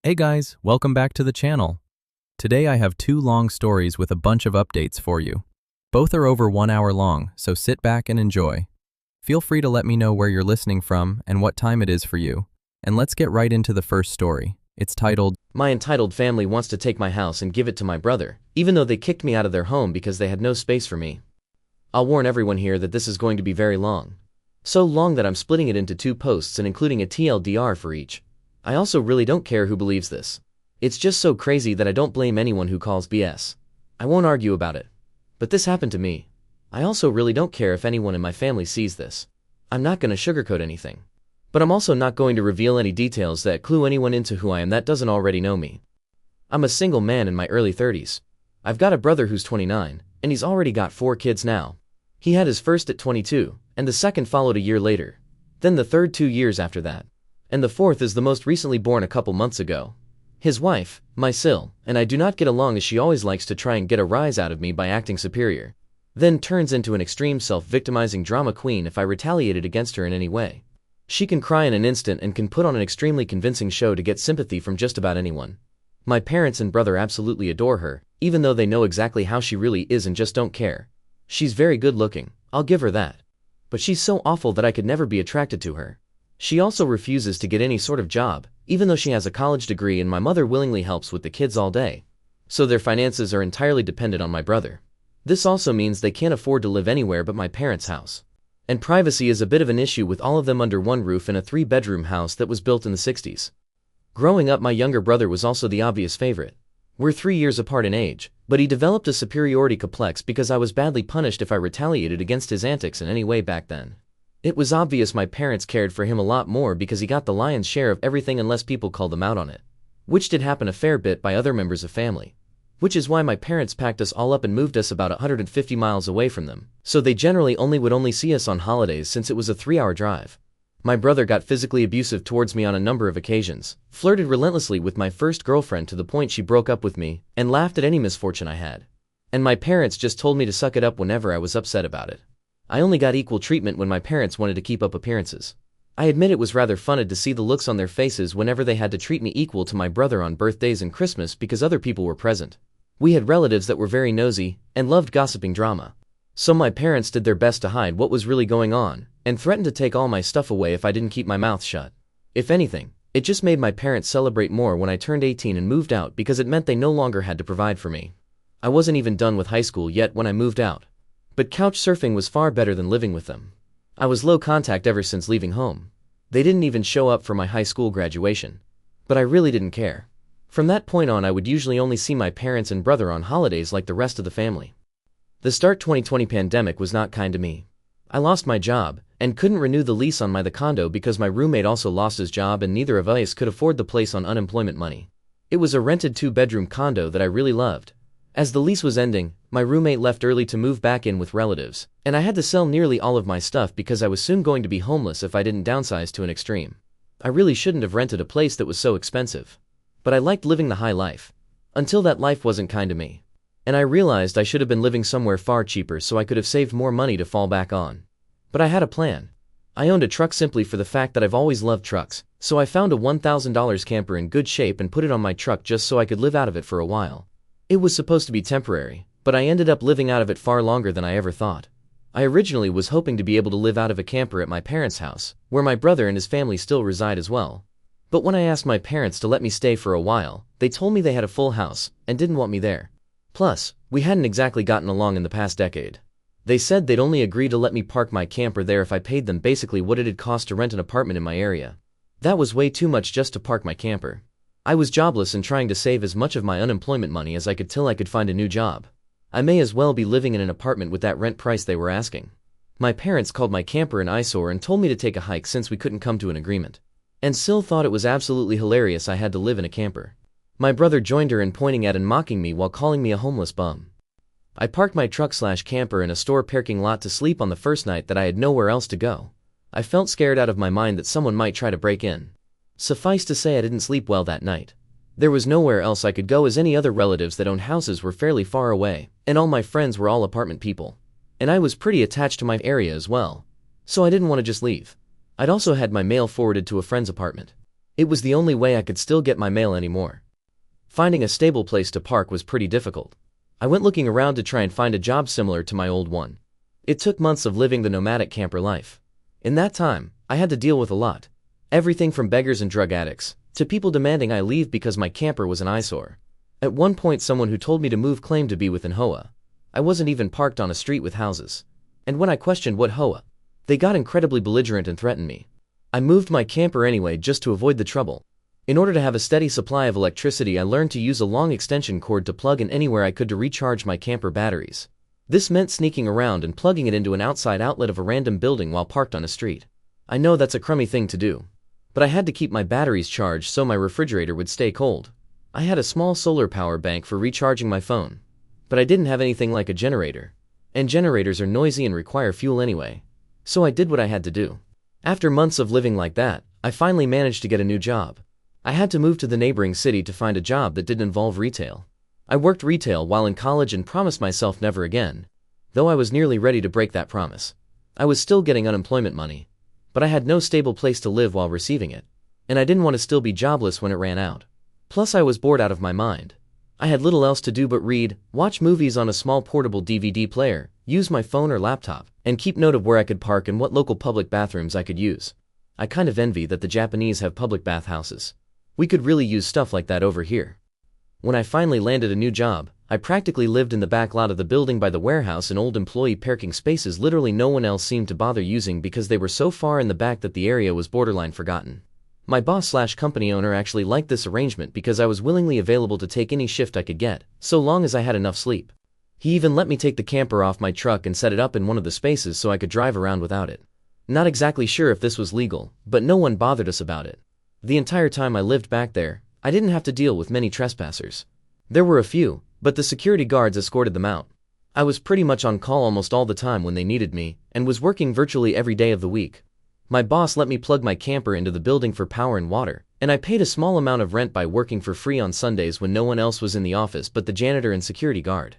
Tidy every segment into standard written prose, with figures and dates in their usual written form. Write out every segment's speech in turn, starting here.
Hey guys, welcome back to the channel. Today I have two long stories with a bunch of updates for you. Both are over 1 hour long, so sit back and enjoy. Feel free to let me know where you're listening from and what time it is for you. And let's get right into the first story. It's titled, My entitled family wants to take my house and give it to my brother, even though they kicked me out of their home because they had no space for me. I'll warn everyone here that this is going to be very long. So long that I'm splitting it into 2 posts and including a TLDR for each. I also really don't care who believes this. It's just so crazy that I don't blame anyone who calls BS. I won't argue about it. But this happened to me. I also really don't care if anyone in my family sees this. I'm not going to sugarcoat anything. But I'm also not going to reveal any details that clue anyone into who I am that doesn't already know me. I'm a single man in my early 30s. I've got a brother who's 29, and he's already got 4 kids now. He had his first at 22, and the second followed a year later. Then the third 2 years after that. And the fourth is the most recently born a couple months ago. His wife, my Sil, and I do not get along as she always likes to try and get a rise out of me by acting superior. Then turns into an extreme self-victimizing drama queen if I retaliated against her in any way. She can cry in an instant and can put on an extremely convincing show to get sympathy from just about anyone. My parents and brother absolutely adore her, even though they know exactly how she really is and just don't care. She's very good looking, I'll give her that. But she's so awful that I could never be attracted to her. She also refuses to get any sort of job, even though she has a college degree, and my mother willingly helps with the kids all day. So their finances are entirely dependent on my brother. This also means they can't afford to live anywhere but my parents' house. And privacy is a bit of an issue with all of them under one roof in a 3-bedroom house that was built in the 60s. Growing up, my younger brother was also the obvious favorite. We're 3 years apart in age, but he developed a superiority complex because I was badly punished if I retaliated against his antics in any way back then. It was obvious my parents cared for him a lot more because he got the lion's share of everything unless people called them out on it. Which did happen a fair bit by other members of family. Which is why my parents packed us all up and moved us about 150 miles away from them, so they generally would see us on holidays since it was a 3-hour drive. My brother got physically abusive towards me on a number of occasions, flirted relentlessly with my first girlfriend to the point she broke up with me, and laughed at any misfortune I had. And my parents just told me to suck it up whenever I was upset about it. I only got equal treatment when my parents wanted to keep up appearances. I admit it was rather fun to see the looks on their faces whenever they had to treat me equal to my brother on birthdays and Christmas because other people were present. We had relatives that were very nosy and loved gossiping drama. So my parents did their best to hide what was really going on and threatened to take all my stuff away if I didn't keep my mouth shut. If anything, it just made my parents celebrate more when I turned 18 and moved out because it meant they no longer had to provide for me. I wasn't even done with high school yet when I moved out. But couch surfing was far better than living with them. I was low contact ever since leaving home. They didn't even show up for my high school graduation. But I really didn't care. From that point on, I would usually only see my parents and brother on holidays like the rest of the family. The start 2020 pandemic was not kind to me. I lost my job and couldn't renew the lease on the condo because my roommate also lost his job and neither of us could afford the place on unemployment money. It was a rented 2-bedroom condo that I really loved. As the lease was ending, my roommate left early to move back in with relatives, and I had to sell nearly all of my stuff because I was soon going to be homeless if I didn't downsize to an extreme. I really shouldn't have rented a place that was so expensive. But I liked living the high life. Until that life wasn't kind to me. And I realized I should have been living somewhere far cheaper so I could have saved more money to fall back on. But I had a plan. I owned a truck simply for the fact that I've always loved trucks, so I found a $1,000 camper in good shape and put it on my truck just so I could live out of it for a while. It was supposed to be temporary, but I ended up living out of it far longer than I ever thought. I originally was hoping to be able to live out of a camper at my parents' house, where my brother and his family still reside as well. But when I asked my parents to let me stay for a while, they told me they had a full house and didn't want me there. Plus, we hadn't exactly gotten along in the past decade. They said they'd only agree to let me park my camper there if I paid them basically what it'd cost to rent an apartment in my area. That was way too much just to park my camper. I was jobless and trying to save as much of my unemployment money as I could till I could find a new job. I may as well be living in an apartment with that rent price they were asking. My parents called my camper an eyesore and told me to take a hike since we couldn't come to an agreement. And Sil thought it was absolutely hilarious I had to live in a camper. My brother joined her in pointing at and mocking me while calling me a homeless bum. I parked my truck/camper in a store parking lot to sleep on the first night that I had nowhere else to go. I felt scared out of my mind that someone might try to break in. Suffice to say I didn't sleep well that night. There was nowhere else I could go as any other relatives that owned houses were fairly far away, and all my friends were all apartment people. And I was pretty attached to my area as well. So I didn't want to just leave. I'd also had my mail forwarded to a friend's apartment. It was the only way I could still get my mail anymore. Finding a stable place to park was pretty difficult. I went looking around to try and find a job similar to my old one. It took months of living the nomadic camper life. In that time, I had to deal with a lot. Everything from beggars and drug addicts, to people demanding I leave because my camper was an eyesore. At one point someone who told me to move claimed to be within Hoa. I wasn't even parked on a street with houses. And when I questioned what Hoa, they got incredibly belligerent and threatened me. I moved my camper anyway just to avoid the trouble. In order to have a steady supply of electricity, I learned to use a long extension cord to plug in anywhere I could to recharge my camper batteries. This meant sneaking around and plugging it into an outside outlet of a random building while parked on a street. I know that's a crummy thing to do, but I had to keep my batteries charged so my refrigerator would stay cold. I had a small solar power bank for recharging my phone, but I didn't have anything like a generator. And generators are noisy and require fuel anyway. So I did what I had to do. After months of living like that, I finally managed to get a new job. I had to move to the neighboring city to find a job that didn't involve retail. I worked retail while in college and promised myself never again, though I was nearly ready to break that promise. I was still getting unemployment money, but I had no stable place to live while receiving it, and I didn't want to still be jobless when it ran out. Plus I was bored out of my mind. I had little else to do but read, watch movies on a small portable DVD player, use my phone or laptop, and keep note of where I could park and what local public bathrooms I could use. I kind of envy that the Japanese have public bathhouses. We could really use stuff like that over here. When I finally landed a new job, I practically lived in the back lot of the building by the warehouse in old employee parking spaces literally no one else seemed to bother using because they were so far in the back that the area was borderline forgotten. My boss/company owner actually liked this arrangement because I was willingly available to take any shift I could get, so long as I had enough sleep. He even let me take the camper off my truck and set it up in one of the spaces so I could drive around without it. Not exactly sure if this was legal, but no one bothered us about it. The entire time I lived back there, I didn't have to deal with many trespassers. There were a few, but the security guards escorted them out. I was pretty much on call almost all the time when they needed me, and was working virtually every day of the week. My boss let me plug my camper into the building for power and water, and I paid a small amount of rent by working for free on Sundays when no one else was in the office but the janitor and security guard.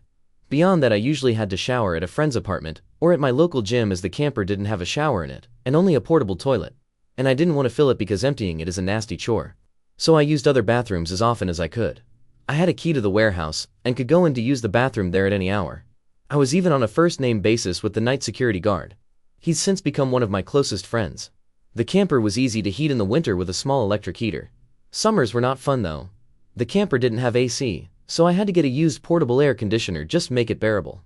Beyond that, I usually had to shower at a friend's apartment, or at my local gym as the camper didn't have a shower in it, and only a portable toilet. And I didn't want to fill it because emptying it is a nasty chore. So I used other bathrooms as often as I could. I had a key to the warehouse, and could go in to use the bathroom there at any hour. I was even on a first-name basis with the night security guard. He's since become one of my closest friends. The camper was easy to heat in the winter with a small electric heater. Summers were not fun though. The camper didn't have AC, so I had to get a used portable air conditioner just to make it bearable.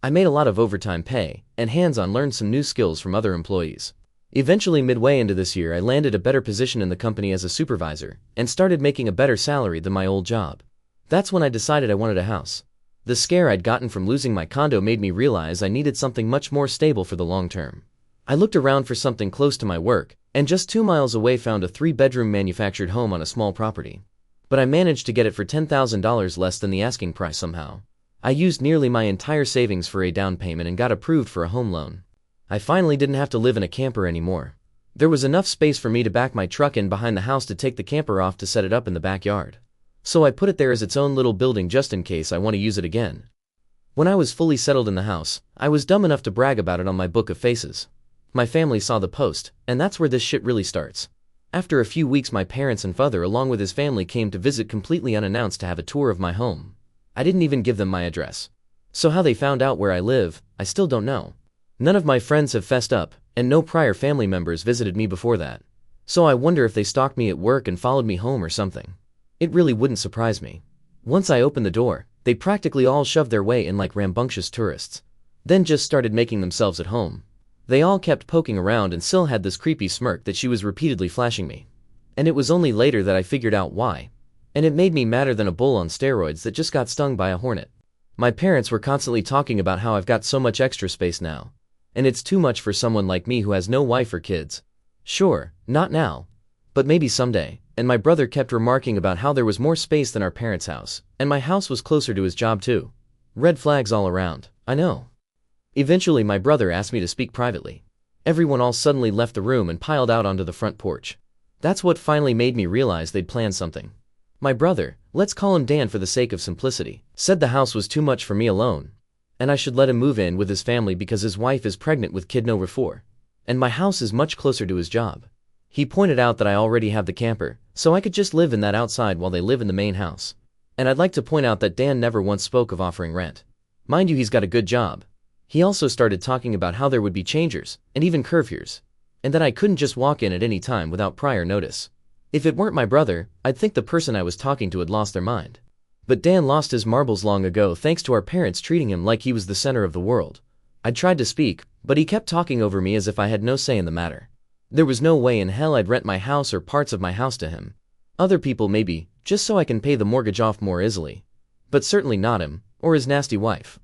I made a lot of overtime pay, and hands-on learned some new skills from other employees. Eventually, midway into this year, I landed a better position in the company as a supervisor, and started making a better salary than my old job. That's when I decided I wanted a house. The scare I'd gotten from losing my condo made me realize I needed something much more stable for the long term. I looked around for something close to my work, and just 2 miles away found a 3-bedroom manufactured home on a small property. But I managed to get it for $10,000 less than the asking price somehow. I used nearly my entire savings for a down payment and got approved for a home loan. I finally didn't have to live in a camper anymore. There was enough space for me to back my truck in behind the house to take the camper off to set it up in the backyard. So I put it there as its own little building just in case I want to use it again. When I was fully settled in the house, I was dumb enough to brag about it on my book of faces. My family saw the post, and that's where this shit really starts. After a few weeks, my parents and father along with his family came to visit completely unannounced to have a tour of my home. I didn't even give them my address. So how they found out where I live, I still don't know. None of my friends have fessed up, and no prior family members visited me before that. So I wonder if they stalked me at work and followed me home or something. It really wouldn't surprise me. Once I opened the door, they practically all shoved their way in like rambunctious tourists. Then just started making themselves at home. They all kept poking around and Syl had this creepy smirk that she was repeatedly flashing me. And it was only later that I figured out why. And it made me madder than a bull on steroids that just got stung by a hornet. My parents were constantly talking about how I've got so much extra space now. And it's too much for someone like me who has no wife or kids. Sure, not now. But maybe someday. And my brother kept remarking about how there was more space than our parents' house. And my house was closer to his job too. Red flags all around, I know. Eventually my brother asked me to speak privately. Everyone all suddenly left the room and piled out onto the front porch. That's what finally made me realize they'd planned something. My brother, let's call him Dan for the sake of simplicity, said the house was too much for me alone. And I should let him move in with his family because his wife is pregnant with kid number 4. And my house is much closer to his job. He pointed out that I already have the camper, so I could just live in that outside while they live in the main house. And I'd like to point out that Dan never once spoke of offering rent. Mind you, he's got a good job. He also started talking about how there would be changers, and even curfews, and that I couldn't just walk in at any time without prior notice. If it weren't my brother, I'd think the person I was talking to had lost their mind. But Dan lost his marbles long ago thanks to our parents treating him like he was the center of the world. I tried to speak, but he kept talking over me as if I had no say in the matter. There was no way in hell I'd rent my house or parts of my house to him. Other people maybe, just so I can pay the mortgage off more easily. But certainly not him, or his nasty wife.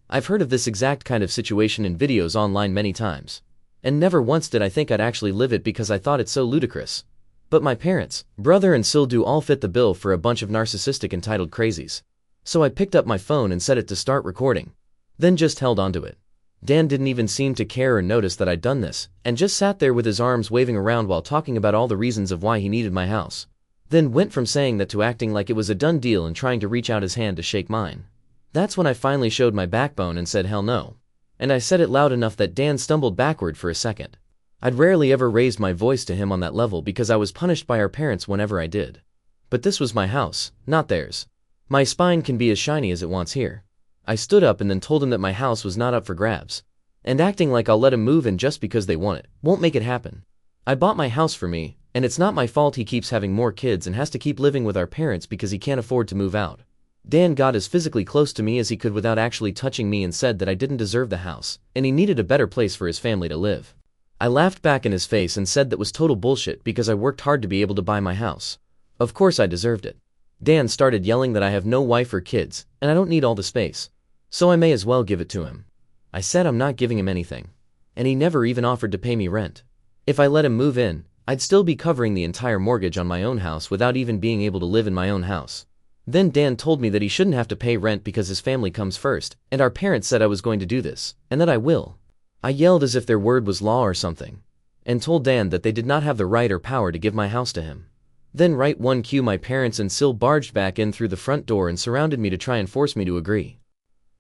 I've heard of this exact kind of situation in videos online many times. And never once did I think I'd actually live it because I thought it so ludicrous. But my parents, brother and Sil do all fit the bill for a bunch of narcissistic entitled crazies. So I picked up my phone and set it to start recording. Then just held onto it. Dan didn't even seem to care or notice that I'd done this, and just sat there with his arms waving around while talking about all the reasons of why he needed my house. Then went from saying that to acting like it was a done deal and trying to reach out his hand to shake mine. That's when I finally showed my backbone and said hell no. And I said it loud enough that Dan stumbled backward for a second. I'd rarely ever raised my voice to him on that level because I was punished by our parents whenever I did. But this was my house, not theirs. My spine can be as shiny as it wants here. I stood up and then told him that my house was not up for grabs. And acting like I'll let him move in just because they want it won't make it happen. I bought my house for me, and it's not my fault he keeps having more kids and has to keep living with our parents because he can't afford to move out. Dan got as physically close to me as he could without actually touching me and said that I didn't deserve the house, and he needed a better place for his family to live. I laughed back in his face and said that was total bullshit because I worked hard to be able to buy my house. Of course I deserved it. Dan started yelling that I have no wife or kids, and I don't need all the space. So I may as well give it to him. I said I'm not giving him anything. And he never even offered to pay me rent. If I let him move in, I'd still be covering the entire mortgage on my own house without even being able to live in my own house. Then Dan told me that he shouldn't have to pay rent because his family comes first, and our parents said I was going to do this, and that I will. I yelled as if their word was law or something, and told Dan that they did not have the right or power to give my house to him. Then right one cue my parents and Sil barged back in through the front door and surrounded me to try and force me to agree.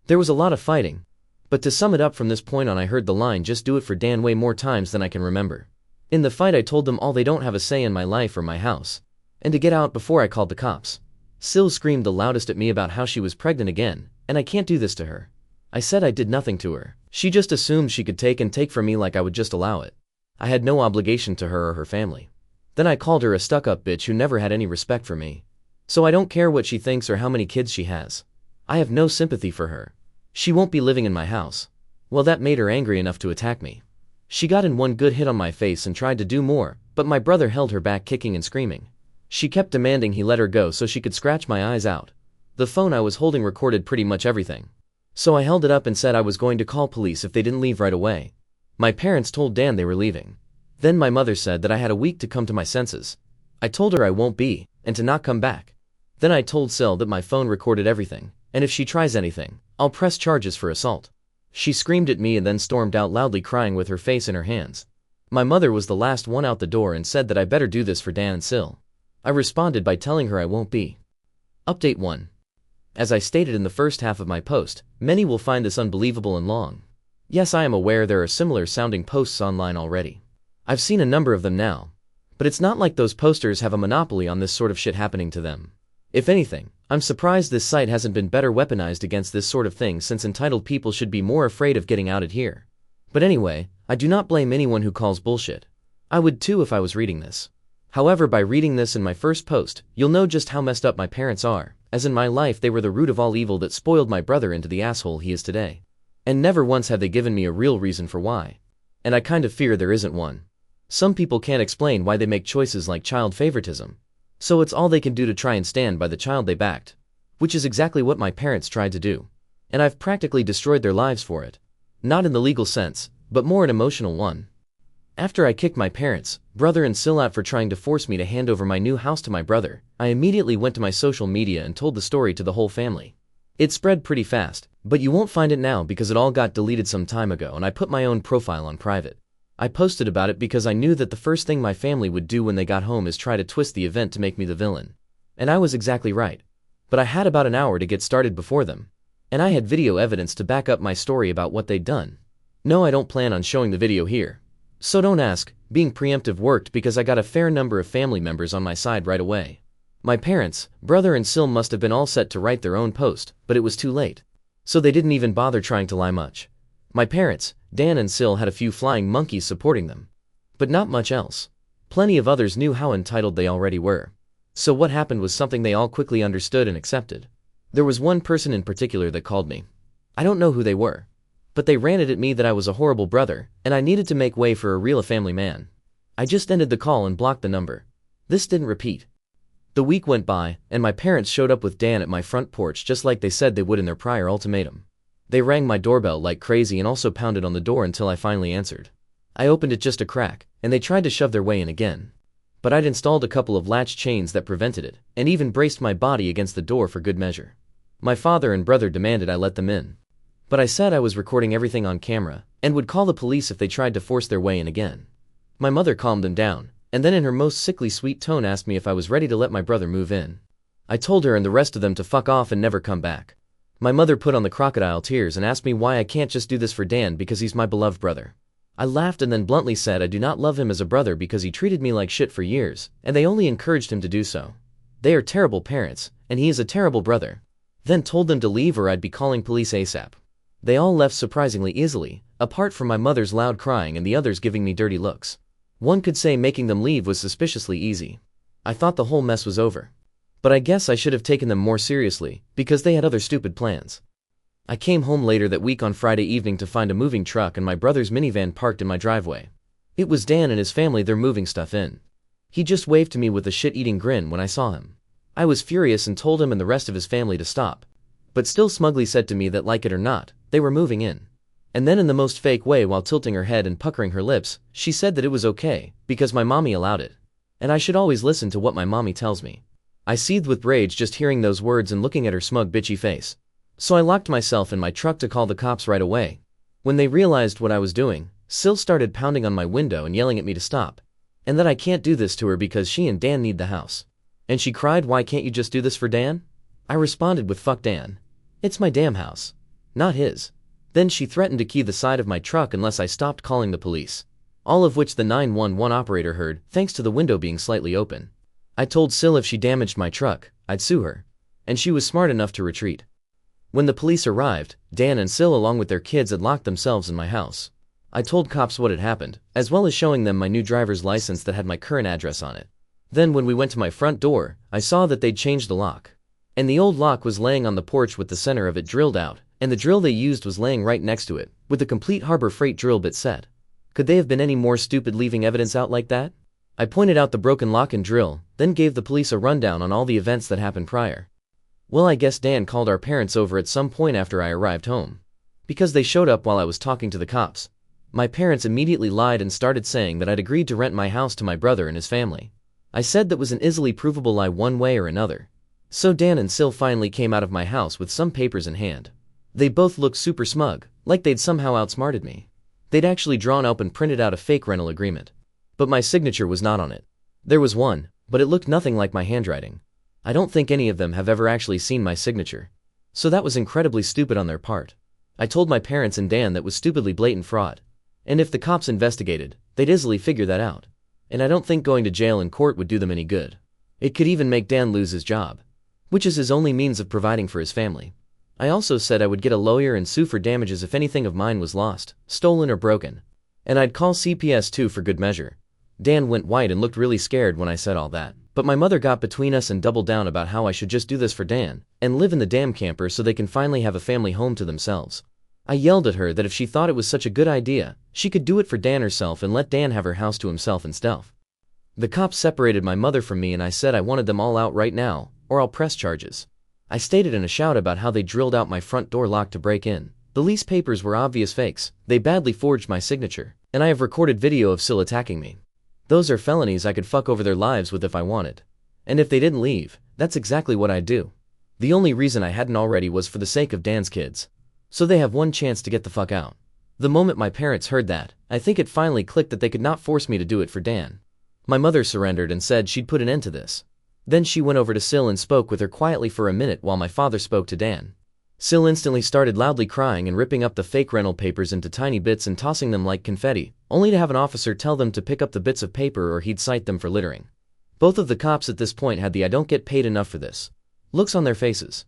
There was a lot of fighting, but to sum it up from this point on I heard the line just do it for Dan way more times than I can remember. In the fight I told them all they don't have a say in my life or my house, and to get out before I called the cops. Sil screamed the loudest at me about how she was pregnant again, and I can't do this to her. I said I did nothing to her. She just assumed she could take from me like I would just allow it. I had no obligation to her or her family. Then I called her a stuck-up bitch who never had any respect for me. So I don't care what she thinks or how many kids she has. I have no sympathy for her. She won't be living in my house. Well, that made her angry enough to attack me. She got in one good hit on my face and tried to do more, but my brother held her back kicking and screaming. She kept demanding he let her go so she could scratch my eyes out. The phone I was holding recorded pretty much everything. So I held it up and said I was going to call police if they didn't leave right away. My parents told Dan they were leaving. Then my mother said that I had a week to come to my senses. I told her I won't be, and to not come back. Then I told Sil that my phone recorded everything, and if she tries anything, I'll press charges for assault. She screamed at me and then stormed out loudly crying with her face in her hands. My mother was the last one out the door and said that I better do this for Dan and Sil. I responded by telling her I won't be. Update 1. As I stated in the first half of my post, many will find this unbelievable and long. Yes, I am aware there are similar sounding posts online already. I've seen a number of them now. But it's not like those posters have a monopoly on this sort of shit happening to them. If anything, I'm surprised this site hasn't been better weaponized against this sort of thing since entitled people should be more afraid of getting outed here. But anyway, I do not blame anyone who calls bullshit. I would too if I was reading this. However, by reading this in my first post, you'll know just how messed up my parents are, as in my life they were the root of all evil that spoiled my brother into the asshole he is today. And never once have they given me a real reason for why. And I kind of fear there isn't one. Some people can't explain why they make choices like child favoritism. So it's all they can do to try and stand by the child they backed. Which is exactly what my parents tried to do. And I've practically destroyed their lives for it. Not in the legal sense, but more an emotional one. After I kicked my parents, brother and Sil out for trying to force me to hand over my new house to my brother, I immediately went to my social media and told the story to the whole family. It spread pretty fast, but you won't find it now because it all got deleted some time ago and I put my own profile on private. I posted about it because I knew that the first thing my family would do when they got home is try to twist the event to make me the villain. And I was exactly right. But I had about an hour to get started before them. And I had video evidence to back up my story about what they'd done. No, I don't plan on showing the video here. So don't ask, being preemptive worked because I got a fair number of family members on my side right away. My parents, brother and Sil must have been all set to write their own post, but it was too late. So they didn't even bother trying to lie much. My parents, Dan and Sil, had a few flying monkeys supporting them. But not much else. Plenty of others knew how entitled they already were. So what happened was something they all quickly understood and accepted. There was one person in particular that called me. I don't know who they were. But they ranted at me that I was a horrible brother, and I needed to make way for a real family man. I just ended the call and blocked the number. This didn't repeat. The week went by, and my parents showed up with Dan at my front porch just like they said they would in their prior ultimatum. They rang my doorbell like crazy and also pounded on the door until I finally answered. I opened it just a crack, and they tried to shove their way in again. But I'd installed a couple of latch chains that prevented it, and even braced my body against the door for good measure. My father and brother demanded I let them in. But I said I was recording everything on camera, and would call the police if they tried to force their way in again. My mother calmed them down, and then in her most sickly sweet tone asked me if I was ready to let my brother move in. I told her and the rest of them to fuck off and never come back. My mother put on the crocodile tears and asked me why I can't just do this for Dan because he's my beloved brother. I laughed and then bluntly said I do not love him as a brother because he treated me like shit for years, and they only encouraged him to do so. They are terrible parents, and he is a terrible brother. Then told them to leave or I'd be calling police ASAP. They all left surprisingly easily, apart from my mother's loud crying and the others giving me dirty looks. One could say making them leave was suspiciously easy. I thought the whole mess was over. But I guess I should have taken them more seriously, because they had other stupid plans. I came home later that week on Friday evening to find a moving truck and my brother's minivan parked in my driveway. It was Dan and his family they're moving stuff in. He just waved to me with a shit-eating grin when I saw him. I was furious and told him and the rest of his family to stop. But still smugly said to me that like it or not, they were moving in. And then in the most fake way while tilting her head and puckering her lips, she said that it was okay, because my mommy allowed it. And I should always listen to what my mommy tells me. I seethed with rage just hearing those words and looking at her smug bitchy face. So I locked myself in my truck to call the cops right away. When they realized what I was doing, Sil started pounding on my window and yelling at me to stop. And that I can't do this to her because she and Dan need the house. And she cried, "Why can't you just do this for Dan?" I responded with, "Fuck Dan. It's my damn house. Not his." Then she threatened to key the side of my truck unless I stopped calling the police. All of which the 911 operator heard, thanks to the window being slightly open. I told Sil if she damaged my truck, I'd sue her. And she was smart enough to retreat. When the police arrived, Dan and Sil along with their kids had locked themselves in my house. I told cops what had happened, as well as showing them my new driver's license that had my current address on it. Then when we went to my front door, I saw that they'd changed the lock. And the old lock was laying on the porch with the center of it drilled out, and the drill they used was laying right next to it, with the complete Harbor Freight drill bit set. Could they have been any more stupid leaving evidence out like that? I pointed out the broken lock and drill, then gave the police a rundown on all the events that happened prior. Well, I guess Dan called our parents over at some point after I arrived home. Because they showed up while I was talking to the cops. My parents immediately lied and started saying that I'd agreed to rent my house to my brother and his family. I said that was an easily provable lie one way or another. So Dan and Sil finally came out of my house with some papers in hand. They both looked super smug, like they'd somehow outsmarted me. They'd actually drawn up and printed out a fake rental agreement. But my signature was not on it. There was one, but it looked nothing like my handwriting. I don't think any of them have ever actually seen my signature. So that was incredibly stupid on their part. I told my parents and Dan that was stupidly blatant fraud. And if the cops investigated, they'd easily figure that out. And I don't think going to jail and court would do them any good. It could even make Dan lose his job, which is his only means of providing for his family. I also said I would get a lawyer and sue for damages if anything of mine was lost, stolen or broken. And I'd call CPS too for good measure. Dan went white and looked really scared when I said all that. But my mother got between us and doubled down about how I should just do this for Dan, and live in the damn camper so they can finally have a family home to themselves. I yelled at her that if she thought it was such a good idea, she could do it for Dan herself and let Dan have her house to himself and stuff. The cops separated my mother from me and I said I wanted them all out right now, or I'll press charges. I stated in a shout about how they drilled out my front door lock to break in. The lease papers were obvious fakes, they badly forged my signature, and I have recorded video of Sil attacking me. Those are felonies I could fuck over their lives with if I wanted. And if they didn't leave, that's exactly what I'd do. The only reason I hadn't already was for the sake of Dan's kids. So they have one chance to get the fuck out. The moment my parents heard that, I think it finally clicked that they could not force me to do it for Dan. My mother surrendered and said she'd put an end to this. Then she went over to Sil and spoke with her quietly for a minute while my father spoke to Dan. Sil instantly started loudly crying and ripping up the fake rental papers into tiny bits and tossing them like confetti, only to have an officer tell them to pick up the bits of paper or he'd cite them for littering. Both of the cops at this point had the "I don't get paid enough for this" looks on their faces.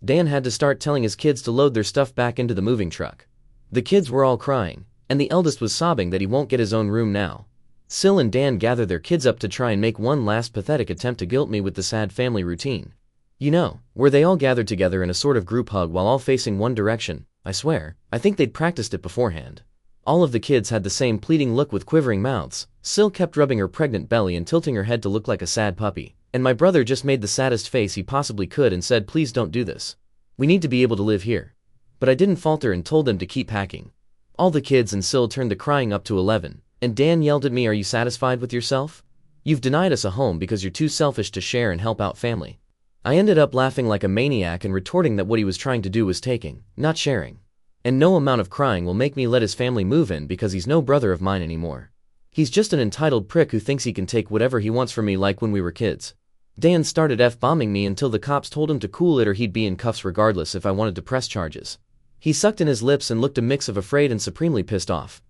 Dan had to start telling his kids to load their stuff back into the moving truck. The kids were all crying, and the eldest was sobbing that he won't get his own room now. Sil and Dan gathered their kids up to try and make one last pathetic attempt to guilt me with the sad family routine. You know, where they all gathered together in a sort of group hug while all facing one direction. I swear, I think they'd practiced it beforehand. All of the kids had the same pleading look with quivering mouths. Sil kept rubbing her pregnant belly and tilting her head to look like a sad puppy, and my brother just made the saddest face he possibly could and said, "Please don't do this. We need to be able to live here." But I didn't falter and told them to keep packing. All the kids and Sil turned the crying up to 11, and Dan yelled at me, "Are you satisfied with yourself? You've denied us a home because you're too selfish to share and help out family." I ended up laughing like a maniac and retorting that what he was trying to do was taking, not sharing. And no amount of crying will make me let his family move in because he's no brother of mine anymore. He's just an entitled prick who thinks he can take whatever he wants from me like when we were kids. Dan started F-bombing me until the cops told him to cool it or he'd be in cuffs regardless if I wanted to press charges. He sucked in his lips and looked a mix of afraid and supremely pissed off.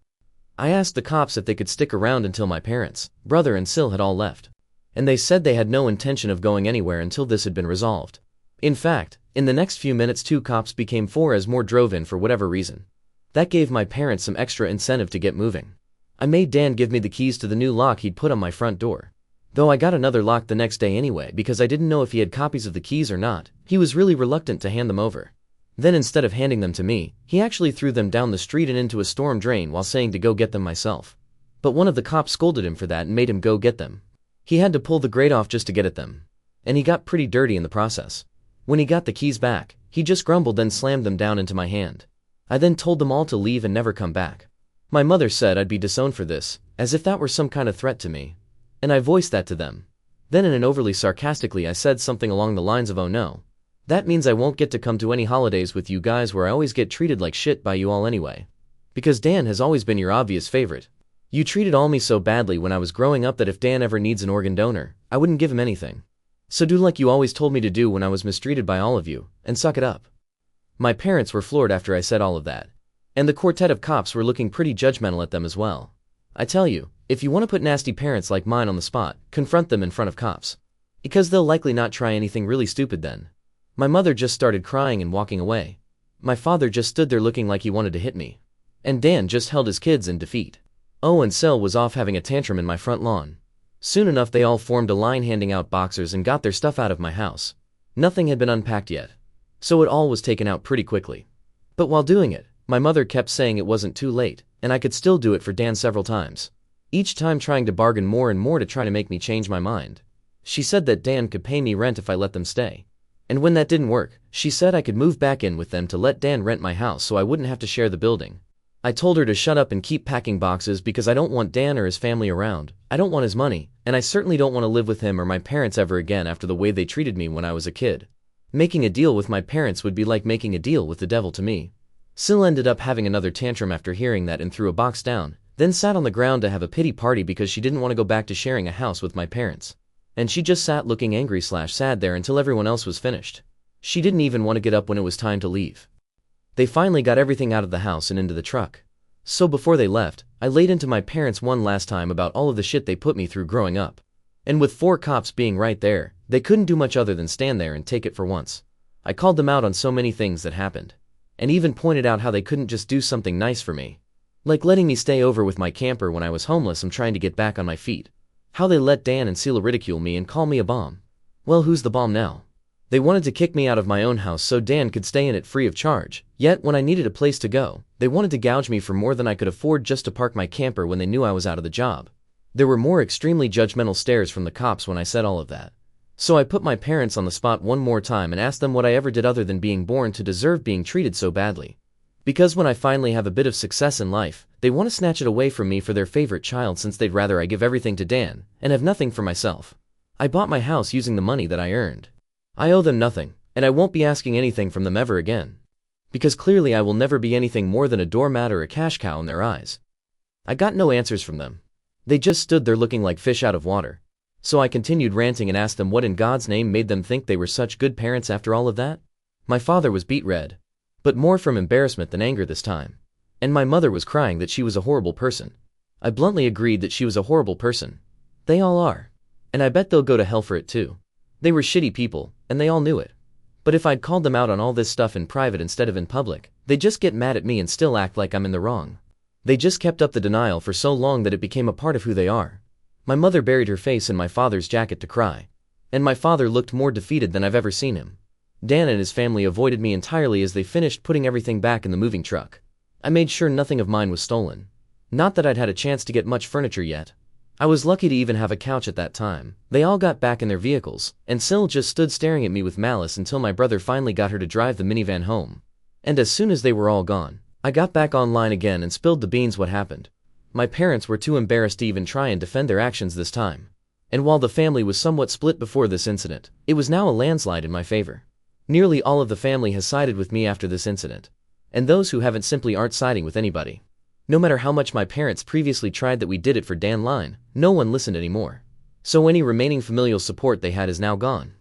I asked the cops if they could stick around until my parents, brother and Sil had all left. And they said they had no intention of going anywhere until this had been resolved. In fact, in the next few minutes 2 cops became 4 as more drove in for whatever reason. That gave my parents some extra incentive to get moving. I made Dan give me the keys to the new lock he'd put on my front door. Though I got another lock the next day anyway because I didn't know if he had copies of the keys or not, he was really reluctant to hand them over. Then instead of handing them to me, he actually threw them down the street and into a storm drain while saying to go get them myself. But one of the cops scolded him for that and made him go get them. He had to pull the grate off just to get at them. And he got pretty dirty in the process. When he got the keys back, he just grumbled then slammed them down into my hand. I then told them all to leave and never come back. My mother said I'd be disowned for this, as if that were some kind of threat to me. And I voiced that to them. Then in an overly sarcastically I said something along the lines of, "Oh no. That means I won't get to come to any holidays with you guys where I always get treated like shit by you all anyway. Because Dan has always been your obvious favorite. You treated all me so badly when I was growing up that if Dan ever needs an organ donor, I wouldn't give him anything. So do like you always told me to do when I was mistreated by all of you, and suck it up." My parents were floored after I said all of that. And the quartet of cops were looking pretty judgmental at them as well. I tell you, if you want to put nasty parents like mine on the spot, confront them in front of cops. Because they'll likely not try anything really stupid then. My mother just started crying and walking away. My father just stood there looking like he wanted to hit me. And Dan just held his kids in defeat. Oh, and Sil was off having a tantrum in my front lawn. Soon enough they all formed a line handing out boxers and got their stuff out of my house. Nothing had been unpacked yet. So it all was taken out pretty quickly. But while doing it, my mother kept saying it wasn't too late, and I could still do it for Dan several times. Each time trying to bargain more and more to try to make me change my mind. She said that Dan could pay me rent if I let them stay. And when that didn't work, she said I could move back in with them to let Dan rent my house so I wouldn't have to share the building. I told her to shut up and keep packing boxes because I don't want Dan or his family around, I don't want his money, and I certainly don't want to live with him or my parents ever again after the way they treated me when I was a kid. Making a deal with my parents would be like making a deal with the devil to me. Sil ended up having another tantrum after hearing that and threw a box down, then sat on the ground to have a pity party because she didn't want to go back to sharing a house with my parents. And she just sat looking angry/sad there until everyone else was finished. She didn't even want to get up when it was time to leave. They finally got everything out of the house and into the truck. So before they left, I laid into my parents one last time about all of the shit they put me through growing up. And with 4 cops being right there, they couldn't do much other than stand there and take it for once. I called them out on so many things that happened. And even pointed out how they couldn't just do something nice for me. Like letting me stay over with my camper when I was homeless and trying to get back on my feet. How they let Dan and Sela ridicule me and call me a bomb. Well, who's the bomb now? They wanted to kick me out of my own house so Dan could stay in it free of charge. Yet, when I needed a place to go, they wanted to gouge me for more than I could afford just to park my camper when they knew I was out of the job. There were more extremely judgmental stares from the cops when I said all of that. So I put my parents on the spot one more time and asked them what I ever did other than being born to deserve being treated so badly. Because when I finally have a bit of success in life, they want to snatch it away from me for their favorite child since they'd rather I give everything to Dan and have nothing for myself. I bought my house using the money that I earned. I owe them nothing, and I won't be asking anything from them ever again. Because clearly I will never be anything more than a doormat or a cash cow in their eyes. I got no answers from them. They just stood there looking like fish out of water. So I continued ranting and asked them what in God's name made them think they were such good parents after all of that? My father was beet red, but more from embarrassment than anger this time. And my mother was crying that she was a horrible person. I bluntly agreed that she was a horrible person. They all are. And I bet they'll go to hell for it too. They were shitty people, and they all knew it. But if I'd called them out on all this stuff in private instead of in public, they'd just get mad at me and still act like I'm in the wrong. They just kept up the denial for so long that it became a part of who they are. My mother buried her face in my father's jacket to cry. And my father looked more defeated than I've ever seen him. Dan and his family avoided me entirely as they finished putting everything back in the moving truck. I made sure nothing of mine was stolen. Not that I'd had a chance to get much furniture yet. I was lucky to even have a couch at that time. They all got back in their vehicles, and Syl just stood staring at me with malice until my brother finally got her to drive the minivan home. And as soon as they were all gone, I got back online again and spilled the beans what happened. My parents were too embarrassed to even try and defend their actions this time. And while the family was somewhat split before this incident, it was now a landslide in my favor. Nearly all of the family has sided with me after this incident. And those who haven't simply aren't siding with anybody. No matter how much my parents previously tried that we did it for Dan Line, no one listened anymore. So any remaining familial support they had is now gone.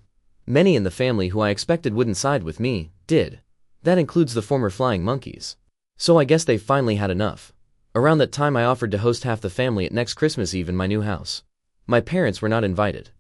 Many in the family who I expected wouldn't side with me, did. That includes the former flying monkeys. So I guess they finally had enough. Around that time I offered to host half the family at next Christmas Eve in my new house. My parents were not invited.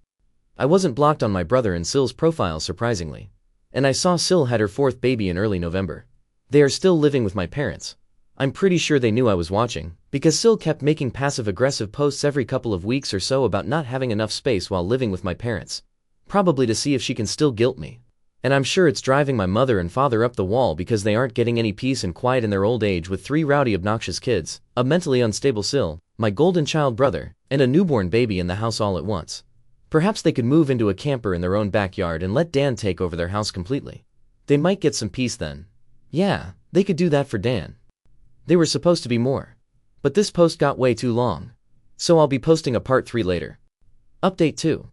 I wasn't blocked on my brother and Syl's profile surprisingly. And I saw Syl had her fourth baby in early November. They are still living with my parents. I'm pretty sure they knew I was watching, because Syl kept making passive-aggressive posts every couple of weeks or so about not having enough space while living with my parents. Probably to see if she can still guilt me. And I'm sure it's driving my mother and father up the wall because they aren't getting any peace and quiet in their old age with 3 rowdy obnoxious kids, a mentally unstable Syl, my golden child brother, and a newborn baby in the house all at once. Perhaps they could move into a camper in their own backyard and let Dan take over their house completely. They might get some peace then. Yeah, they could do that for Dan. They were supposed to be more. But this post got way too long. So I'll be posting a part 3 later. Update 2.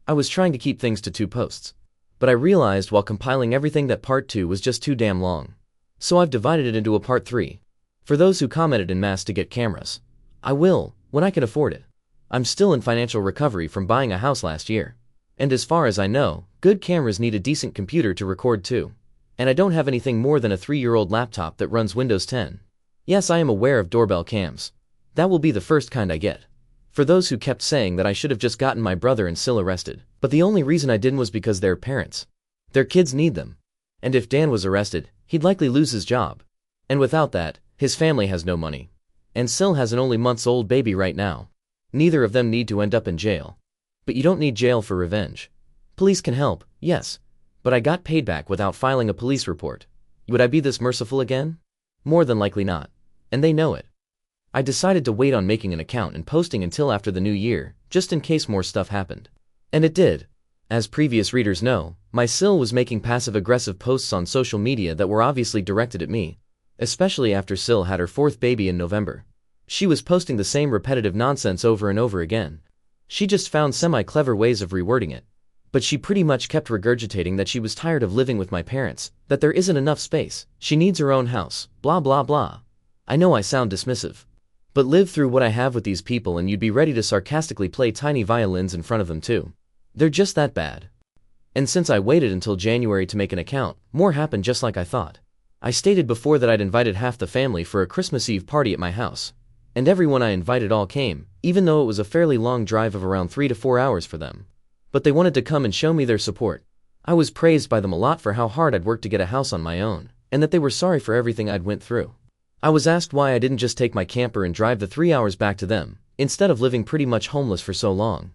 I was trying to keep things to 2 posts. But I realized while compiling everything that part 2 was just too damn long. So I've divided it into a part 3. For those who commented en masse to get cameras. I will, when I can afford it. I'm still in financial recovery from buying a house last year. And as far as I know, good cameras need a decent computer to record too. And I don't have anything more than a 3-year-old laptop that runs Windows 10. Yes, I am aware of doorbell cams. That will be the first kind I get. For those who kept saying that I should have just gotten my brother and Syl arrested. But the only reason I didn't was because they're parents. Their kids need them. And if Dan was arrested, he'd likely lose his job. And without that, his family has no money. And Syl has an only months-old baby right now. Neither of them need to end up in jail. But you don't need jail for revenge. Police can help, yes. But I got paid back without filing a police report. Would I be this merciful again? More than likely not. And they know it. I decided to wait on making an account and posting until after the new year, just in case more stuff happened. And it did. As previous readers know, my Syl was making passive-aggressive posts on social media that were obviously directed at me, especially after Syl had her 4th baby in November. She was posting the same repetitive nonsense over and over again. She just found semi-clever ways of rewording it. But she pretty much kept regurgitating that she was tired of living with my parents, that there isn't enough space, she needs her own house, blah blah blah. I know I sound dismissive. But live through what I have with these people and you'd be ready to sarcastically play tiny violins in front of them too. They're just that bad. And since I waited until January to make an account, more happened just like I thought. I stated before that I'd invited half the family for a Christmas Eve party at my house. And everyone I invited all came, even though it was a fairly long drive of around 3 to 4 hours for them. But they wanted to come and show me their support. I was praised by them a lot for how hard I'd worked to get a house on my own, and that they were sorry for everything I'd went through. I was asked why I didn't just take my camper and drive the 3 hours back to them, instead of living pretty much homeless for so long.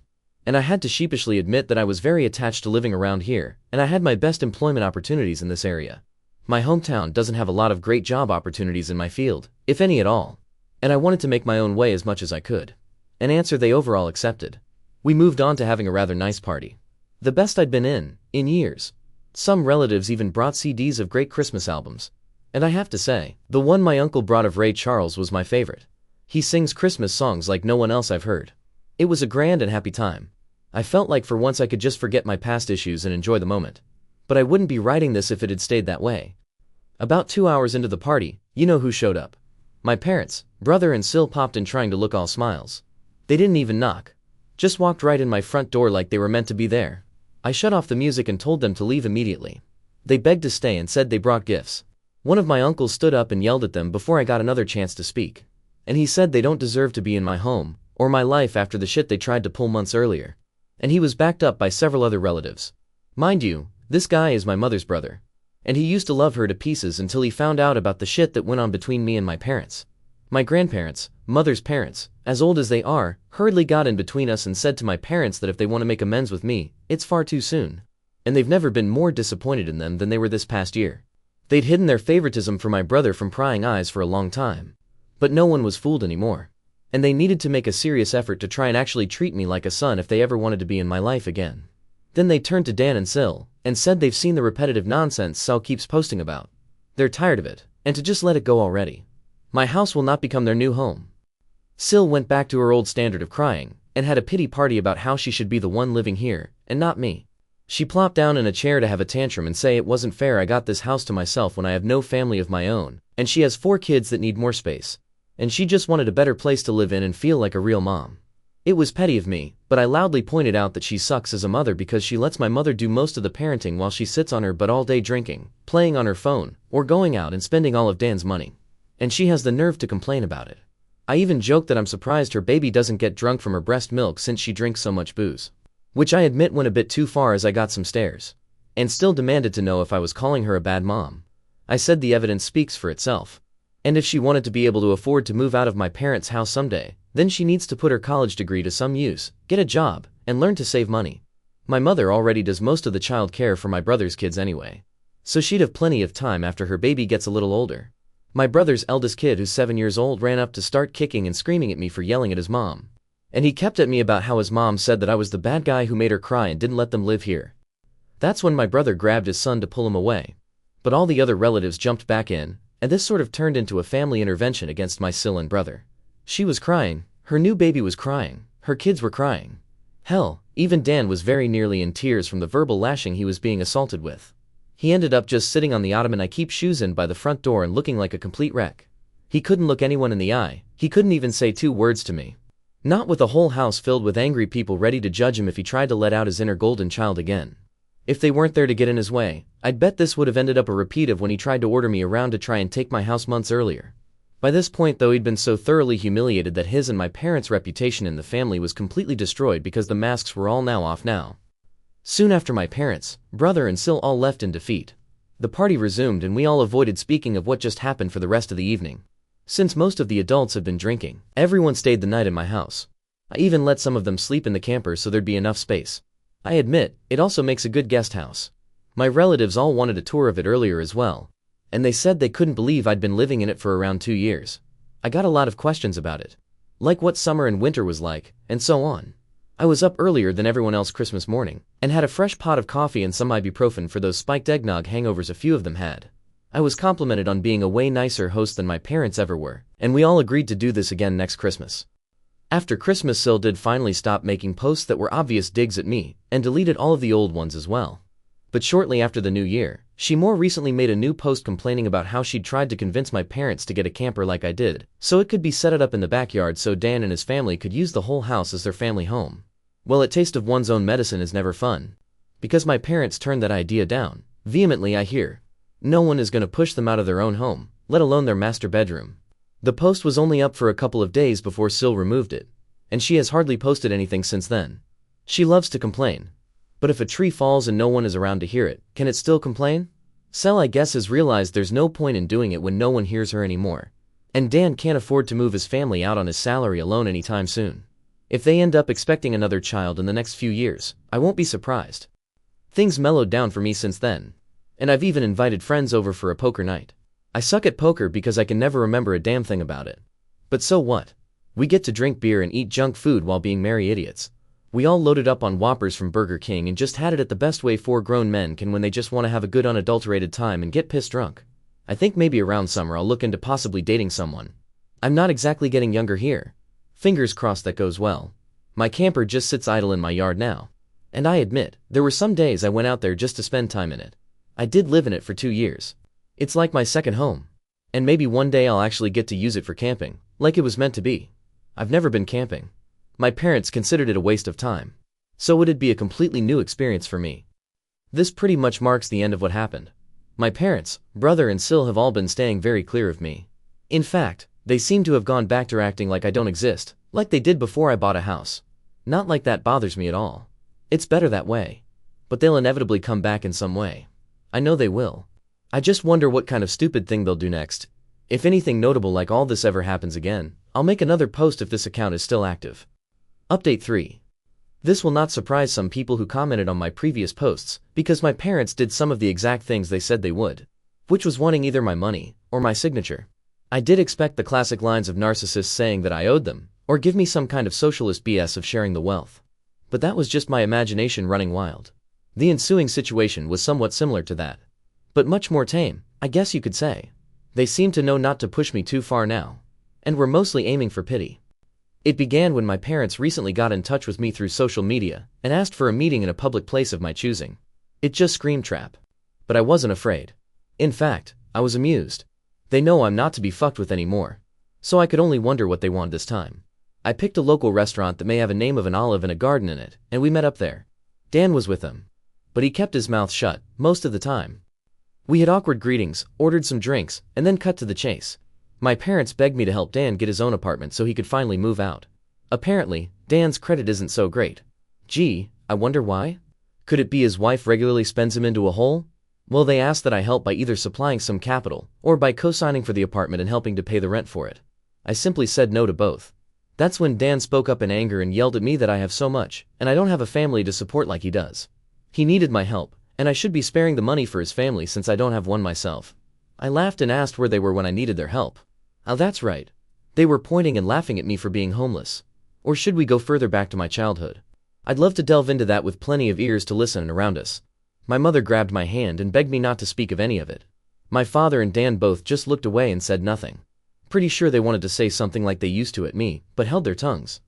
And I had to sheepishly admit that I was very attached to living around here, and I had my best employment opportunities in this area. My hometown doesn't have a lot of great job opportunities in my field, if any at all. And I wanted to make my own way as much as I could. An answer they overall accepted. We moved on to having a rather nice party. The best I'd been in years. Some relatives even brought CDs of great Christmas albums. And I have to say, the one my uncle brought of Ray Charles was my favorite. He sings Christmas songs like no one else I've heard. It was a grand and happy time. I felt like for once I could just forget my past issues and enjoy the moment. But I wouldn't be writing this if it had stayed that way. About 2 hours into the party, you know who showed up. My parents, brother and Syl popped in trying to look all smiles. They didn't even knock. Just walked right in my front door like they were meant to be there. I shut off the music and told them to leave immediately. They begged to stay and said they brought gifts. One of my uncles stood up and yelled at them before I got another chance to speak. And he said they don't deserve to be in my home, or my life after the shit they tried to pull months earlier. And he was backed up by several other relatives. Mind you, this guy is my mother's brother. And he used to love her to pieces until he found out about the shit that went on between me and my parents. My grandparents, mother's parents, as old as they are, hurriedly got in between us and said to my parents that if they want to make amends with me, it's far too soon. And they've never been more disappointed in them than they were this past year. They'd hidden their favoritism for my brother from prying eyes for a long time. But no one was fooled anymore. And they needed to make a serious effort to try and actually treat me like a son if they ever wanted to be in my life again. Then they turned to Dan and Sil, and said they've seen the repetitive nonsense Sil keeps posting about. They're tired of it, and to just let it go already. My house will not become their new home. Sil went back to her old standard of crying, and had a pity party about how she should be the one living here, and not me. She plopped down in a chair to have a tantrum and say it wasn't fair I got this house to myself when I have no family of my own, and she has 4 kids that need more space. And she just wanted a better place to live in and feel like a real mom. It was petty of me, but I loudly pointed out that she sucks as a mother because she lets my mother do most of the parenting while she sits on her butt all day drinking, playing on her phone, or going out and spending all of Dan's money. And she has the nerve to complain about it. I even joked that I'm surprised her baby doesn't get drunk from her breast milk since she drinks so much booze. Which I admit went a bit too far as I got some stares. And still demanded to know if I was calling her a bad mom. I said the evidence speaks for itself. And if she wanted to be able to afford to move out of my parents' house someday, then she needs to put her college degree to some use, get a job, and learn to save money. My mother already does most of the child care for my brother's kids anyway. So she'd have plenty of time after her baby gets a little older. My brother's eldest kid, who's 7 years old, ran up to start kicking and screaming at me for yelling at his mom. And he kept at me about how his mom said that I was the bad guy who made her cry and didn't let them live here. That's when my brother grabbed his son to pull him away. But all the other relatives jumped back in, and this sort of turned into a family intervention against my Sil and brother. She was crying, her new baby was crying, her kids were crying. Hell, even Dan was very nearly in tears from the verbal lashing he was being assaulted with. He ended up just sitting on the ottoman I keep shoes in by the front door and looking like a complete wreck. He couldn't look anyone in the eye, he couldn't even say 2 words to me. Not with a whole house filled with angry people ready to judge him if he tried to let out his inner golden child again. If they weren't there to get in his way, I'd bet this would have ended up a repeat of when he tried to order me around to try and take my house months earlier. By this point though, he'd been so thoroughly humiliated that his and my parents' reputation in the family was completely destroyed because the masks were all now off now. Soon after my parents, brother and Sil all left in defeat. The party resumed and we all avoided speaking of what just happened for the rest of the evening. Since most of the adults had been drinking, everyone stayed the night in my house. I even let some of them sleep in the camper so there'd be enough space. I admit, it also makes a good guest house. My relatives all wanted a tour of it earlier as well, and they said they couldn't believe I'd been living in it for around 2 years. I got a lot of questions about it. Like what summer and winter was like, and so on. I was up earlier than everyone else Christmas morning, and had a fresh pot of coffee and some ibuprofen for those spiked eggnog hangovers a few of them had. I was complimented on being a way nicer host than my parents ever were, and we all agreed to do this again next Christmas. After Christmas, Sil did finally stop making posts that were obvious digs at me, and deleted all of the old ones as well. But shortly after the new year, she more recently made a new post complaining about how she'd tried to convince my parents to get a camper like I did, so it could be set up in the backyard so Dan and his family could use the whole house as their family home. Well, a taste of one's own medicine is never fun. Because my parents turned that idea down. Vehemently, I hear. No one is going to push them out of their own home, let alone their master bedroom. The post was only up for a couple of days before Sil removed it, and she has hardly posted anything since then. She loves to complain. But if a tree falls and no one is around to hear it, can it still complain? Sil, I guess, has realized there's no point in doing it when no one hears her anymore. And Dan can't afford to move his family out on his salary alone anytime soon. If they end up expecting another child in the next few years, I won't be surprised. Things mellowed down for me since then. And I've even invited friends over for a poker night. I suck at poker because I can never remember a damn thing about it. But so what? We get to drink beer and eat junk food while being merry idiots. We all loaded up on Whoppers from Burger King and just had it at the best way 4 grown men can when they just want to have a good unadulterated time and get pissed drunk. I think maybe around summer I'll look into possibly dating someone. I'm not exactly getting younger here. Fingers crossed that goes well. My camper just sits idle in my yard now. And I admit, there were some days I went out there just to spend time in it. I did live in it for 2 years. It's like my second home. And maybe one day I'll actually get to use it for camping, like it was meant to be. I've never been camping. My parents considered it a waste of time. So it'd be a completely new experience for me. This pretty much marks the end of what happened. My parents, brother and Sil have all been staying very clear of me. In fact, they seem to have gone back to acting like I don't exist, like they did before I bought a house. Not like that bothers me at all. It's better that way. But they'll inevitably come back in some way. I know they will. I just wonder what kind of stupid thing they'll do next. If anything notable like all this ever happens again, I'll make another post if this account is still active. Update 3. This will not surprise some people who commented on my previous posts, because my parents did some of the exact things they said they would, which was wanting either my money or my signature. I did expect the classic lines of narcissists saying that I owed them, or give me some kind of socialist BS of sharing the wealth. But that was just my imagination running wild. The ensuing situation was somewhat similar to that, but much more tame, I guess you could say. They seemed to know not to push me too far now, and were mostly aiming for pity. It began when my parents recently got in touch with me through social media and asked for a meeting in a public place of my choosing. It just screamed trap. But I wasn't afraid. In fact, I was amused. They know I'm not to be fucked with anymore, so I could only wonder what they wanted this time. I picked a local restaurant that may have a name of an olive and a garden in it, and we met up there. Dan was with them, but he kept his mouth shut most of the time. We had awkward greetings, ordered some drinks, and then cut to the chase. My parents begged me to help Dan get his own apartment so he could finally move out. Apparently, Dan's credit isn't so great. Gee, I wonder why? Could it be his wife regularly spends him into a hole? Well, they asked that I help by either supplying some capital or by co-signing for the apartment and helping to pay the rent for it. I simply said no to both. That's when Dan spoke up in anger and yelled at me that I have so much, and I don't have a family to support like he does. He needed my help, and I should be sparing the money for his family since I don't have one myself. I laughed and asked where they were when I needed their help. Oh, that's right. They were pointing and laughing at me for being homeless. Or should we go further back to my childhood? I'd love to delve into that with plenty of ears to listen around us. My mother grabbed my hand and begged me not to speak of any of it. My father and Dan both just looked away and said nothing. Pretty sure they wanted to say something like they used to at me, but held their tongues.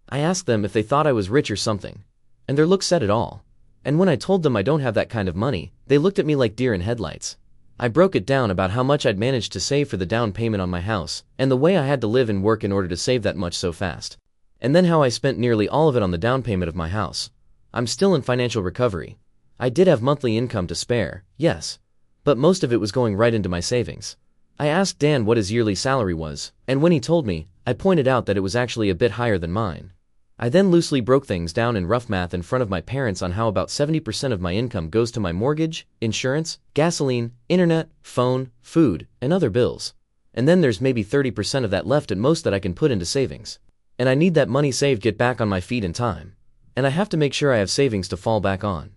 I asked them if they thought I was rich or something, and their look said it all. And when I told them I don't have that kind of money, they looked at me like deer in headlights. I broke it down about how much I'd managed to save for the down payment on my house, and the way I had to live and work in order to save that much so fast. And then how I spent nearly all of it on the down payment of my house. I'm still in financial recovery. I did have monthly income to spare, yes, but most of it was going right into my savings. I asked Dan what his yearly salary was, and when he told me, I pointed out that it was actually a bit higher than mine. I then loosely broke things down in rough math in front of my parents on how about 70% of my income goes to my mortgage, insurance, gasoline, internet, phone, food, and other bills. And then there's maybe 30% of that left at most that I can put into savings. And I need that money saved to get back on my feet in time. And I have to make sure I have savings to fall back on.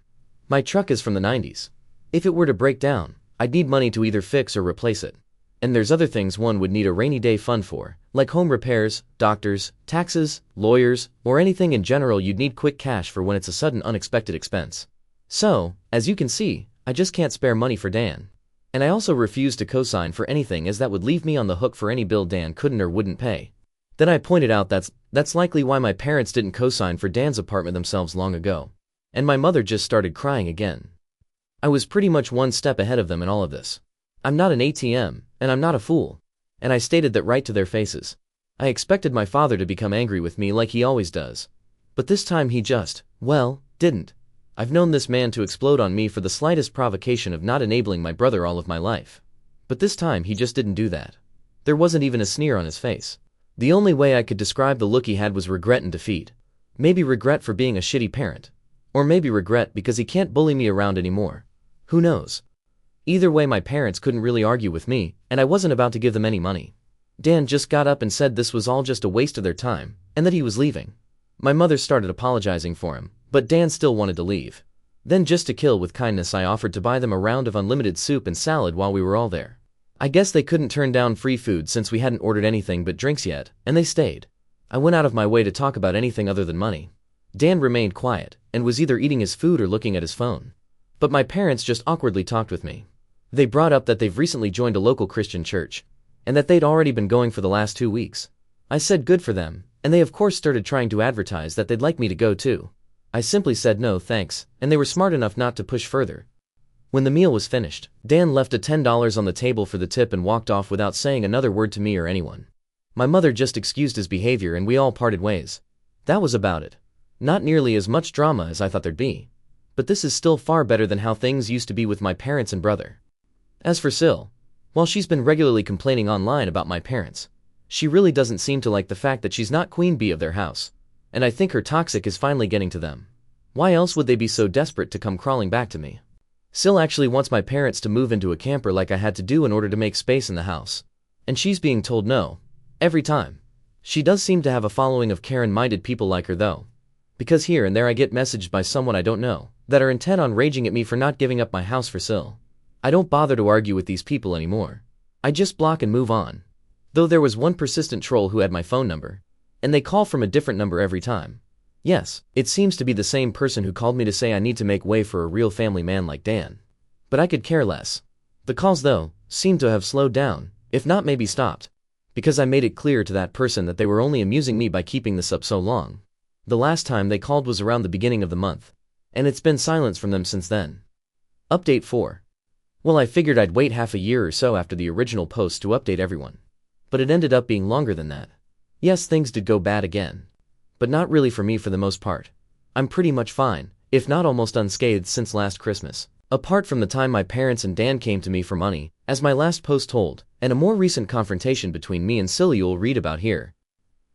My truck is from the 90s. If it were to break down, I'd need money to either fix or replace it. And there's other things one would need a rainy day fund for, like home repairs, doctors, taxes, lawyers, or anything in general you'd need quick cash for when it's a sudden unexpected expense. So, as you can see, I just can't spare money for Dan. And I also refuse to co-sign for anything as that would leave me on the hook for any bill Dan couldn't or wouldn't pay. Then I pointed out that's likely why my parents didn't co-sign for Dan's apartment themselves long ago. And my mother just started crying again. I was pretty much one step ahead of them in all of this. I'm not an ATM, and I'm not a fool. And I stated that right to their faces. I expected my father to become angry with me like he always does. But this time he just, well, didn't. I've known this man to explode on me for the slightest provocation of not enabling my brother all of my life. But this time he just didn't do that. There wasn't even a sneer on his face. The only way I could describe the look he had was regret and defeat. Maybe regret for being a shitty parent. Or maybe regret because he can't bully me around anymore. Who knows? Either way, my parents couldn't really argue with me, and I wasn't about to give them any money. Dan just got up and said this was all just a waste of their time, and that he was leaving. My mother started apologizing for him, but Dan still wanted to leave. Then just to kill with kindness I offered to buy them a round of unlimited soup and salad while we were all there. I guess they couldn't turn down free food since we hadn't ordered anything but drinks yet, and they stayed. I went out of my way to talk about anything other than money. Dan remained quiet, and was either eating his food or looking at his phone. But my parents just awkwardly talked with me. They brought up that they've recently joined a local Christian church, and that they'd already been going for the last 2 weeks. I said good for them, and they of course started trying to advertise that they'd like me to go too. I simply said no thanks, and they were smart enough not to push further. When the meal was finished, Dan left a $10 on the table for the tip and walked off without saying another word to me or anyone. My mother just excused his behavior and we all parted ways. That was about it. Not nearly as much drama as I thought there'd be. but this is still far better than how things used to be with my parents and brother. As for Sil, while she's been regularly complaining online about my parents, she really doesn't seem to like the fact that she's not queen bee of their house, and I think her toxic is finally getting to them. Why else would they be so desperate to come crawling back to me? Sil actually wants my parents to move into a camper like I had to do in order to make space in the house, and she's being told no every time. She does seem to have a following of Karen-minded people like her though, because here and there I get messaged by someone I don't know that are intent on raging at me for not giving up my house for Sil. I don't bother to argue with these people anymore. I just block and move on. Though there was one persistent troll who had my phone number, and they call from a different number every time. Yes, it seems to be the same person who called me to say I need to make way for a real family man like Dan. But I could care less. The calls though, seem to have slowed down, if not maybe stopped, because I made it clear to that person that they were only amusing me by keeping this up so long. The last time they called was around the beginning of the month, and it's been silence from them since then. Update 4. Well, I figured I'd wait half a year or so after the original post to update everyone. But it ended up being longer than that. Yes, things did go bad again. But not really for me for the most part. I'm pretty much fine, if not almost unscathed since last Christmas. Apart from the time my parents and Dan came to me for money, as my last post told, and a more recent confrontation between me and Silly you'll read about here.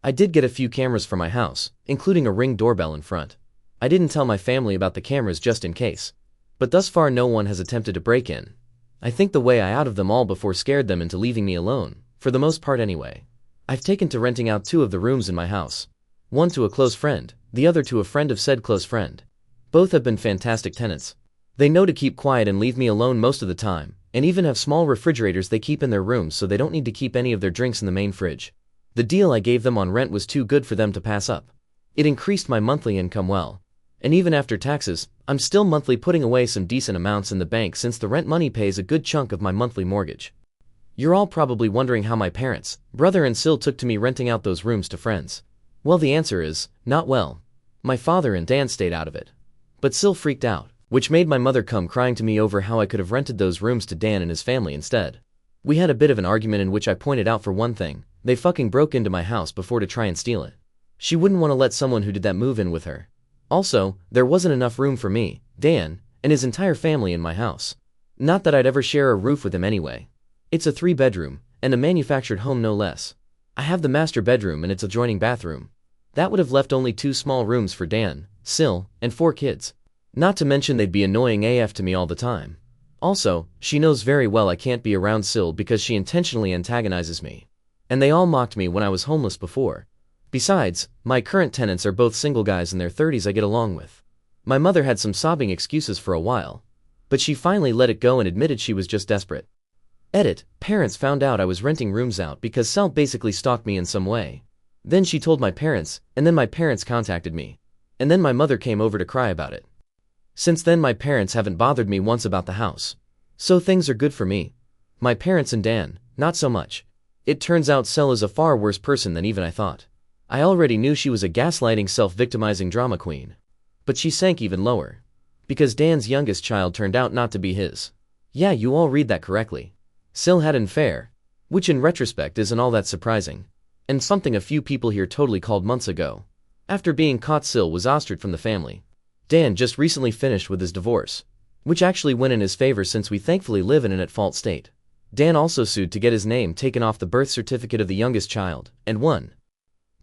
I did get a few cameras for my house, including a Ring doorbell in front. I didn't tell my family about the cameras just in case. But thus far no one has attempted to break in. I think the way I out of them all before scared them into leaving me alone, for the most part anyway. I've taken to renting out 2 of the rooms in my house. One to a close friend, the other to a friend of said close friend. Both have been fantastic tenants. They know to keep quiet and leave me alone most of the time, and even have small refrigerators they keep in their rooms so they don't need to keep any of their drinks in the main fridge. The deal I gave them on rent was too good for them to pass up. It increased my monthly income well. And even after taxes, I'm still monthly putting away some decent amounts in the bank since the rent money pays a good chunk of my monthly mortgage. You're all probably wondering how my parents, brother and Sil took to me renting out those rooms to friends. Well, the answer is, not well. My father and Dan stayed out of it. But Sil freaked out, which made my mother come crying to me over how I could have rented those rooms to Dan and his family instead. We had a bit of an argument in which I pointed out for one thing, they fucking broke into my house before to try and steal it. She wouldn't want to let someone who did that move in with her. Also, there wasn't enough room for me, Dan, and his entire family in my house. Not that I'd ever share a roof with him anyway. It's a 3-bedroom, and a manufactured home no less. I have the master bedroom and its adjoining bathroom. That would have left only 2 small rooms for Dan, Sil, and 4 kids. Not to mention they'd be annoying AF to me all the time. Also, she knows very well I can't be around Sil because she intentionally antagonizes me. And they all mocked me when I was homeless before. Besides, my current tenants are both single guys in their 30s I get along with. My mother had some sobbing excuses for a while, but she finally let it go and admitted she was just desperate. Edit, parents found out I was renting rooms out because Sal basically stalked me in some way. Then she told my parents, and then my parents contacted me. And then my mother came over to cry about it. Since then my parents haven't bothered me once about the house. So things are good for me. My parents and Dan, not so much. It turns out Sel is a far worse person than even I thought. I already knew she was a gaslighting self-victimizing drama queen. But she sank even lower. Because Dan's youngest child turned out not to be his. Yeah, you all read that correctly. Sil had an affair. Which in retrospect isn't all that surprising. And something a few people here totally called months ago. After being caught, Sil was ostracized from the family. Dan just recently finished with his divorce. Which actually went in his favor since we thankfully live in an at-fault state. Dan also sued to get his name taken off the birth certificate of the youngest child, and won.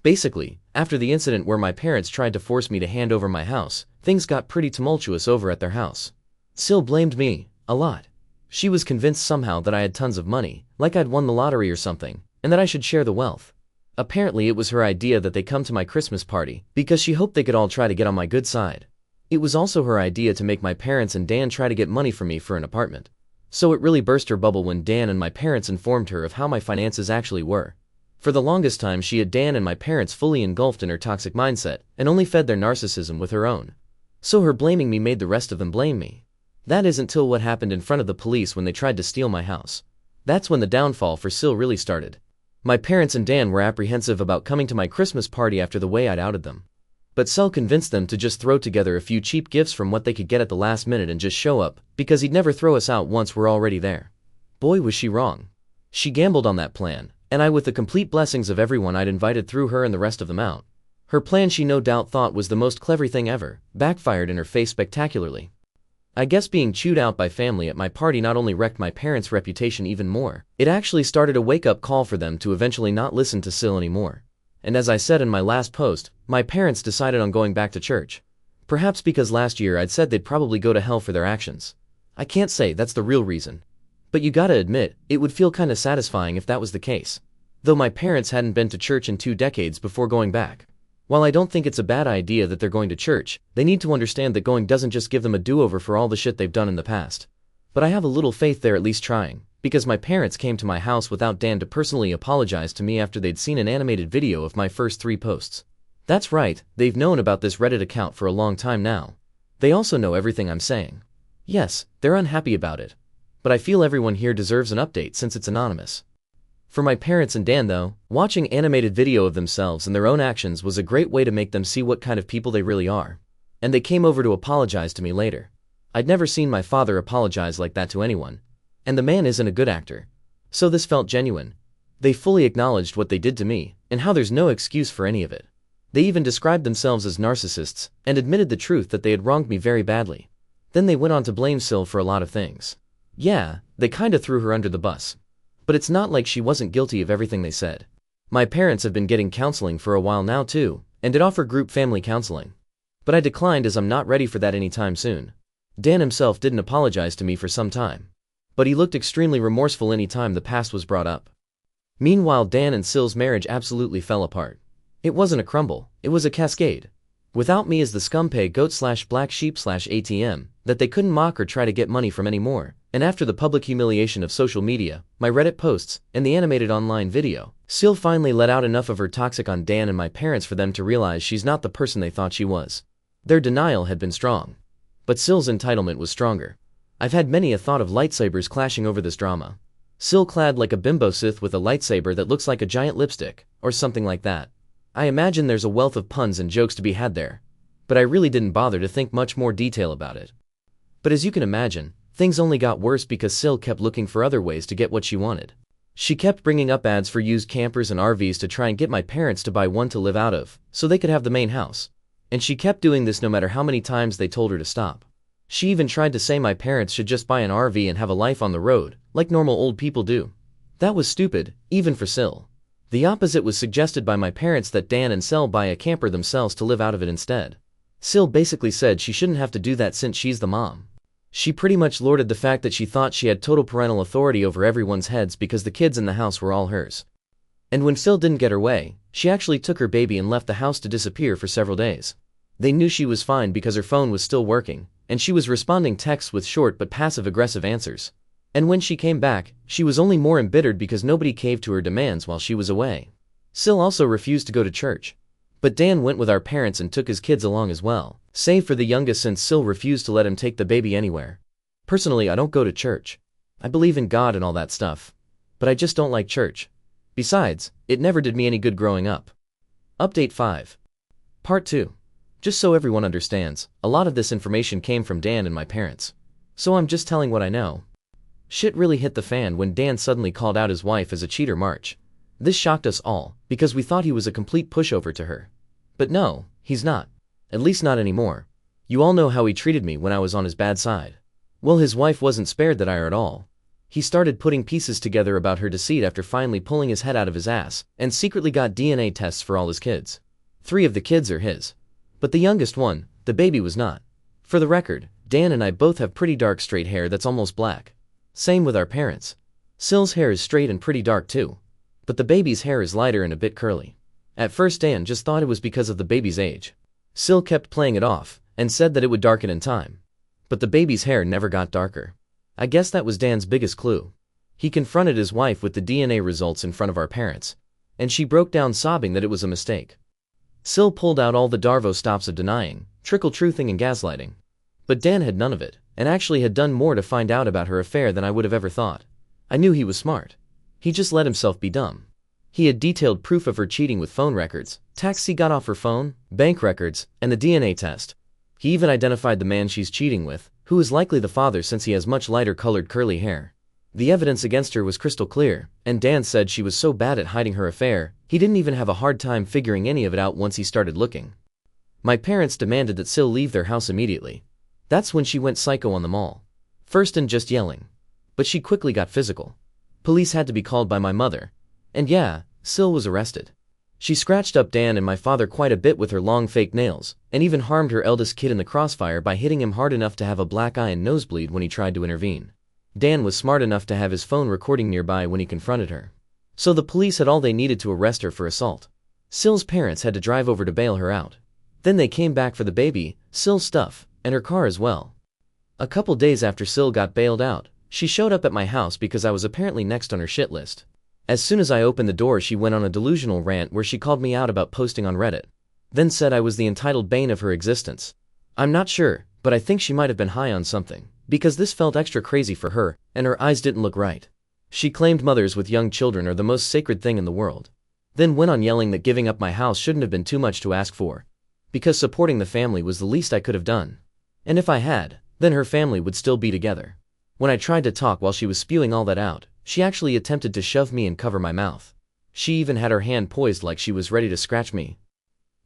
Basically, after the incident where my parents tried to force me to hand over my house, things got pretty tumultuous over at their house. Sil blamed me, a lot. She was convinced somehow that I had tons of money, like I'd won the lottery or something, and that I should share the wealth. Apparently it was her idea that they come to my Christmas party, because she hoped they could all try to get on my good side. It was also her idea to make my parents and Dan try to get money from me for an apartment. So it really burst her bubble when Dan and my parents informed her of how my finances actually were. For the longest time she had Dan and my parents fully engulfed in her toxic mindset, and only fed their narcissism with her own. So her blaming me made the rest of them blame me. That isn't till what happened in front of the police when they tried to steal my house. That's when the downfall for Sil really started. My parents and Dan were apprehensive about coming to my Christmas party after the way I'd outed them. But Sil convinced them to just throw together a few cheap gifts from what they could get at the last minute and just show up, because he'd never throw us out once we're already there. Boy, was she wrong. She gambled on that plan, and I, with the complete blessings of everyone I'd invited, threw her and the rest of them out. Her plan, she no doubt thought was the most clever thing ever, backfired in her face spectacularly. I guess being chewed out by family at my party not only wrecked my parents' reputation even more, it actually started a wake-up call for them to eventually not listen to Sil anymore. And as I said in my last post, my parents decided on going back to church. Perhaps because last year I'd said they'd probably go to hell for their actions. I can't say that's the real reason. But you gotta admit, it would feel kinda satisfying if that was the case. Though my parents hadn't been to church in 2 decades before going back. While I don't think it's a bad idea that they're going to church, they need to understand that going doesn't just give them a do-over for all the shit they've done in the past. But I have a little faith they're at least trying, because my parents came to my house without Dan to personally apologize to me after they'd seen an animated video of my first 3 posts. That's right, they've known about this Reddit account for a long time now. They also know everything I'm saying. Yes, they're unhappy about it. But I feel everyone here deserves an update since it's anonymous. For my parents and Dan though, watching animated video of themselves and their own actions was a great way to make them see what kind of people they really are. And they came over to apologize to me later. I'd never seen my father apologize like that to anyone. And the man isn't a good actor. So this felt genuine. They fully acknowledged what they did to me, and how there's no excuse for any of it. They even described themselves as narcissists, and admitted the truth that they had wronged me very badly. Then they went on to blame Sil for a lot of things. Yeah, they kinda threw her under the bus. But it's not like she wasn't guilty of everything they said. My parents have been getting counseling for a while now too, and did offer group family counseling. But I declined as I'm not ready for that anytime soon. Dan himself didn't apologize to me for some time. But he looked extremely remorseful any time the past was brought up. Meanwhile, Dan and Sil's marriage absolutely fell apart. It wasn't a crumble, it was a cascade. Without me as the scumpag goat/black sheep/ATM, that they couldn't mock or try to get money from anymore, and after the public humiliation of social media, my Reddit posts, and the animated online video, Sil finally let out enough of her toxic on Dan and my parents for them to realize she's not the person they thought she was. Their denial had been strong. But Sil's entitlement was stronger. I've had many a thought of lightsabers clashing over this drama. Sil clad like a bimbo Sith with a lightsaber that looks like a giant lipstick, or something like that. I imagine there's a wealth of puns and jokes to be had there. But I really didn't bother to think much more detail about it. But as you can imagine, things only got worse because Sil kept looking for other ways to get what she wanted. She kept bringing up ads for used campers and RVs to try and get my parents to buy one to live out of, so they could have the main house. And she kept doing this no matter how many times they told her to stop. She even tried to say my parents should just buy an RV and have a life on the road, like normal old people do. That was stupid, even for Sil. The opposite was suggested by my parents, that Dan and Sil buy a camper themselves to live out of it instead. Sil basically said she shouldn't have to do that since she's the mom. She pretty much lorded the fact that she thought she had total parental authority over everyone's heads because the kids in the house were all hers. And when Sil didn't get her way, she actually took her baby and left the house to disappear for several days. They knew she was fine because her phone was still working, and she was responding texts with short but passive-aggressive answers. And when she came back, she was only more embittered because nobody caved to her demands while she was away. Sil also refused to go to church. But Dan went with our parents and took his kids along as well, save for the youngest since Sil refused to let him take the baby anywhere. Personally, I don't go to church. I believe in God and all that stuff. But I just don't like church. Besides, it never did me any good growing up. Update 5. Part 2. Just so everyone understands, a lot of this information came from Dan and my parents. So I'm just telling what I know. Shit really hit the fan when Dan suddenly called out his wife as a cheater March. This shocked us all, because we thought he was a complete pushover to her. But no, he's not. At least not anymore. You all know how he treated me when I was on his bad side. Well, his wife wasn't spared that ire at all. He started putting pieces together about her deceit after finally pulling his head out of his ass, and secretly got DNA tests for all his kids. 3 of the kids are his. But the youngest one, the baby, was not. For the record, Dan and I both have pretty dark straight hair that's almost black. Same with our parents. Sil's hair is straight and pretty dark too. But the baby's hair is lighter and a bit curly. At first Dan just thought it was because of the baby's age. Sil kept playing it off, and said that it would darken in time. But the baby's hair never got darker. I guess that was Dan's biggest clue. He confronted his wife with the DNA results in front of our parents, and she broke down sobbing that it was a mistake. Sil pulled out all the Darvo stops of denying, trickle-truthing and gaslighting. But Dan had none of it, and actually had done more to find out about her affair than I would have ever thought. I knew he was smart. He just let himself be dumb. He had detailed proof of her cheating with phone records, texts he got off her phone, bank records, and the DNA test. He even identified the man she's cheating with, who is likely the father since he has much lighter colored curly hair. The evidence against her was crystal clear, and Dan said she was so bad at hiding her affair, he didn't even have a hard time figuring any of it out once he started looking. My parents demanded that Sil leave their house immediately. That's when she went psycho on them all. First in just yelling. But she quickly got physical. Police had to be called by my mother. And yeah, Sil was arrested. She scratched up Dan and my father quite a bit with her long fake nails, and even harmed her eldest kid in the crossfire by hitting him hard enough to have a black eye and nosebleed when he tried to intervene. Dan was smart enough to have his phone recording nearby when he confronted her. So the police had all they needed to arrest her for assault. Sil's parents had to drive over to bail her out. Then they came back for the baby, Sil's stuff, and her car as well. A couple days after Sil got bailed out, she showed up at my house because I was apparently next on her shit list. As soon as I opened the door, she went on a delusional rant where she called me out about posting on Reddit. Then said I was the entitled bane of her existence. I'm not sure, but I think she might have been high on something, because this felt extra crazy for her, and her eyes didn't look right. She claimed mothers with young children are the most sacred thing in the world. Then went on yelling that giving up my house shouldn't have been too much to ask for, because supporting the family was the least I could have done. And if I had, then her family would still be together. When I tried to talk while she was spewing all that out, she actually attempted to shove me and cover my mouth. She even had her hand poised like she was ready to scratch me.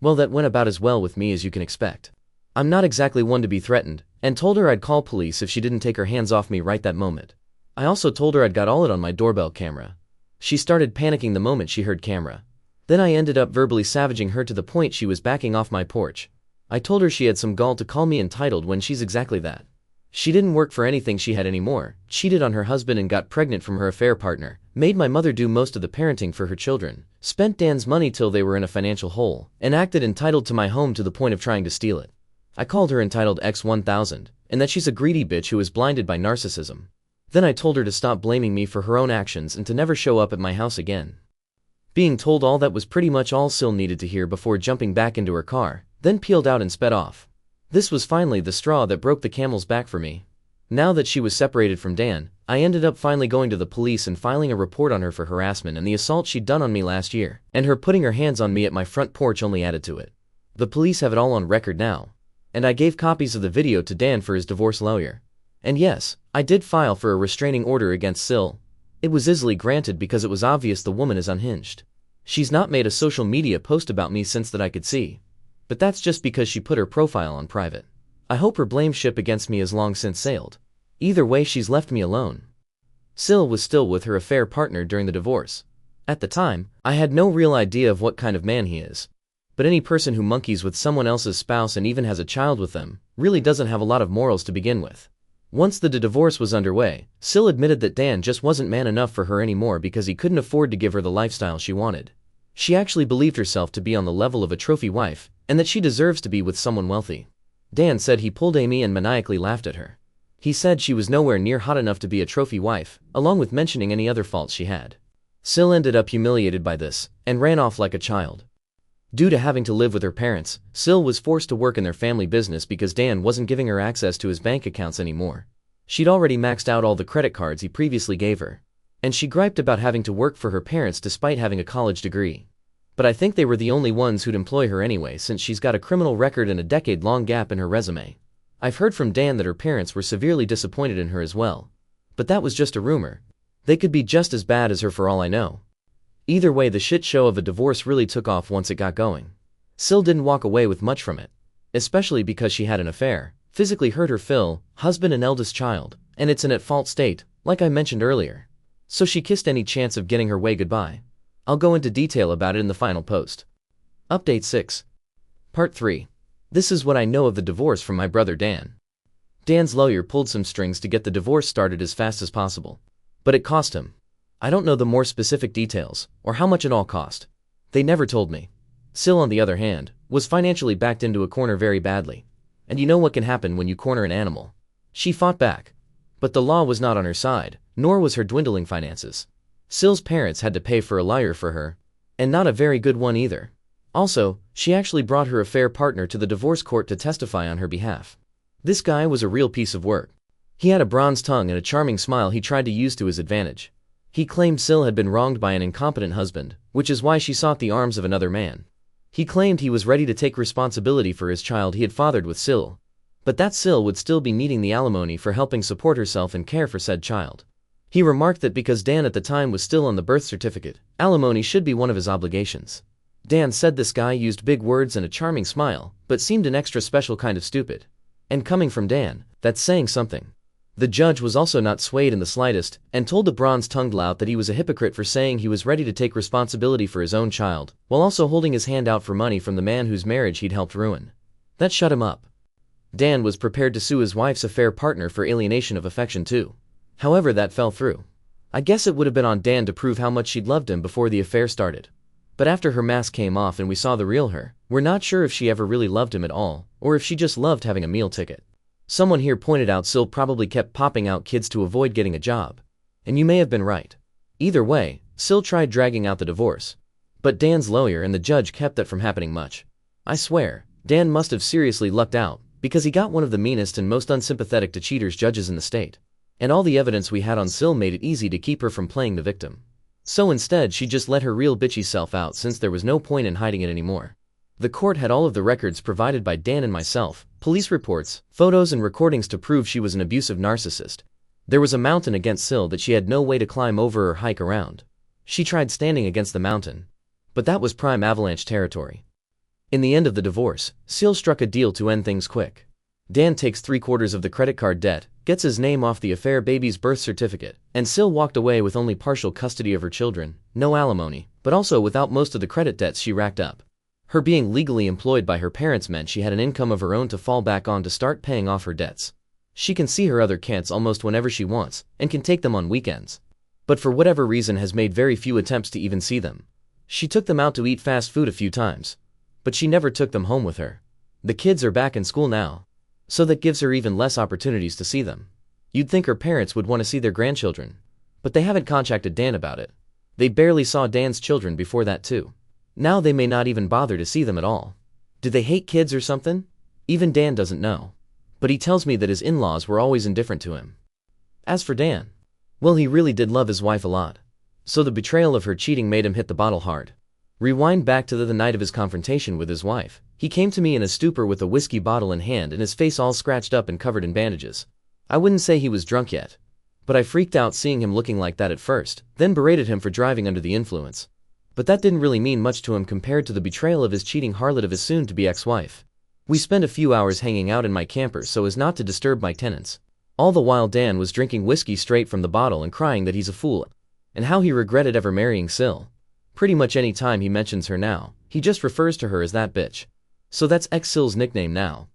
Well, that went about as well with me as you can expect. I'm not exactly one to be threatened, and told her I'd call police if she didn't take her hands off me right that moment. I also told her I'd got all it on my doorbell camera. She started panicking the moment she heard camera. Then I ended up verbally savaging her to the point she was backing off my porch. I told her she had some gall to call me entitled when she's exactly that. She didn't work for anything she had anymore, cheated on her husband and got pregnant from her affair partner, made my mother do most of the parenting for her children, spent Dan's money till they were in a financial hole, and acted entitled to my home to the point of trying to steal it. I called her entitled X1000, and that she's a greedy bitch who is blinded by narcissism. Then I told her to stop blaming me for her own actions and to never show up at my house again. Being told all that was pretty much all Sil needed to hear before jumping back into her car, then peeled out and sped off. This was finally the straw that broke the camel's back for me. Now that she was separated from Dan, I ended up finally going to the police and filing a report on her for harassment and the assault she'd done on me last year, and her putting her hands on me at my front porch only added to it. The police have it all on record now. And I gave copies of the video to Dan for his divorce lawyer. And yes, I did file for a restraining order against Sil. It was easily granted because it was obvious the woman is unhinged. She's not made a social media post about me since that I could see. But that's just because she put her profile on private. I hope her blame ship against me has long since sailed. Either way, she's left me alone. Sil was still with her affair partner during the divorce. At the time, I had no real idea of what kind of man he is. But any person who monkeys with someone else's spouse and even has a child with them really doesn't have a lot of morals to begin with. Once the divorce was underway, Sil admitted that Dan just wasn't man enough for her anymore because he couldn't afford to give her the lifestyle she wanted. She actually believed herself to be on the level of a trophy wife, and that she deserves to be with someone wealthy. Dan said he pulled Amy and maniacally laughed at her. He said she was nowhere near hot enough to be a trophy wife, along with mentioning any other faults she had. Sil ended up humiliated by this, and ran off like a child. Due to having to live with her parents, Sil was forced to work in their family business because Dan wasn't giving her access to his bank accounts anymore. She'd already maxed out all the credit cards he previously gave her. And she griped about having to work for her parents despite having a college degree. But I think they were the only ones who'd employ her anyway since she's got a criminal record and a decade-long gap in her resume. I've heard from Dan that her parents were severely disappointed in her as well. But that was just a rumor. They could be just as bad as her for all I know. Either way, the shit show of a divorce really took off once it got going. Sil didn't walk away with much from it. Especially because she had an affair, physically hurt her Phil, husband and eldest child, and it's an at-fault state, like I mentioned earlier. So she kissed any chance of getting her way goodbye. I'll go into detail about it in the final post. Update 6. Part 3. This is what I know of the divorce from my brother Dan. Dan's lawyer pulled some strings to get the divorce started as fast as possible. But it cost him. I don't know the more specific details, or how much it all cost. They never told me. Sil, on the other hand, was financially backed into a corner very badly. And you know what can happen when you corner an animal. She fought back. But the law was not on her side, nor was her dwindling finances. Sil's parents had to pay for a lawyer for her. And not a very good one either. Also, she actually brought her affair partner to the divorce court to testify on her behalf. This guy was a real piece of work. He had a bronze tongue and a charming smile he tried to use to his advantage. He claimed Sil had been wronged by an incompetent husband, which is why she sought the arms of another man. He claimed he was ready to take responsibility for his child he had fathered with Sil. But that Sil would still be needing the alimony for helping support herself and care for said child. He remarked that because Dan at the time was still on the birth certificate, alimony should be one of his obligations. Dan said this guy used big words and a charming smile, but seemed an extra special kind of stupid. And coming from Dan, that's saying something. The judge was also not swayed in the slightest, and told the bronze-tongued lout that he was a hypocrite for saying he was ready to take responsibility for his own child, while also holding his hand out for money from the man whose marriage he'd helped ruin. That shut him up. Dan was prepared to sue his wife's affair partner for alienation of affection too. However, that fell through. I guess it would have been on Dan to prove how much she'd loved him before the affair started. But after her mask came off and we saw the real her, we're not sure if she ever really loved him at all, or if she just loved having a meal ticket. Someone here pointed out Sil probably kept popping out kids to avoid getting a job. And you may have been right. Either way, Sil tried dragging out the divorce. But Dan's lawyer and the judge kept that from happening much. I swear, Dan must have seriously lucked out, because he got one of the meanest and most unsympathetic to cheaters judges in the state. And all the evidence we had on Sil made it easy to keep her from playing the victim. So instead she just let her real bitchy self out since there was no point in hiding it anymore. The court had all of the records provided by Dan and myself, police reports, photos and recordings to prove she was an abusive narcissist. There was a mountain against Sil that she had no way to climb over or hike around. She tried standing against the mountain. But that was prime avalanche territory. In the end of the divorce, Sil struck a deal to end things quick. Dan takes 3/4 of the credit card debt, gets his name off the affair baby's birth certificate, and Sil walked away with only partial custody of her children, no alimony, but also without most of the credit debts she racked up. Her being legally employed by her parents meant she had an income of her own to fall back on to start paying off her debts. She can see her other kids almost whenever she wants, and can take them on weekends. But for whatever reason has made very few attempts to even see them. She took them out to eat fast food a few times. But she never took them home with her. The kids are back in school now. So that gives her even less opportunities to see them. You'd think her parents would want to see their grandchildren. But they haven't contacted Dan about it. They barely saw Dan's children before that too. Now they may not even bother to see them at all. Do they hate kids or something? Even Dan doesn't know. But he tells me that his in-laws were always indifferent to him. As for Dan, well, he really did love his wife a lot. So the betrayal of her cheating made him hit the bottle hard. Rewind back to the night of his confrontation with his wife. He came to me in a stupor with a whiskey bottle in hand and his face all scratched up and covered in bandages. I wouldn't say he was drunk yet. But I freaked out seeing him looking like that at first, then berated him for driving under the influence. But that didn't really mean much to him compared to the betrayal of his cheating harlot of his soon-to-be ex-wife. We spent a few hours hanging out in my camper so as not to disturb my tenants. All the while Dan was drinking whiskey straight from the bottle and crying that he's a fool, and how he regretted ever marrying Sil. Pretty much any time he mentions her now, he just refers to her as that bitch. So that's ex-Sil's nickname now.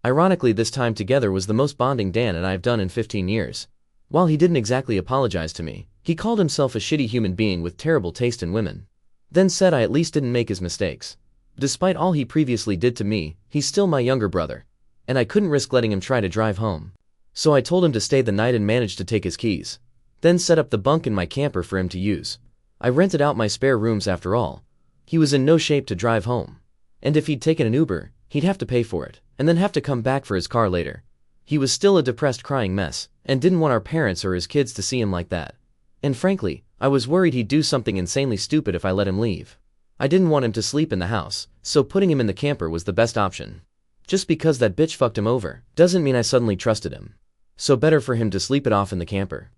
Ironically, this time together was the most bonding Dan and I have done in 15 years. While he didn't exactly apologize to me, he called himself a shitty human being with terrible taste in women. Then said I at least didn't make his mistakes. Despite all he previously did to me, he's still my younger brother. And I couldn't risk letting him try to drive home. So I told him to stay the night and managed to take his keys. Then set up the bunk in my camper for him to use. I rented out my spare rooms after all. He was in no shape to drive home. And if he'd taken an Uber, he'd have to pay for it, and then have to come back for his car later. He was still a depressed crying mess, and didn't want our parents or his kids to see him like that. And frankly, I was worried he'd do something insanely stupid if I let him leave. I didn't want him to sleep in the house, so putting him in the camper was the best option. Just because that bitch fucked him over, doesn't mean I suddenly trusted him. So better for him to sleep it off in the camper.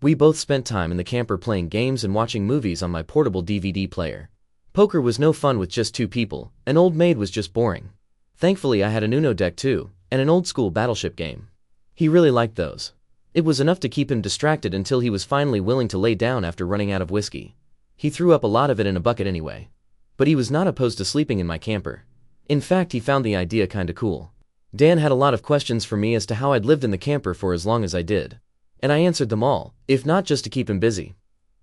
We both spent time in the camper playing games and watching movies on my portable DVD player. Poker was no fun with just 2 people, and Old Maid was just boring. Thankfully I had an Uno deck too, and an old school battleship game. He really liked those. It was enough to keep him distracted until he was finally willing to lay down after running out of whiskey. He threw up a lot of it in a bucket anyway. But he was not opposed to sleeping in my camper. In fact, he found the idea kinda cool. Dan had a lot of questions for me as to how I'd lived in the camper for as long as I did. And I answered them all, if not just to keep him busy.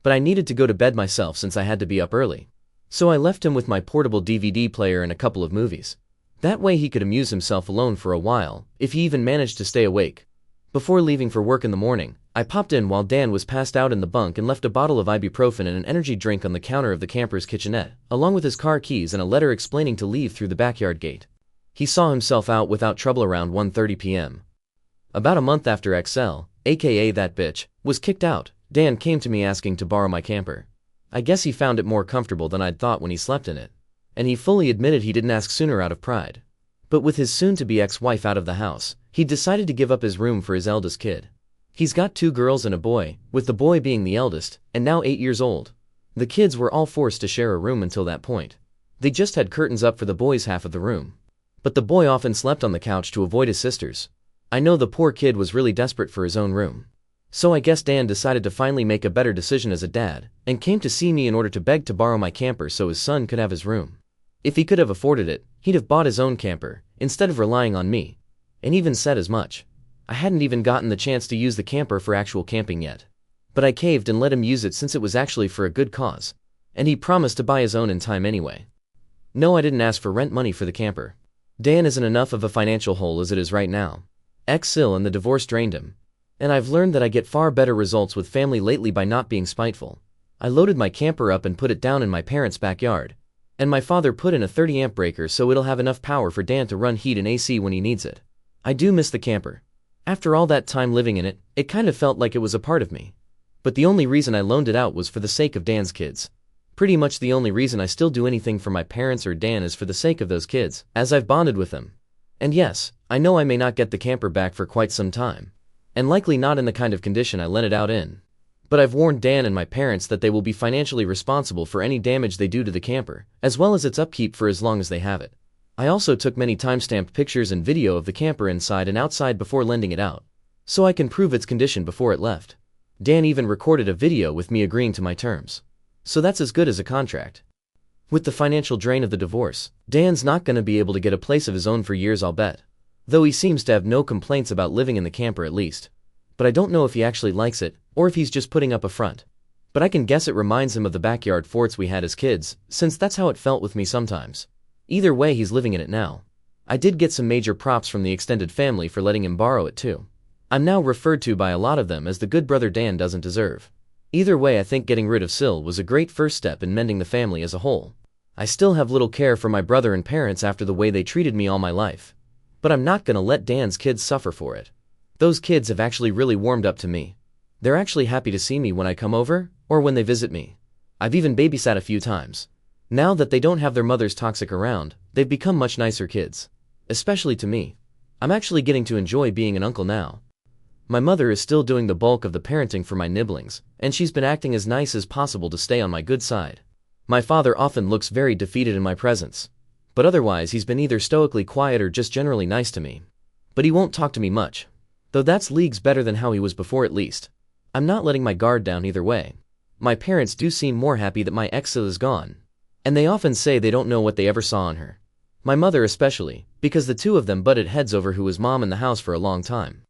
But I needed to go to bed myself since I had to be up early. So I left him with my portable DVD player and a couple of movies. That way he could amuse himself alone for a while, if he even managed to stay awake. Before leaving for work in the morning, I popped in while Dan was passed out in the bunk and left a bottle of ibuprofen and an energy drink on the counter of the camper's kitchenette, along with his car keys and a letter explaining to leave through the backyard gate. He saw himself out without trouble around 1:30 p.m. About a month after XL, aka that bitch, was kicked out, Dan came to me asking to borrow my camper. I guess he found it more comfortable than I'd thought when he slept in it. And he fully admitted he didn't ask sooner out of pride. But with his soon-to-be ex-wife out of the house, he decided to give up his room for his eldest kid. He's got 2 girls and a boy, with the boy being the eldest, and now 8 years old. The kids were all forced to share a room until that point. They just had curtains up for the boys' half of the room. But the boy often slept on the couch to avoid his sisters. I know the poor kid was really desperate for his own room. So I guess Dan decided to finally make a better decision as a dad, and came to see me in order to beg to borrow my camper so his son could have his room. If he could have afforded it, he'd have bought his own camper, instead of relying on me. And even said as much. I hadn't even gotten the chance to use the camper for actual camping yet. But I caved and let him use it since it was actually for a good cause. And he promised to buy his own in time anyway. No, I didn't ask for rent money for the camper. Dan isn't enough of a financial hole as it is right now. Ex-Sil and the divorce drained him. And I've learned that I get far better results with family lately by not being spiteful. I loaded my camper up and put it down in my parents' backyard. And my father put in a 30-amp breaker so it'll have enough power for Dan to run heat and AC when he needs it. I do miss the camper. After all that time living in it, it kind of felt like it was a part of me. But the only reason I loaned it out was for the sake of Dan's kids. Pretty much the only reason I still do anything for my parents or Dan is for the sake of those kids, as I've bonded with them. And yes, I know I may not get the camper back for quite some time. And likely not in the kind of condition I lent it out in. But I've warned Dan and my parents that they will be financially responsible for any damage they do to the camper, as well as its upkeep for as long as they have it. I also took many timestamped pictures and video of the camper inside and outside before lending it out, so I can prove its condition before it left. Dan even recorded a video with me agreeing to my terms. So that's as good as a contract. With the financial drain of the divorce, Dan's not gonna be able to get a place of his own for years, I'll bet. Though he seems to have no complaints about living in the camper at least. But I don't know if he actually likes it, or if he's just putting up a front. But I can guess it reminds him of the backyard forts we had as kids, since that's how it felt with me sometimes. Either way, he's living in it now. I did get some major props from the extended family for letting him borrow it too. I'm now referred to by a lot of them as the good brother Dan doesn't deserve. Either way, I think getting rid of Sil was a great first step in mending the family as a whole. I still have little care for my brother and parents after the way they treated me all my life. But I'm not gonna let Dan's kids suffer for it. Those kids have actually really warmed up to me. They're actually happy to see me when I come over, or when they visit me. I've even babysat a few times. Now that they don't have their mother's toxic around, they've become much nicer kids. Especially to me. I'm actually getting to enjoy being an uncle now. My mother is still doing the bulk of the parenting for my nibblings, and she's been acting as nice as possible to stay on my good side. My father often looks very defeated in my presence. But otherwise he's been either stoically quiet or just generally nice to me. But he won't talk to me much. Though that's leagues better than how he was before at least. I'm not letting my guard down either way. My parents do seem more happy that my ex-Sil is gone. And they often say they don't know what they ever saw on her. My mother especially, because the two of them butted heads over who was mom in the house for a long time.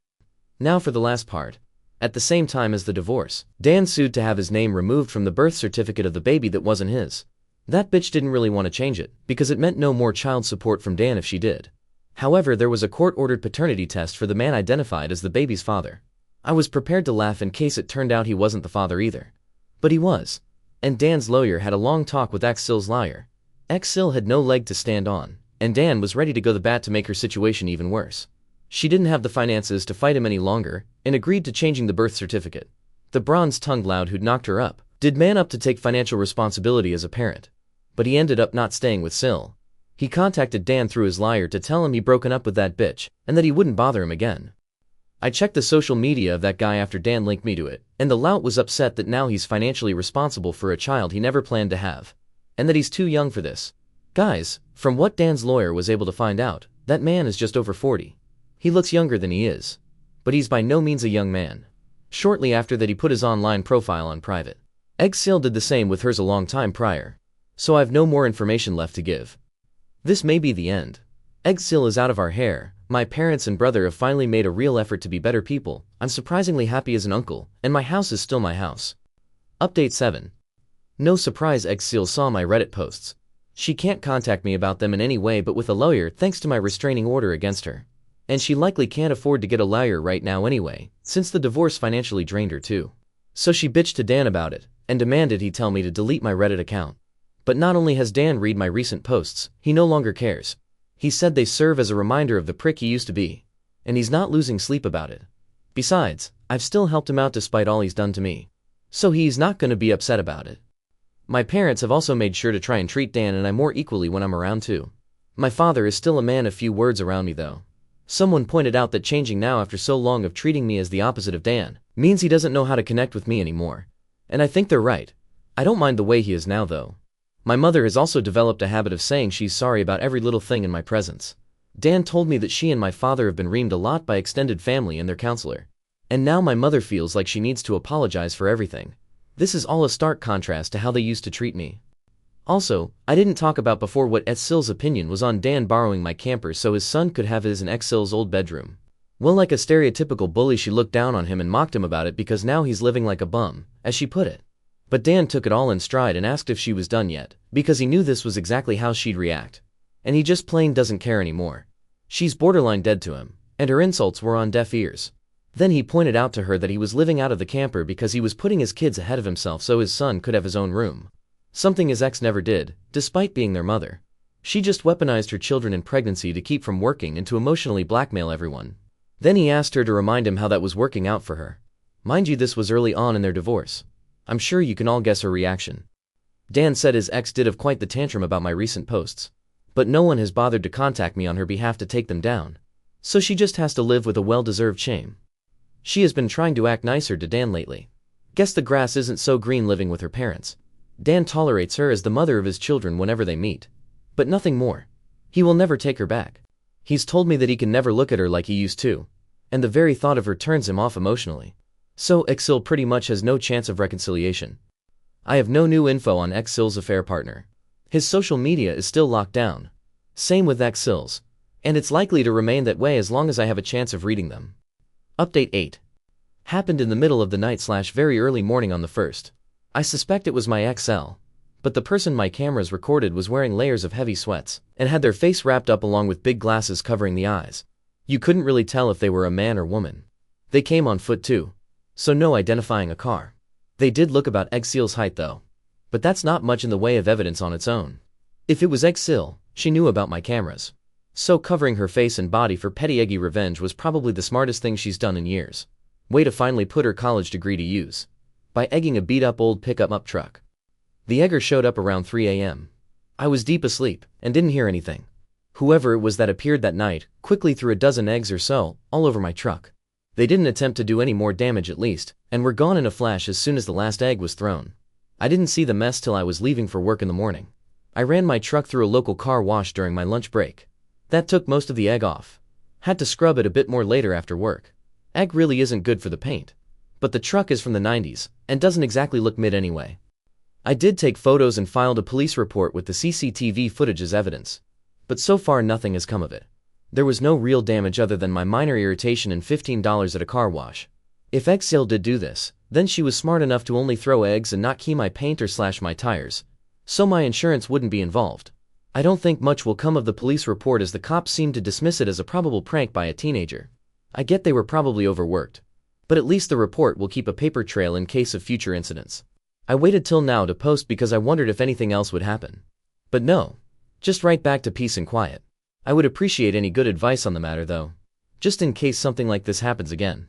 Now for the last part. At the same time as the divorce, Dan sued to have his name removed from the birth certificate of the baby that wasn't his. That bitch didn't really want to change it, because it meant no more child support from Dan if she did. However, there was a court-ordered paternity test for the man identified as the baby's father. I was prepared to laugh in case it turned out he wasn't the father either. But he was. And Dan's lawyer had a long talk with ex-Sil's lawyer. Ex-Sil had no leg to stand on, and Dan was ready to go the bat to make her situation even worse. She didn't have the finances to fight him any longer, and agreed to changing the birth certificate. The bronze-tongued loud who'd knocked her up did man up to take financial responsibility as a parent. But he ended up not staying with Sil. He contacted Dan through his lawyer to tell him he'd broken up with that bitch, and that he wouldn't bother him again. I checked the social media of that guy after Dan linked me to it, and the lout was upset that now he's financially responsible for a child he never planned to have. And that he's too young for this. Guys, from what Dan's lawyer was able to find out, that man is just over 40. He looks younger than he is. But he's by no means a young man. Shortly after that he put his online profile on private. Ex-Sil did the same with hers a long time prior. So I've no more information left to give. This may be the end. Ex-Sil is out of our hair. My parents and brother have finally made a real effort to be better people. I'm surprisingly happy as an uncle, and my house is still my house. Update 7. No surprise Ex-Sil saw my Reddit posts. She can't contact me about them in any way but with a lawyer thanks to my restraining order against her. And she likely can't afford to get a lawyer right now anyway, since the divorce financially drained her too. So she bitched to Dan about it, and demanded he tell me to delete my Reddit account. But not only has Dan read my recent posts, he no longer cares. He said they serve as a reminder of the prick he used to be. And he's not losing sleep about it. Besides, I've still helped him out despite all he's done to me. So he's not gonna be upset about it. My parents have also made sure to try and treat Dan and I more equally when I'm around too. My father is still a man of few words around me though. Someone pointed out that changing now after so long of treating me as the opposite of Dan means he doesn't know how to connect with me anymore. And I think they're right. I don't mind the way he is now though. My mother has also developed a habit of saying she's sorry about every little thing in my presence. Dan told me that she and my father have been reamed a lot by extended family and their counselor. And now my mother feels like she needs to apologize for everything. This is all a stark contrast to how they used to treat me. Also, I didn't talk about before what Sil's opinion was on Dan borrowing my camper so his son could have his in Sil's old bedroom. Well, like a stereotypical bully, she looked down on him and mocked him about it because now he's living like a bum, as she put it. But Dan took it all in stride and asked if she was done yet, because he knew this was exactly how she'd react. And he just plain doesn't care anymore. She's borderline dead to him, and her insults were on deaf ears. Then he pointed out to her that he was living out of the camper because he was putting his kids ahead of himself so his son could have his own room. Something his ex never did, despite being their mother. She just weaponized her children in pregnancy to keep from working and to emotionally blackmail everyone. Then he asked her to remind him how that was working out for her. Mind you, this was early on in their divorce. I'm sure you can all guess her reaction. Dan said his ex did have quite the tantrum about my recent posts. But no one has bothered to contact me on her behalf to take them down. So she just has to live with a well-deserved shame. She has been trying to act nicer to Dan lately. Guess the grass isn't so green living with her parents. Dan tolerates her as the mother of his children whenever they meet. But nothing more. He will never take her back. He's told me that he can never look at her like he used to. And the very thought of her turns him off emotionally. So Exil pretty much has no chance of reconciliation. I have no new info on Exil's affair partner. His social media is still locked down. Same with Exil's. And it's likely to remain that way as long as I have a chance of reading them. Update 8. Happened in the middle of the night / very early morning on the 1st. I suspect it was my XL. But the person my cameras recorded was wearing layers of heavy sweats and had their face wrapped up along with big glasses covering the eyes. You couldn't really tell if they were a man or woman. They came on foot too. So no identifying a car. They did look about Exil's height though. But that's not much in the way of evidence on its own. If it was Exil, she knew about my cameras. So covering her face and body for petty eggy revenge was probably the smartest thing she's done in years. Way to finally put her college degree to use. By egging a beat-up old pickup truck. The egger showed up around 3 a.m. I was deep asleep and didn't hear anything. Whoever it was that appeared that night quickly threw a dozen eggs or so all over my truck. They didn't attempt to do any more damage at least, and were gone in a flash as soon as the last egg was thrown. I didn't see the mess till I was leaving for work in the morning. I ran my truck through a local car wash during my lunch break. That took most of the egg off. Had to scrub it a bit more later after work. Egg really isn't good for the paint. But the truck is from the 90s, and doesn't exactly look mid anyway. I did take photos and filed a police report with the CCTV footage as evidence. But so far nothing has come of it. There was no real damage other than my minor irritation and $15 at a car wash. If Exil did do this, then she was smart enough to only throw eggs and not key my paint or slash my tires. So my insurance wouldn't be involved. I don't think much will come of the police report as the cops seem to dismiss it as a probable prank by a teenager. I get they were probably overworked. But at least the report will keep a paper trail in case of future incidents. I waited till now to post because I wondered if anything else would happen. But no. Just right back to peace and quiet. I would appreciate any good advice on the matter though. Just in case something like this happens again.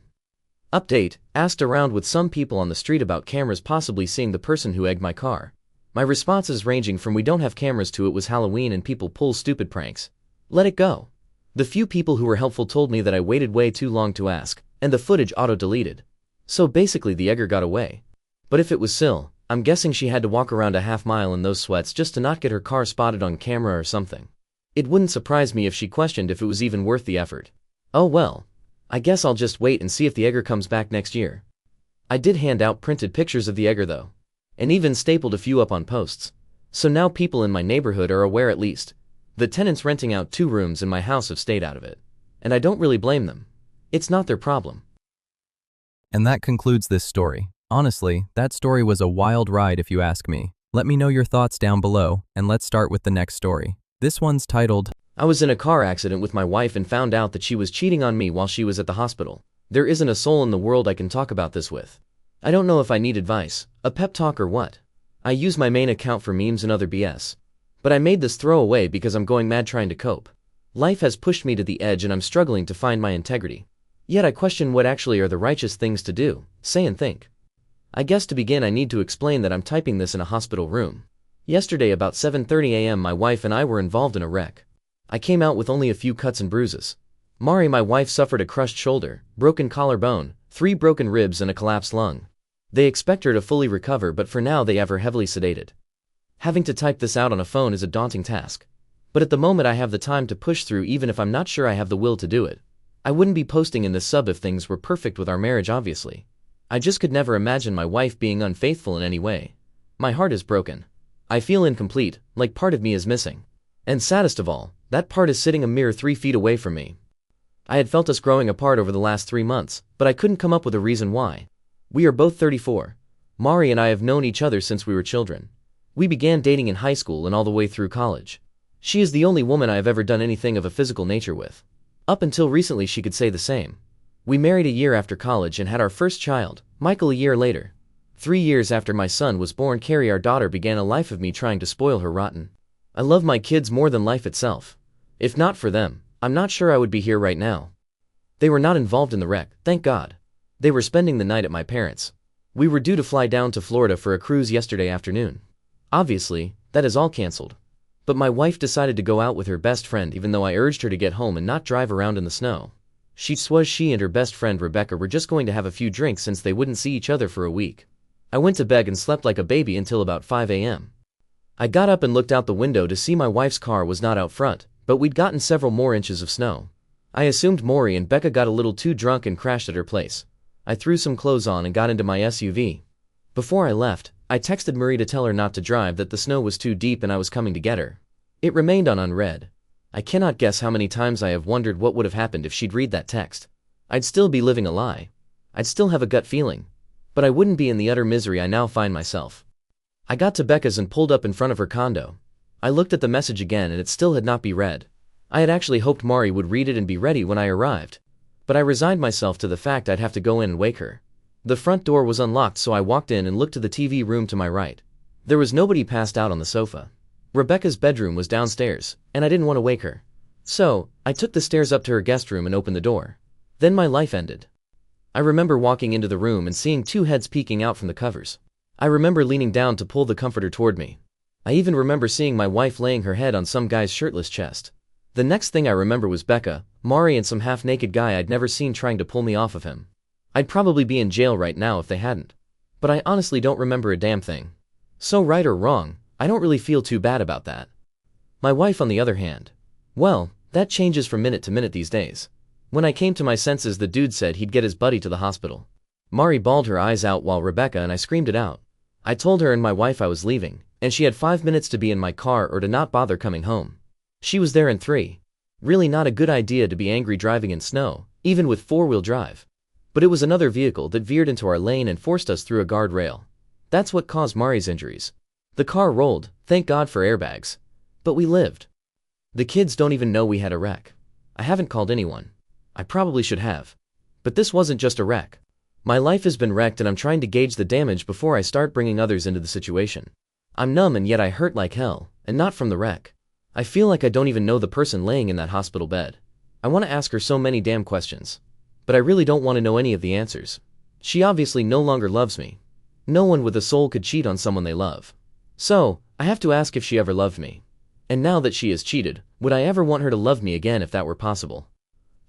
Update, asked around with some people on the street about cameras possibly seeing the person who egged my car. My responses ranging from we don't have cameras to it was Halloween and people pull stupid pranks. Let it go. The few people who were helpful told me that I waited way too long to ask, and the footage auto-deleted. So basically the egger got away. But if it was Sil, I'm guessing she had to walk around a half-mile in those sweats just to not get her car spotted on camera or something. It wouldn't surprise me if she questioned if it was even worth the effort. Oh well. I guess I'll just wait and see if the egger comes back next year. I did hand out printed pictures of the egger though. And even stapled a few up on posts. So now people in my neighborhood are aware at least. The tenants renting out 2 rooms in my house have stayed out of it. And I don't really blame them. It's not their problem. And that concludes this story. Honestly, that story was a wild ride if you ask me. Let me know your thoughts down below, and let's start with the next story. This one's titled, I was in a car accident with my wife and found out that she was cheating on me while she was at the hospital. There isn't a soul in the world I can talk about this with. I don't know if I need advice, a pep talk or what. I use my main account for memes and other BS. But I made this throwaway because I'm going mad trying to cope. Life has pushed me to the edge and I'm struggling to find my integrity. Yet I question what actually are the righteous things to do, say and think. I guess to begin I need to explain that I'm typing this in a hospital room. Yesterday about 7:30 a.m. my wife and I were involved in a wreck. I came out with only a few cuts and bruises. Mari, my wife, suffered a crushed shoulder, broken collarbone, 3 broken ribs and a collapsed lung. They expect her to fully recover, but for now they have her heavily sedated. Having to type this out on a phone is a daunting task. But at the moment I have the time to push through, even if I'm not sure I have the will to do it. I wouldn't be posting in this sub if things were perfect with our marriage, obviously. I just could never imagine my wife being unfaithful in any way. My heart is broken. I feel incomplete, like part of me is missing. And saddest of all, that part is sitting a mere 3 feet away from me. I had felt us growing apart over the last 3 months, but I couldn't come up with a reason why. We are both 34. Mari and I have known each other since we were children. We began dating in high school and all the way through college. She is the only woman I have ever done anything of a physical nature with. Up until recently she could say the same. We married a year after college and had our first child, Michael, a year later. 3 years after my son was born, Carrie, our daughter, began a life of me trying to spoil her rotten. I love my kids more than life itself. If not for them, I'm not sure I would be here right now. They were not involved in the wreck, thank God. They were spending the night at my parents'. We were due to fly down to Florida for a cruise yesterday afternoon. Obviously, that is all cancelled. But my wife decided to go out with her best friend even though I urged her to get home and not drive around in the snow. She and her best friend Rebecca were just going to have a few drinks since they wouldn't see each other for a week. I went to bed and slept like a baby until about 5 a.m. I got up and looked out the window to see my wife's car was not out front, but we'd gotten several more inches of snow. I assumed Maury and Becca got a little too drunk and crashed at her place. I threw some clothes on and got into my SUV. Before I left, I texted Marie to tell her not to drive, that the snow was too deep and I was coming to get her. It remained on unread. I cannot guess how many times I have wondered what would have happened if she'd read that text. I'd still be living a lie. I'd still have a gut feeling. But I wouldn't be in the utter misery I now find myself. I got to Becca's and pulled up in front of her condo. I looked at the message again and it still had not been read. I had actually hoped Mari would read it and be ready when I arrived. But I resigned myself to the fact I'd have to go in and wake her. The front door was unlocked, so I walked in and looked to the TV room to my right. There was nobody passed out on the sofa. Rebecca's bedroom was downstairs, and I didn't want to wake her. So, I took the stairs up to her guest room and opened the door. Then my life ended. I remember walking into the room and seeing 2 heads peeking out from the covers. I remember leaning down to pull the comforter toward me. I even remember seeing my wife laying her head on some guy's shirtless chest. The next thing I remember was Becca, Mari and some half-naked guy I'd never seen trying to pull me off of him. I'd probably be in jail right now if they hadn't. But I honestly don't remember a damn thing. So right or wrong, I don't really feel too bad about that. My wife, on the other hand. Well, that changes from minute to minute these days. When I came to my senses, the dude said he'd get his buddy to the hospital. Mari bawled her eyes out while Rebecca and I screamed it out. I told her and my wife I was leaving, and she had 5 minutes to be in my car or to not bother coming home. She was there in 3. Really not a good idea to be angry driving in snow, even with 4-wheel drive. But it was another vehicle that veered into our lane and forced us through a guardrail. That's what caused Mari's injuries. The car rolled, thank God for airbags. But we lived. The kids don't even know we had a wreck. I haven't called anyone. I probably should have. But this wasn't just a wreck. My life has been wrecked and I'm trying to gauge the damage before I start bringing others into the situation. I'm numb and yet I hurt like hell, and not from the wreck. I feel like I don't even know the person laying in that hospital bed. I want to ask her so many damn questions. But I really don't want to know any of the answers. She obviously no longer loves me. No one with a soul could cheat on someone they love. So, I have to ask if she ever loved me. And now that she has cheated, would I ever want her to love me again if that were possible?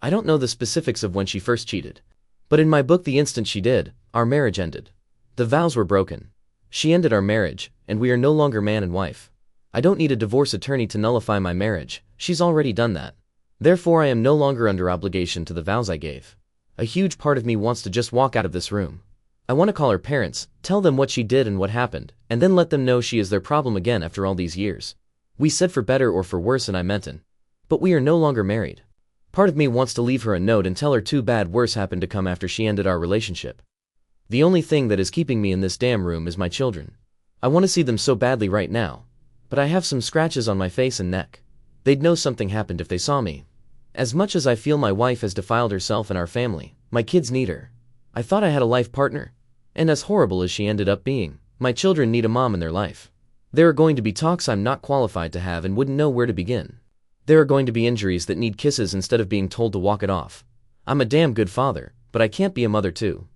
I don't know the specifics of when she first cheated. But in my book, the instant she did, our marriage ended. The vows were broken. She ended our marriage, and we are no longer man and wife. I don't need a divorce attorney to nullify my marriage, she's already done that. Therefore I am no longer under obligation to the vows I gave. A huge part of me wants to just walk out of this room. I want to call her parents, tell them what she did and what happened, and then let them know she is their problem again after all these years. We said for better or for worse, and I meant it. But we are no longer married. Part of me wants to leave her a note and tell her too bad worse happened to come after she ended our relationship. The only thing that is keeping me in this damn room is my children. I want to see them so badly right now. But I have some scratches on my face and neck. They'd know something happened if they saw me. As much as I feel my wife has defiled herself and our family, my kids need her. I thought I had a life partner. And as horrible as she ended up being, my children need a mom in their life. There are going to be talks I'm not qualified to have and wouldn't know where to begin. There are going to be injuries that need kisses instead of being told to walk it off. I'm a damn good father, but I can't be a mother too.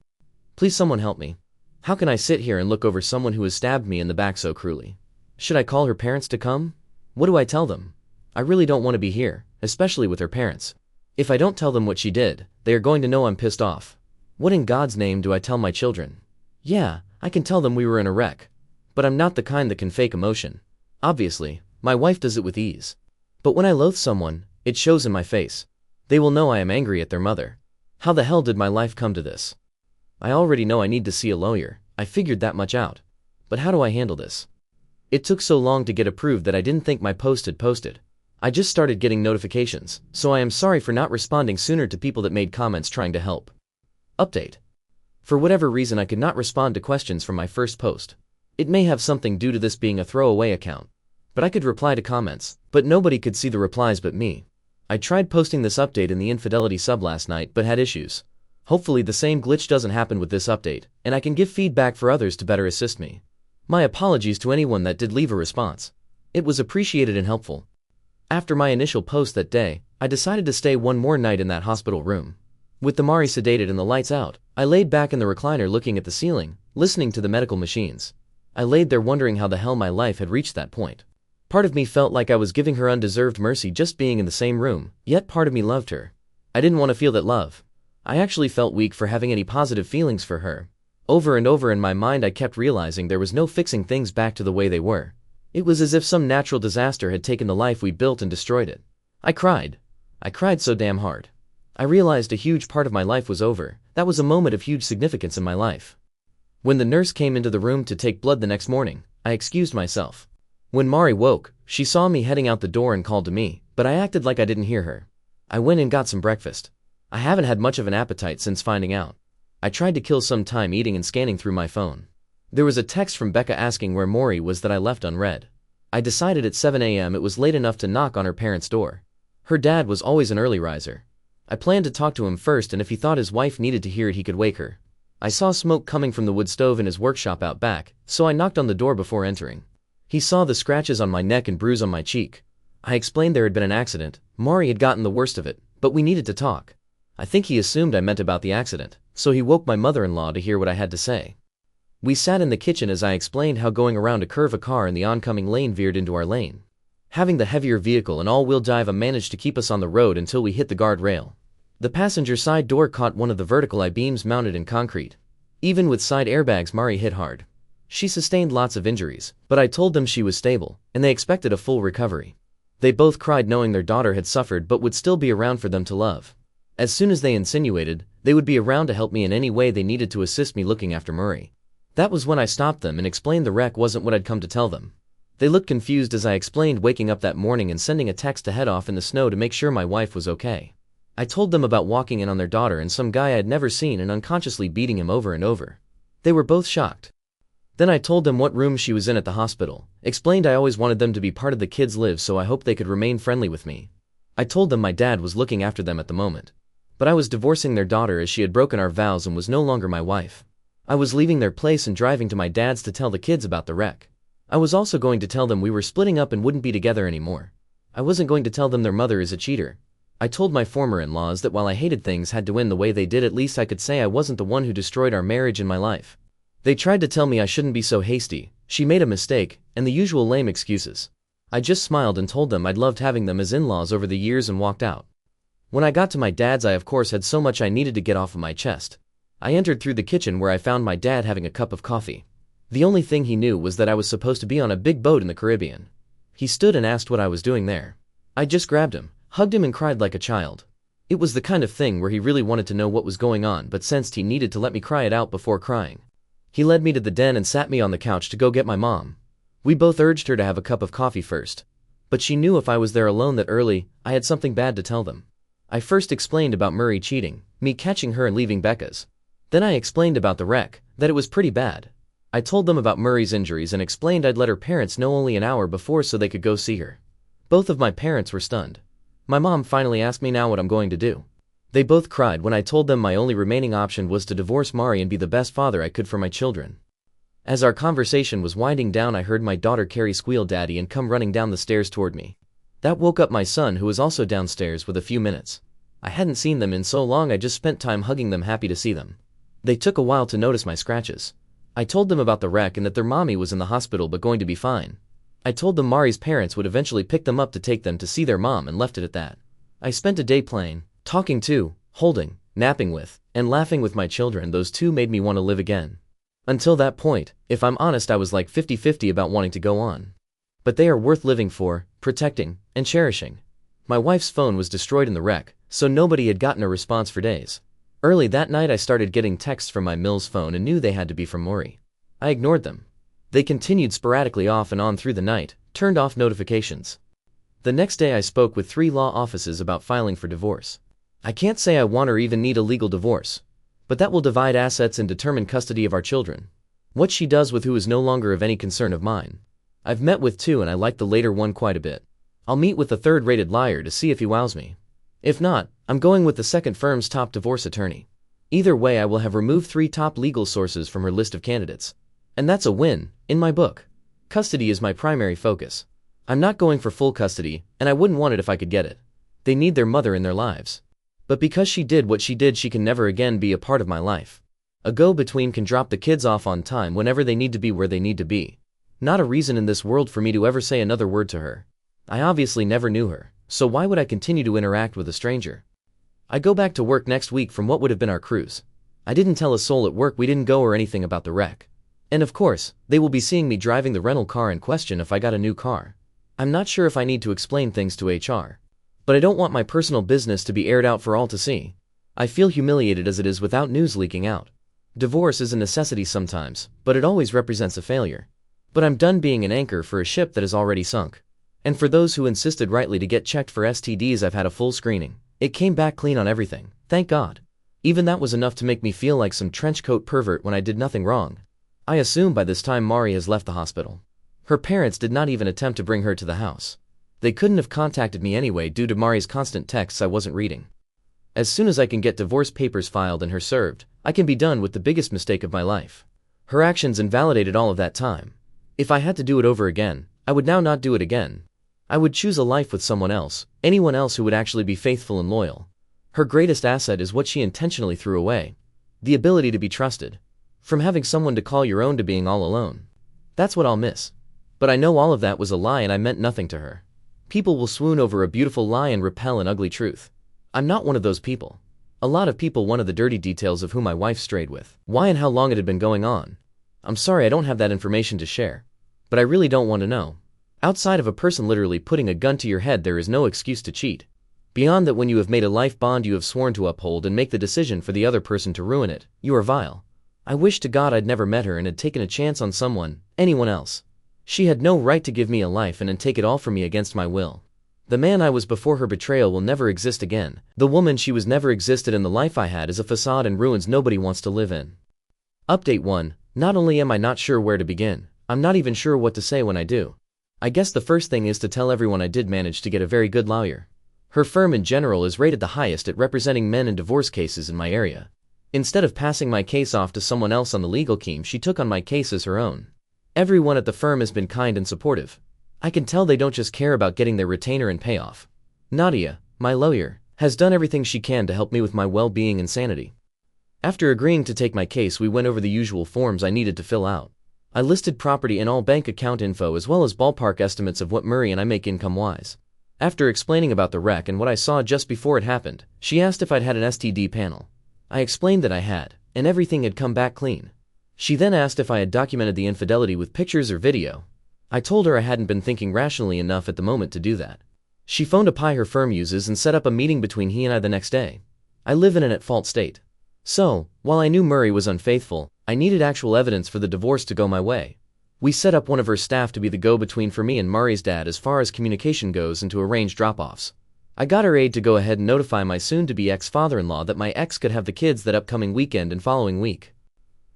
Please someone help me. How can I sit here and look over someone who has stabbed me in the back so cruelly? Should I call her parents to come? What do I tell them? I really don't want to be here, especially with her parents. If I don't tell them what she did, they are going to know I'm pissed off. What in God's name do I tell my children? Yeah, I can tell them we were in a wreck. But I'm not the kind that can fake emotion. Obviously, my wife does it with ease. But when I loathe someone, it shows in my face. They will know I am angry at their mother. How the hell did my life come to this? I already know I need to see a lawyer. I figured that much out. But how do I handle this? It took so long to get approved that I didn't think my post had posted. I just started getting notifications, so I am sorry for not responding sooner to people that made comments trying to help. Update. For whatever reason I could not respond to questions from my first post. It may have something due to this being a throwaway account. But I could reply to comments, but nobody could see the replies but me. I tried posting this update in the infidelity sub last night but had issues. Hopefully the same glitch doesn't happen with this update, and I can give feedback for others to better assist me. My apologies to anyone that did leave a response. It was appreciated and helpful. After my initial post that day, I decided to stay one more night in that hospital room. With the Mari sedated and the lights out, I laid back in the recliner looking at the ceiling, listening to the medical machines. I laid there wondering how the hell my life had reached that point. Part of me felt like I was giving her undeserved mercy just being in the same room, yet part of me loved her. I didn't want to feel that love. I actually felt weak for having any positive feelings for her. Over and over in my mind I kept realizing there was no fixing things back to the way they were. It was as if some natural disaster had taken the life we built and destroyed it. I cried. I cried so damn hard. I realized a huge part of my life was over. That was a moment of huge significance in my life. When the nurse came into the room to take blood the next morning, I excused myself. When Mari woke, she saw me heading out the door and called to me, but I acted like I didn't hear her. I went and got some breakfast. I haven't had much of an appetite since finding out. I tried to kill some time eating and scanning through my phone. There was a text from Becca asking where Maury was that I left unread. I decided at 7 a.m. it was late enough to knock on her parents' door. Her dad was always an early riser. I planned to talk to him first, and if he thought his wife needed to hear it he could wake her. I saw smoke coming from the wood stove in his workshop out back, so I knocked on the door before entering. He saw the scratches on my neck and bruise on my cheek. I explained there had been an accident. Maury had gotten the worst of it, but we needed to talk. I think he assumed I meant about the accident, so he woke my mother-in-law to hear what I had to say. We sat in the kitchen as I explained how going around a curve a car in the oncoming lane veered into our lane. Having the heavier vehicle and all-wheel drive managed to keep us on the road until we hit the guardrail. The passenger side door caught one of the vertical I-beams mounted in concrete. Even with side airbags, Mari hit hard. She sustained lots of injuries, but I told them she was stable, and they expected a full recovery. They both cried knowing their daughter had suffered but would still be around for them to love. As soon as they insinuated, they would be around to help me in any way they needed to assist me looking after Murray. That was when I stopped them and explained the wreck wasn't what I'd come to tell them. They looked confused as I explained waking up that morning and sending a text to head off in the snow to make sure my wife was okay. I told them about walking in on their daughter and some guy I'd never seen and unconsciously beating him over and over. They were both shocked. Then I told them what room she was in at the hospital, explained I always wanted them to be part of the kids' lives so I hoped they could remain friendly with me. I told them my dad was looking after them at the moment. But I was divorcing their daughter as she had broken our vows and was no longer my wife. I was leaving their place and driving to my dad's to tell the kids about the wreck. I was also going to tell them we were splitting up and wouldn't be together anymore. I wasn't going to tell them their mother is a cheater. I told my former in-laws that while I hated things had to end the way they did, at least I could say I wasn't the one who destroyed our marriage and my life. They tried to tell me I shouldn't be so hasty, she made a mistake, and the usual lame excuses. I just smiled and told them I'd loved having them as in-laws over the years and walked out. When I got to my dad's, I of course had so much I needed to get off of my chest. I entered through the kitchen where I found my dad having a cup of coffee. The only thing he knew was that I was supposed to be on a big boat in the Caribbean. He stood and asked what I was doing there. I just grabbed him, hugged him and cried like a child. It was the kind of thing where he really wanted to know what was going on but sensed he needed to let me cry it out before crying. He led me to the den and sat me on the couch to go get my mom. We both urged her to have a cup of coffee first. But she knew if I was there alone that early, I had something bad to tell them. I first explained about Murray cheating, me catching her and leaving Becca's. Then I explained about the wreck, that it was pretty bad. I told them about Murray's injuries and explained I'd let her parents know only an hour before so they could go see her. Both of my parents were stunned. My mom finally asked me now what I'm going to do. They both cried when I told them my only remaining option was to divorce Mari and be the best father I could for my children. As our conversation was winding down, I heard my daughter Carrie squeal "Daddy" and come running down the stairs toward me. That woke up my son, who was also downstairs with a few minutes. I hadn't seen them in so long, I just spent time hugging them, happy to see them. They took a while to notice my scratches. I told them about the wreck and that their mommy was in the hospital but going to be fine. I told them Mari's parents would eventually pick them up to take them to see their mom and left it at that. I spent a day playing, Talking to, holding, napping with, and laughing with my children, those two made me want to live again. Until that point, if I'm honest, I was like 50-50 about wanting to go on. But they are worth living for, protecting, and cherishing. My wife's phone was destroyed in the wreck, so nobody had gotten a response for days. Early that night I started getting texts from my Mills phone and knew they had to be from Maury. I ignored them. They continued sporadically off and on through the night, turned off notifications. The next day I spoke with 3 law offices about filing for divorce. I can't say I want or even need a legal divorce, but that will divide assets and determine custody of our children. What she does with who is no longer of any concern of mine. I've met with 2 and I like the later one quite a bit. I'll meet with the 3rd-rated liar to see if he wows me. If not, I'm going with the second firm's top divorce attorney. Either way, I will have removed 3 top legal sources from her list of candidates. And that's a win, in my book. Custody is my primary focus. I'm not going for full custody, and I wouldn't want it if I could get it. They need their mother in their lives. But because she did what she did, she can never again be a part of my life. A go-between can drop the kids off on time whenever they need to be where they need to be. Not a reason in this world for me to ever say another word to her. I obviously never knew her, so why would I continue to interact with a stranger? I go back to work next week from what would have been our cruise. I didn't tell a soul at work we didn't go or anything about the wreck. And of course, they will be seeing me driving the rental car in question if I got a new car. I'm not sure if I need to explain things to HR. But I don't want my personal business to be aired out for all to see. I feel humiliated as it is without news leaking out. Divorce is a necessity sometimes, but it always represents a failure. But I'm done being an anchor for a ship that is already sunk. And for those who insisted rightly to get checked for STDs, I've had a full screening. It came back clean on everything, thank God. Even that was enough to make me feel like some trenchcoat pervert when I did nothing wrong. I assume by this time Mari has left the hospital. Her parents did not even attempt to bring her to the house. They couldn't have contacted me anyway due to Mari's constant texts I wasn't reading. As soon as I can get divorce papers filed and her served, I can be done with the biggest mistake of my life. Her actions invalidated all of that time. If I had to do it over again, I would now not do it again. I would choose a life with someone else, anyone else who would actually be faithful and loyal. Her greatest asset is what she intentionally threw away. The ability to be trusted. From having someone to call your own to being all alone. That's what I'll miss. But I know all of that was a lie and I meant nothing to her. People will swoon over a beautiful lie and repel an ugly truth. I'm not one of those people. A lot of people wanted the dirty details of who my wife strayed with, why and how long it had been going on. I'm sorry I don't have that information to share. But I really don't want to know. Outside of a person literally putting a gun to your head, there is no excuse to cheat. Beyond that, when you have made a life bond you have sworn to uphold and make the decision for the other person to ruin it, you are vile. I wish to God I'd never met her and had taken a chance on someone, anyone else. She had no right to give me a life and then take it all from me against my will. The man I was before her betrayal will never exist again. The woman she was never existed, and the life I had is a facade and ruins nobody wants to live in. Update 1. Not only am I not sure where to begin, I'm not even sure what to say when I do. I guess the first thing is to tell everyone I did manage to get a very good lawyer. Her firm in general is rated the highest at representing men in divorce cases in my area. Instead of passing my case off to someone else on the legal team, she took on my case as her own. Everyone at the firm has been kind and supportive. I can tell they don't just care about getting their retainer and payoff. Nadia, my lawyer, has done everything she can to help me with my well-being and sanity. After agreeing to take my case, we went over the usual forms I needed to fill out. I listed property and all bank account info as well as ballpark estimates of what Murray and I make income-wise. After explaining about the wreck and what I saw just before it happened, she asked if I'd had an STD panel. I explained that I had, and everything had come back clean. She then asked if I had documented the infidelity with pictures or video. I told her I hadn't been thinking rationally enough at the moment to do that. She phoned a pie her firm uses and set up a meeting between he and I the next day. I live in an at-fault state. So, while I knew Murray was unfaithful, I needed actual evidence for the divorce to go my way. We set up one of her staff to be the go-between for me and Murray's dad as far as communication goes and to arrange drop-offs. I got her aide to go ahead and notify my soon-to-be ex-father-in-law that my ex could have the kids that upcoming weekend and following week.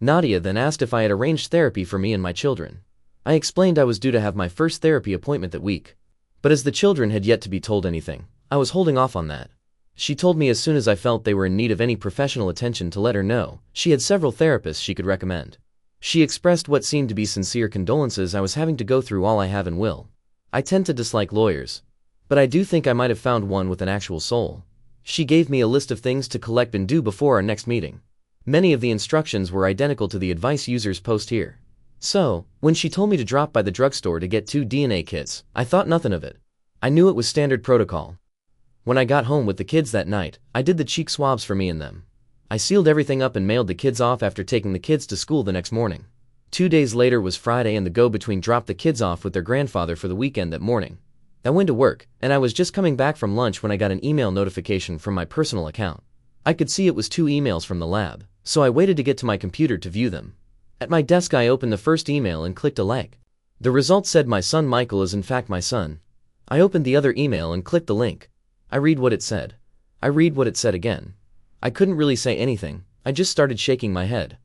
Nadia then asked if I had arranged therapy for me and my children. I explained I was due to have my first therapy appointment that week. But as the children had yet to be told anything, I was holding off on that. She told me as soon as I felt they were in need of any professional attention to let her know. She had several therapists she could recommend. She expressed what seemed to be sincere condolences I was having to go through all I have and will. I tend to dislike lawyers. But I do think I might have found one with an actual soul. She gave me a list of things to collect and do before our next meeting. Many of the instructions were identical to the advice users post here. So, when she told me to drop by the drugstore to get 2 DNA kits, I thought nothing of it. I knew it was standard protocol. When I got home with the kids that night, I did the cheek swabs for me and them. I sealed everything up and mailed the kids off after taking the kids to school the next morning. 2 days later was Friday and the go-between dropped the kids off with their grandfather for the weekend that morning. I went to work, and I was just coming back from lunch when I got an email notification from my personal account. I could see it was 2 emails from the lab, so I waited to get to my computer to view them. At my desk I opened the first email and clicked a like. The result said my son Michael is in fact my son. I opened the other email and clicked the link. I read what it said. I read what it said again. I couldn't really say anything, I just started shaking my head.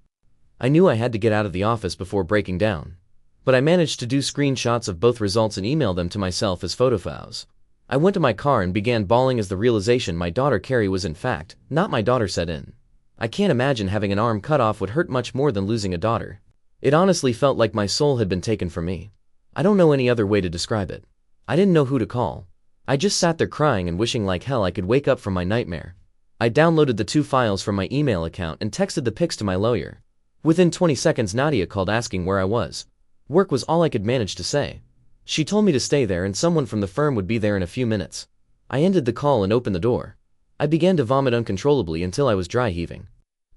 I knew I had to get out of the office before breaking down. But I managed to do screenshots of both results and email them to myself as photo files. I went to my car and began bawling as the realization my daughter Carrie was in fact not my daughter set in. I can't imagine having an arm cut off would hurt much more than losing a daughter. It honestly felt like my soul had been taken from me. I don't know any other way to describe it. I didn't know who to call. I just sat there crying and wishing like hell I could wake up from my nightmare. I downloaded the 2 files from my email account and texted the pics to my lawyer. Within 20 seconds Nadia called asking where I was. Work was all I could manage to say. She told me to stay there and someone from the firm would be there in a few minutes. I ended the call and opened the door. I began to vomit uncontrollably until I was dry heaving.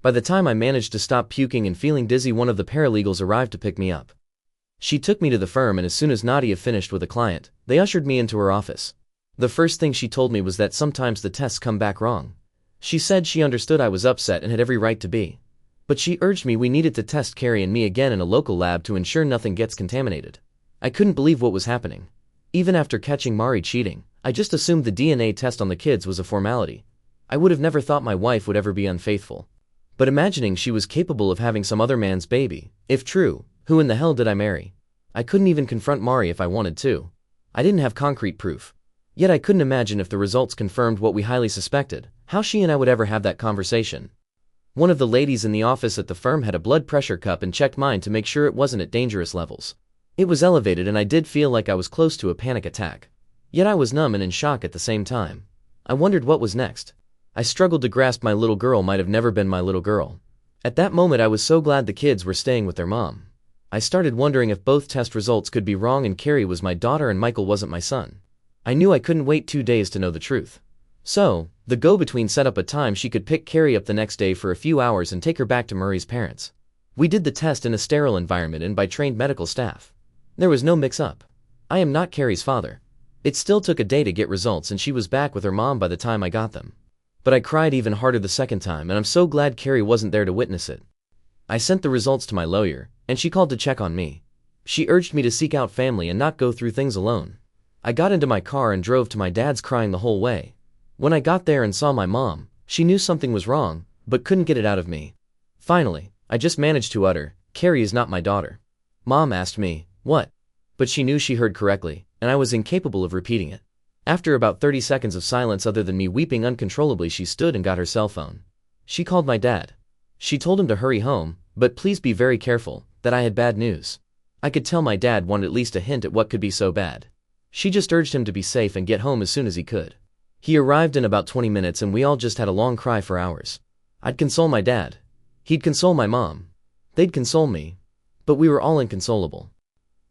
By the time I managed to stop puking and feeling dizzy, one of the paralegals arrived to pick me up. She took me to the firm, and as soon as Nadia finished with a client, they ushered me into her office. The first thing she told me was that sometimes the tests come back wrong. She said she understood I was upset and had every right to be. But she urged me we needed to test Carrie and me again in a local lab to ensure nothing gets contaminated. I couldn't believe what was happening. Even after catching Mari cheating, I just assumed the DNA test on the kids was a formality. I would have never thought my wife would ever be unfaithful. But imagining she was capable of having some other man's baby, if true, who in the hell did I marry? I couldn't even confront Mari if I wanted to. I didn't have concrete proof. Yet I couldn't imagine if the results confirmed what we highly suspected, how she and I would ever have that conversation. One of the ladies in the office at the firm had a blood pressure cup and checked mine to make sure it wasn't at dangerous levels. It was elevated and I did feel like I was close to a panic attack. Yet I was numb and in shock at the same time. I wondered what was next. I struggled to grasp my little girl might have never been my little girl. At that moment I was so glad the kids were staying with their mom. I started wondering if both test results could be wrong and Carrie was my daughter and Michael wasn't my son. I knew I couldn't wait 2 days to know the truth. So, the go-between set up a time she could pick Carrie up the next day for a few hours and take her back to Murray's parents. We did the test in a sterile environment and by trained medical staff. There was no mix-up. I am not Carrie's father. It still took a day to get results and she was back with her mom by the time I got them. But I cried even harder the second time, and I'm so glad Carrie wasn't there to witness it. I sent the results to my lawyer, and she called to check on me. She urged me to seek out family and not go through things alone. I got into my car and drove to my dad's crying the whole way. When I got there and saw my mom, she knew something was wrong, but couldn't get it out of me. Finally, I just managed to utter, "Carrie is not my daughter." Mom asked me, "What?" But she knew she heard correctly, and I was incapable of repeating it. After about 30 seconds of silence other than me weeping uncontrollably, she stood and got her cell phone. She called my dad. She told him to hurry home, but please be very careful, that I had bad news. I could tell my dad wanted at least a hint at what could be so bad. She just urged him to be safe and get home as soon as he could. He arrived in about 20 minutes and we all just had a long cry for hours. I'd console my dad. He'd console my mom. They'd console me. But we were all inconsolable.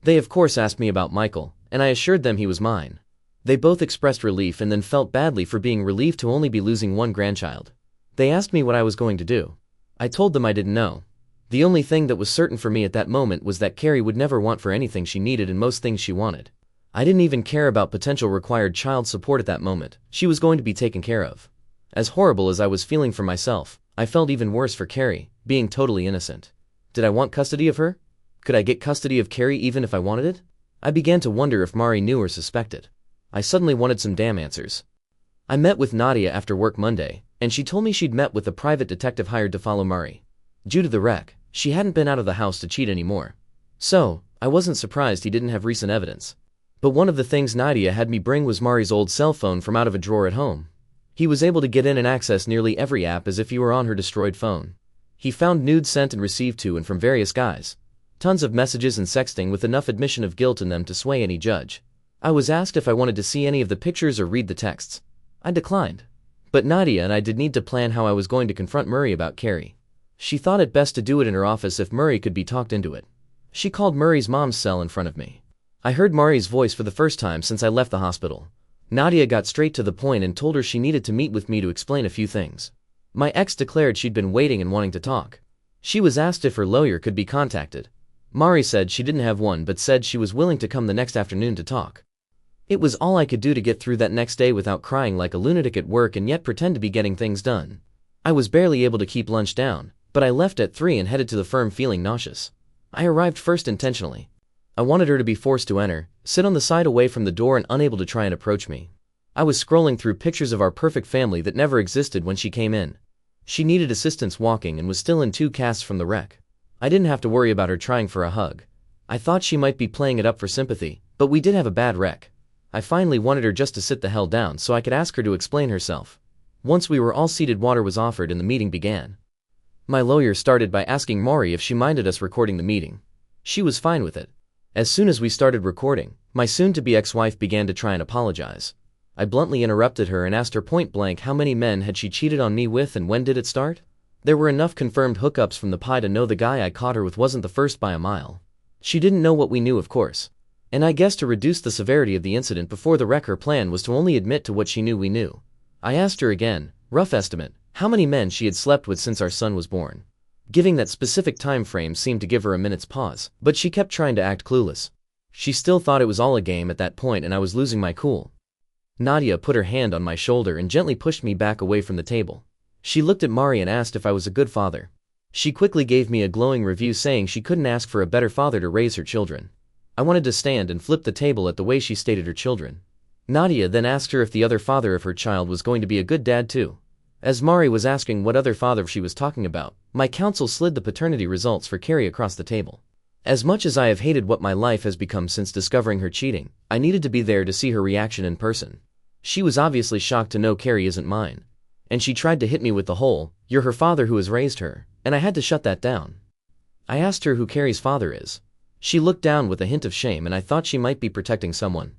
They of course asked me about Michael, and I assured them he was mine. They both expressed relief and then felt badly for being relieved to only be losing one grandchild. They asked me what I was going to do. I told them I didn't know. The only thing that was certain for me at that moment was that Carrie would never want for anything she needed and most things she wanted. I didn't even care about potential required child support at that moment. She was going to be taken care of. As horrible as I was feeling for myself, I felt even worse for Carrie, being totally innocent. Did I want custody of her? Could I get custody of Carrie even if I wanted it? I began to wonder if Mari knew or suspected. I suddenly wanted some damn answers. I met with Nadia after work Monday, and she told me she'd met with a private detective hired to follow Mari. Due to the wreck, she hadn't been out of the house to cheat anymore. So, I wasn't surprised he didn't have recent evidence. But one of the things Nadia had me bring was Mari's old cell phone from out of a drawer at home. He was able to get in and access nearly every app as if he were on her destroyed phone. He found nudes sent and received to and from various guys. Tons of messages and sexting with enough admission of guilt in them to sway any judge. I was asked if I wanted to see any of the pictures or read the texts. I declined. But Nadia and I did need to plan how I was going to confront Murray about Carrie. She thought it best to do it in her office if Murray could be talked into it. She called Murray's mom's cell in front of me. I heard Mari's voice for the first time since I left the hospital. Nadia got straight to the point and told her she needed to meet with me to explain a few things. My ex declared she'd been waiting and wanting to talk. She was asked if her lawyer could be contacted. Mari said she didn't have one but said she was willing to come the next afternoon to talk. It was all I could do to get through that next day without crying like a lunatic at work and yet pretend to be getting things done. I was barely able to keep lunch down, but I left at 3 and headed to the firm feeling nauseous. I arrived first intentionally. I wanted her to be forced to enter, sit on the side away from the door and unable to try and approach me. I was scrolling through pictures of our perfect family that never existed when she came in. She needed assistance walking and was still in 2 casts from the wreck. I didn't have to worry about her trying for a hug. I thought she might be playing it up for sympathy, but we did have a bad wreck. I finally wanted her just to sit the hell down so I could ask her to explain herself. Once we were all seated, water was offered and the meeting began. My lawyer started by asking Mari if she minded us recording the meeting. She was fine with it. As soon as we started recording, my soon-to-be ex-wife began to try and apologize. I bluntly interrupted her and asked her point blank how many men had she cheated on me with and when did it start? There were enough confirmed hookups from the pie to know the guy I caught her with wasn't the first by a mile. She didn't know what we knew, of course. And I guess to reduce the severity of the incident before the wreck, her plan was to only admit to what she knew we knew. I asked her again, rough estimate, how many men she had slept with since our son was born. Giving that specific time frame seemed to give her a minute's pause, but she kept trying to act clueless. She still thought it was all a game at that point and I was losing my cool. Nadia put her hand on my shoulder and gently pushed me back away from the table. She looked at Mari and asked if I was a good father. She quickly gave me a glowing review saying she couldn't ask for a better father to raise her children. I wanted to stand and flip the table at the way she stated her children. Nadia then asked her if the other father of her child was going to be a good dad too. As Mari was asking what other father she was talking about, my counsel slid the paternity results for Carrie across the table. As much as I have hated what my life has become since discovering her cheating, I needed to be there to see her reaction in person. She was obviously shocked to know Carrie isn't mine. And she tried to hit me with the whole, "You're her father who has raised her," and I had to shut that down. I asked her who Carrie's father is. She looked down with a hint of shame and I thought she might be protecting someone.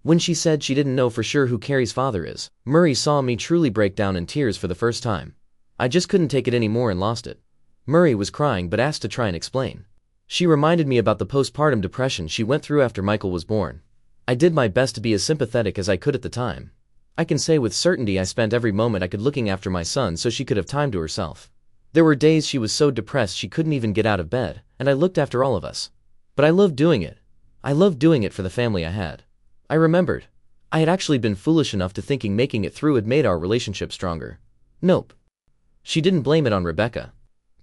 When she said she didn't know for sure who Carrie's father is, Murray saw me truly break down in tears for the first time. I just couldn't take it anymore and lost it. Murray was crying but asked to try and explain. She reminded me about the postpartum depression she went through after Michael was born. I did my best to be as sympathetic as I could at the time. I can say with certainty I spent every moment I could looking after my son so she could have time to herself. There were days she was so depressed she couldn't even get out of bed, and I looked after all of us. But I loved doing it. I loved doing it for the family I had. I remembered. I had actually been foolish enough to thinking making it through had made our relationship stronger. Nope. She didn't blame it on Rebecca.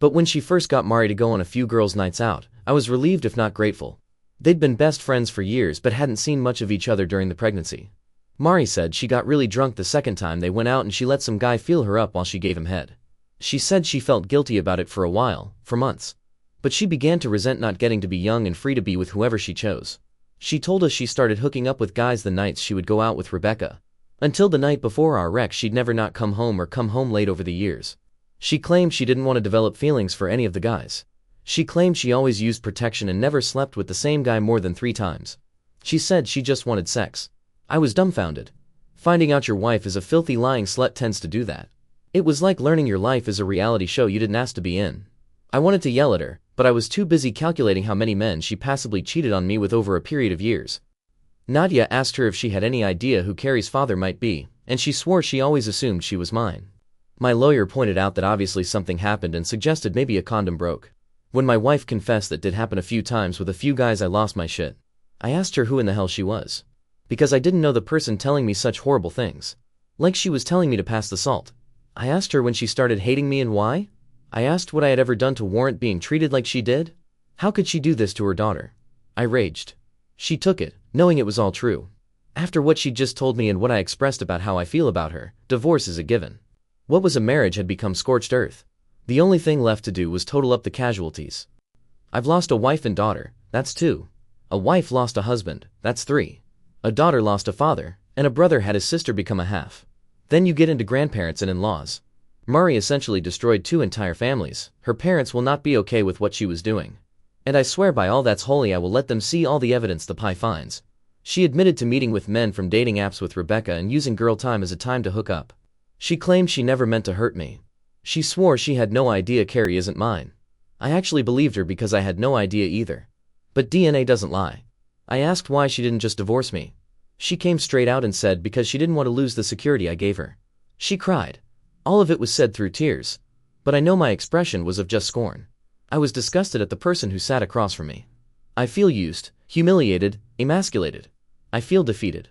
But when she first got Mari to go on a few girls' nights out, I was relieved if not grateful. They'd been best friends for years but hadn't seen much of each other during the pregnancy. Mari said she got really drunk the second time they went out and she let some guy feel her up while she gave him head. She said she felt guilty about it for a while, for months. But she began to resent not getting to be young and free to be with whoever she chose. She told us she started hooking up with guys the nights she would go out with Rebecca. Until the night before our wreck she'd never not come home or come home late over the years. She claimed she didn't want to develop feelings for any of the guys. She claimed she always used protection and never slept with the same guy more than 3 times. She said she just wanted sex. I was dumbfounded. Finding out your wife is a filthy lying slut tends to do that. It was like learning your life is a reality show you didn't ask to be in. I wanted to yell at her, but I was too busy calculating how many men she passively cheated on me with over a period of years. Nadia asked her if she had any idea who Carrie's father might be, and she swore she always assumed she was mine. My lawyer pointed out that obviously something happened and suggested maybe a condom broke. When my wife confessed that did happen a few times with a few guys, I lost my shit. I asked her who in the hell she was. Because I didn't know the person telling me such horrible things. Like she was telling me to pass the salt. I asked her when she started hating me and why. I asked what I had ever done to warrant being treated like she did. How could she do this to her daughter? I raged. She took it, knowing it was all true. After what she'd just told me and what I expressed about how I feel about her, divorce is a given. What was a marriage had become scorched earth. The only thing left to do was total up the casualties. I've lost a wife and daughter, that's 2. A wife lost a husband, that's 3. A daughter lost a father, and a brother had his sister become a half. Then you get into grandparents and in-laws. Murray essentially destroyed 2 entire families. Her parents will not be okay with what she was doing. And I swear by all that's holy I will let them see all the evidence the pie finds. She admitted to meeting with men from dating apps with Rebecca and using girl time as a time to hook up. She claimed she never meant to hurt me. She swore she had no idea Carrie isn't mine. I actually believed her because I had no idea either. But DNA doesn't lie. I asked why she didn't just divorce me. She came straight out and said because she didn't want to lose the security I gave her. She cried. All of it was said through tears. But I know my expression was of just scorn. I was disgusted at the person who sat across from me. I feel used, humiliated, emasculated. I feel defeated.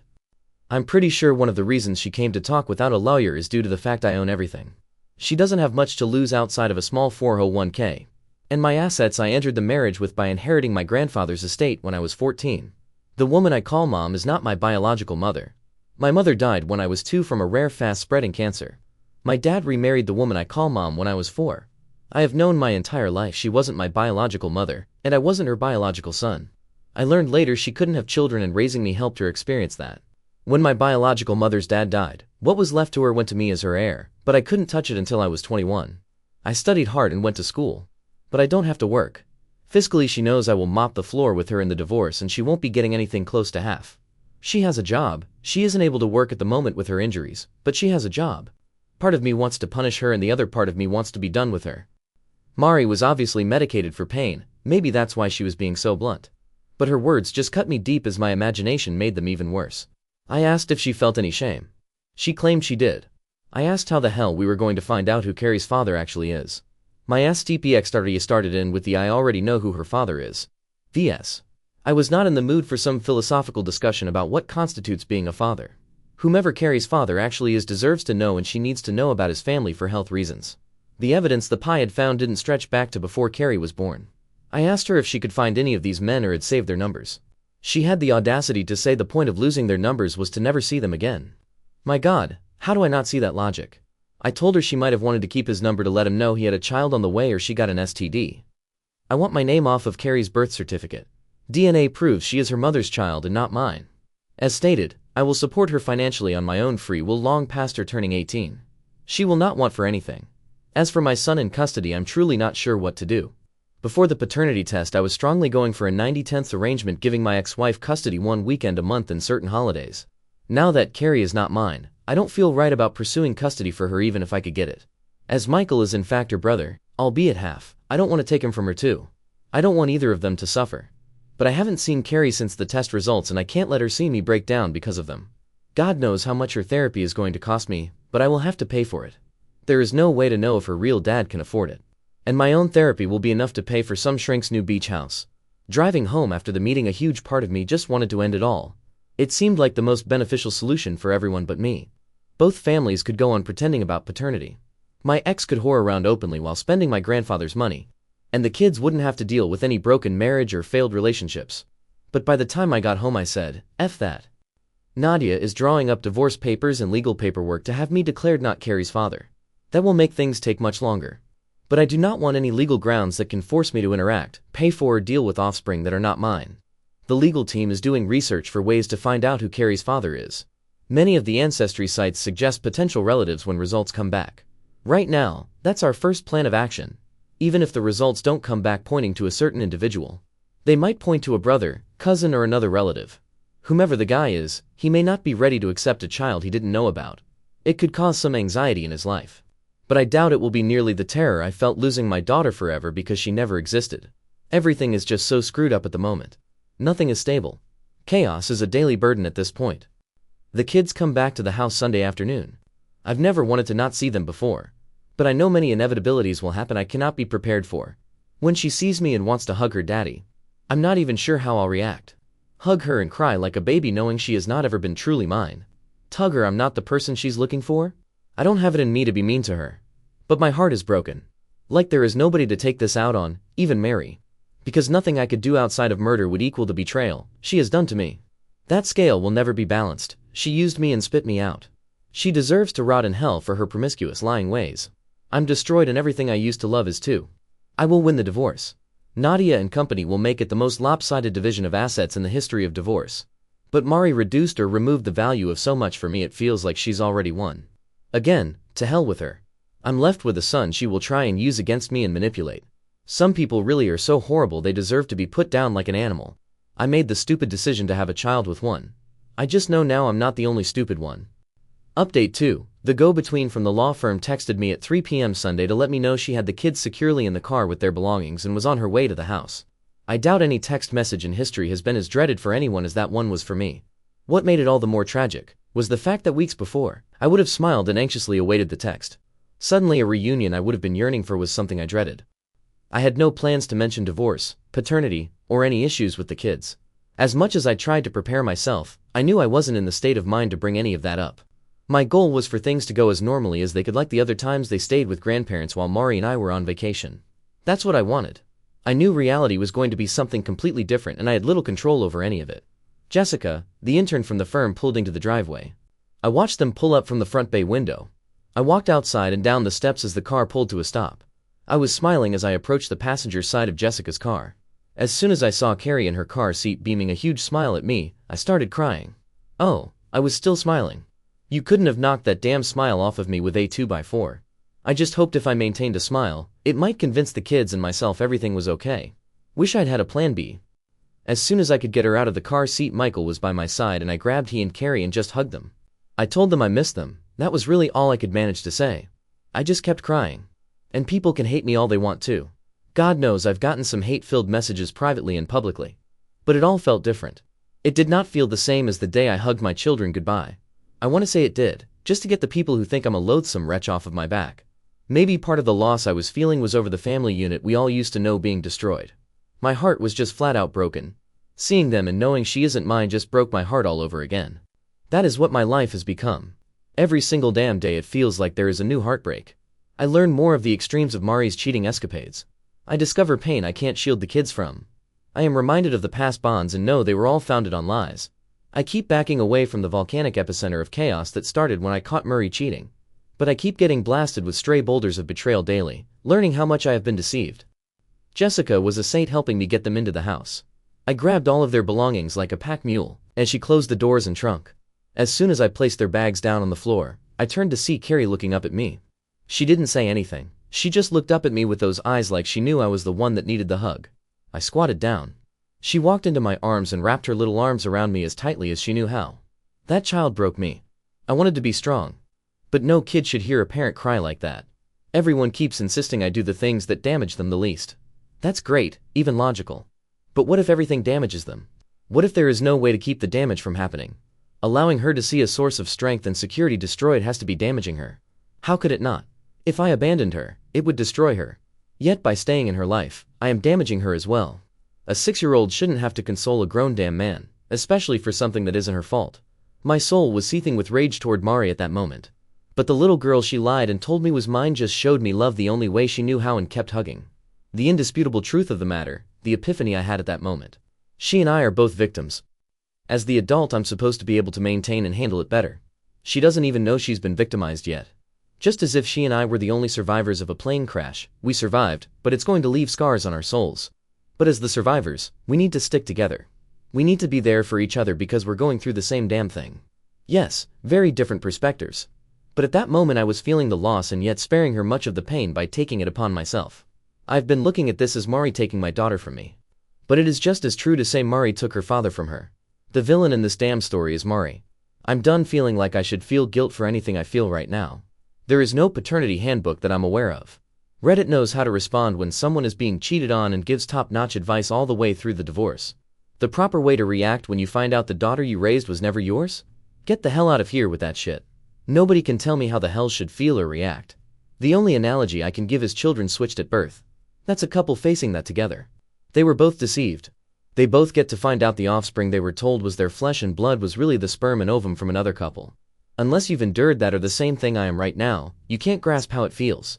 I'm pretty sure one of the reasons she came to talk without a lawyer is due to the fact I own everything. She doesn't have much to lose outside of a small 401k. And my assets I entered the marriage with by inheriting my grandfather's estate when I was 14. The woman I call mom is not my biological mother. My mother died when I was 2 from a rare fast-spreading cancer. My dad remarried the woman I call mom when I was 4. I have known my entire life she wasn't my biological mother, and I wasn't her biological son. I learned later she couldn't have children and raising me helped her experience that. When my biological mother's dad died, what was left to her went to me as her heir, but I couldn't touch it until I was 21. I studied hard and went to school. But I don't have to work. Fiscally she knows I will mop the floor with her in the divorce and she won't be getting anything close to half. She has a job. She isn't able to work at the moment with her injuries, but she has a job. Part of me wants to punish her and the other part of me wants to be done with her. Mari was obviously medicated for pain, maybe that's why she was being so blunt. But her words just cut me deep as my imagination made them even worse. I asked if she felt any shame. She claimed she did. I asked how the hell we were going to find out who Carrie's father actually is. My STPX started in with the I already know who her father is. VS. I was not in the mood for some philosophical discussion about what constitutes being a father. Whomever Carrie's father actually is deserves to know and she needs to know about his family for health reasons. The evidence the PI had found didn't stretch back to before Carrie was born. I asked her if she could find any of these men or had saved their numbers. She had the audacity to say the point of losing their numbers was to never see them again. My God, how do I not see that logic? I told her she might have wanted to keep his number to let him know he had a child on the way or she got an STD. I want my name off of Carrie's birth certificate. DNA proves she is her mother's child and not mine. As stated, I will support her financially on my own free will long past her turning 18. She will not want for anything. As for my son in custody, I'm truly not sure what to do. Before the paternity test I was strongly going for a 90-10 arrangement giving my ex-wife custody one weekend a month and certain holidays. Now that Carrie is not mine, I don't feel right about pursuing custody for her even if I could get it. As Michael is in fact her brother, albeit half, I don't want to take him from her too. I don't want either of them to suffer. But I haven't seen Carrie since the test results and I can't let her see me break down because of them. God knows how much her therapy is going to cost me, but I will have to pay for it. There is no way to know if her real dad can afford it. And my own therapy will be enough to pay for some shrink's new beach house. Driving home after the meeting, a huge part of me just wanted to end it all. It seemed like the most beneficial solution for everyone but me. Both families could go on pretending about paternity. My ex could whore around openly while spending my grandfather's money. And the kids wouldn't have to deal with any broken marriage or failed relationships. But by the time I got home I said, F that. Nadia is drawing up divorce papers and legal paperwork to have me declared not Carrie's father. That will make things take much longer. But I do not want any legal grounds that can force me to interact, pay for or deal with offspring that are not mine. The legal team is doing research for ways to find out who Carrie's father is. Many of the ancestry sites suggest potential relatives when results come back. Right now, that's our first plan of action. Even if the results don't come back pointing to a certain individual, they might point to a brother, cousin or another relative. Whomever the guy is, he may not be ready to accept a child he didn't know about. It could cause some anxiety in his life. But I doubt it will be nearly the terror I felt losing my daughter forever because she never existed. Everything is just so screwed up at the moment. Nothing is stable. Chaos is a daily burden at this point. The kids come back to the house Sunday afternoon. I've never wanted to not see them before. But I know many inevitabilities will happen I cannot be prepared for. When she sees me and wants to hug her daddy, I'm not even sure how I'll react. Hug her and cry like a baby knowing she has not ever been truly mine. Tug her I'm not the person she's looking for? I don't have it in me to be mean to her. But my heart is broken. Like there is nobody to take this out on, even Mary. Because nothing I could do outside of murder would equal the betrayal she has done to me. That scale will never be balanced. She used me and spit me out. She deserves to rot in hell for her promiscuous lying ways. I'm destroyed and everything I used to love is too. I will win the divorce. Nadia and company will make it the most lopsided division of assets in the history of divorce. But Mari reduced or removed the value of so much for me it feels like she's already won. Again, to hell with her. I'm left with a son she will try and use against me and manipulate. Some people really are so horrible they deserve to be put down like an animal. I made the stupid decision to have a child with one. I just know now I'm not the only stupid one. Update 2. The go-between from the law firm texted me at 3 p.m. Sunday to let me know she had the kids securely in the car with their belongings and was on her way to the house. I doubt any text message in history has been as dreaded for anyone as that one was for me. What made it all the more tragic was the fact that weeks before, I would have smiled and anxiously awaited the text. Suddenly a reunion I would have been yearning for was something I dreaded. I had no plans to mention divorce, paternity, or any issues with the kids. As much as I tried to prepare myself, I knew I wasn't in the state of mind to bring any of that up. My goal was for things to go as normally as they could, like the other times they stayed with grandparents while Mari and I were on vacation. That's what I wanted. I knew reality was going to be something completely different and I had little control over any of it. Jessica, the intern from the firm, pulled into the driveway. I watched them pull up from the front bay window. I walked outside and down the steps as the car pulled to a stop. I was smiling as I approached the passenger side of Jessica's car. As soon as I saw Carrie in her car seat beaming a huge smile at me, I started crying. Oh, I was still smiling. You couldn't have knocked that damn smile off of me with a 2x4. I just hoped if I maintained a smile, it might convince the kids and myself everything was okay. Wish I'd had a plan B. As soon as I could get her out of the car seat, Michael was by my side and I grabbed he and Carrie and just hugged them. I told them I missed them. That was really all I could manage to say. I just kept crying. And people can hate me all they want to. God knows I've gotten some hate-filled messages privately and publicly. But it all felt different. It did not feel the same as the day I hugged my children goodbye. I want to say it did, just to get the people who think I'm a loathsome wretch off of my back. Maybe part of the loss I was feeling was over the family unit we all used to know being destroyed. My heart was just flat out broken. Seeing them and knowing she isn't mine just broke my heart all over again. That is what my life has become. Every single damn day it feels like there is a new heartbreak. I learn more of the extremes of Mari's cheating escapades. I discover pain I can't shield the kids from. I am reminded of the past bonds and know they were all founded on lies. I keep backing away from the volcanic epicenter of chaos that started when I caught Murray cheating. But I keep getting blasted with stray boulders of betrayal daily, learning how much I have been deceived. Jessica was a saint helping me get them into the house. I grabbed all of their belongings like a pack mule, and she closed the doors and trunk. As soon as I placed their bags down on the floor, I turned to see Carrie looking up at me. She didn't say anything. She just looked up at me with those eyes like she knew I was the one that needed the hug. I squatted down. She walked into my arms and wrapped her little arms around me as tightly as she knew how. That child broke me. I wanted to be strong. But no kid should hear a parent cry like that. Everyone keeps insisting I do the things that damage them the least. That's great, even logical. But what if everything damages them? What if there is no way to keep the damage from happening? Allowing her to see a source of strength and security destroyed has to be damaging her. How could it not? If I abandoned her, it would destroy her. Yet by staying in her life, I am damaging her as well. A 6-year-old shouldn't have to console a grown damn man, especially for something that isn't her fault. My soul was seething with rage toward Mari at that moment. But the little girl she lied and told me was mine just showed me love the only way she knew how and kept hugging. The indisputable truth of the matter, the epiphany I had at that moment. She and I are both victims. As the adult I'm supposed to be able to maintain and handle it better. She doesn't even know she's been victimized yet. Just as if she and I were the only survivors of a plane crash, we survived, but it's going to leave scars on our souls. But as the survivors, we need to stick together. We need to be there for each other because we're going through the same damn thing. Yes, very different perspectives. But at that moment I was feeling the loss and yet sparing her much of the pain by taking it upon myself. I've been looking at this as Mari taking my daughter from me. But it is just as true to say Mari took her father from her. The villain in this damn story is Mari. I'm done feeling like I should feel guilt for anything I feel right now. There is no paternity handbook that I'm aware of. Reddit knows how to respond when someone is being cheated on and gives top-notch advice all the way through the divorce. The proper way to react when you find out the daughter you raised was never yours? Get the hell out of here with that shit. Nobody can tell me how the hell should feel or react. The only analogy I can give is children switched at birth. That's a couple facing that together. They were both deceived. They both get to find out the offspring they were told was their flesh and blood was really the sperm and ovum from another couple. Unless you've endured that or the same thing I am right now, you can't grasp how it feels.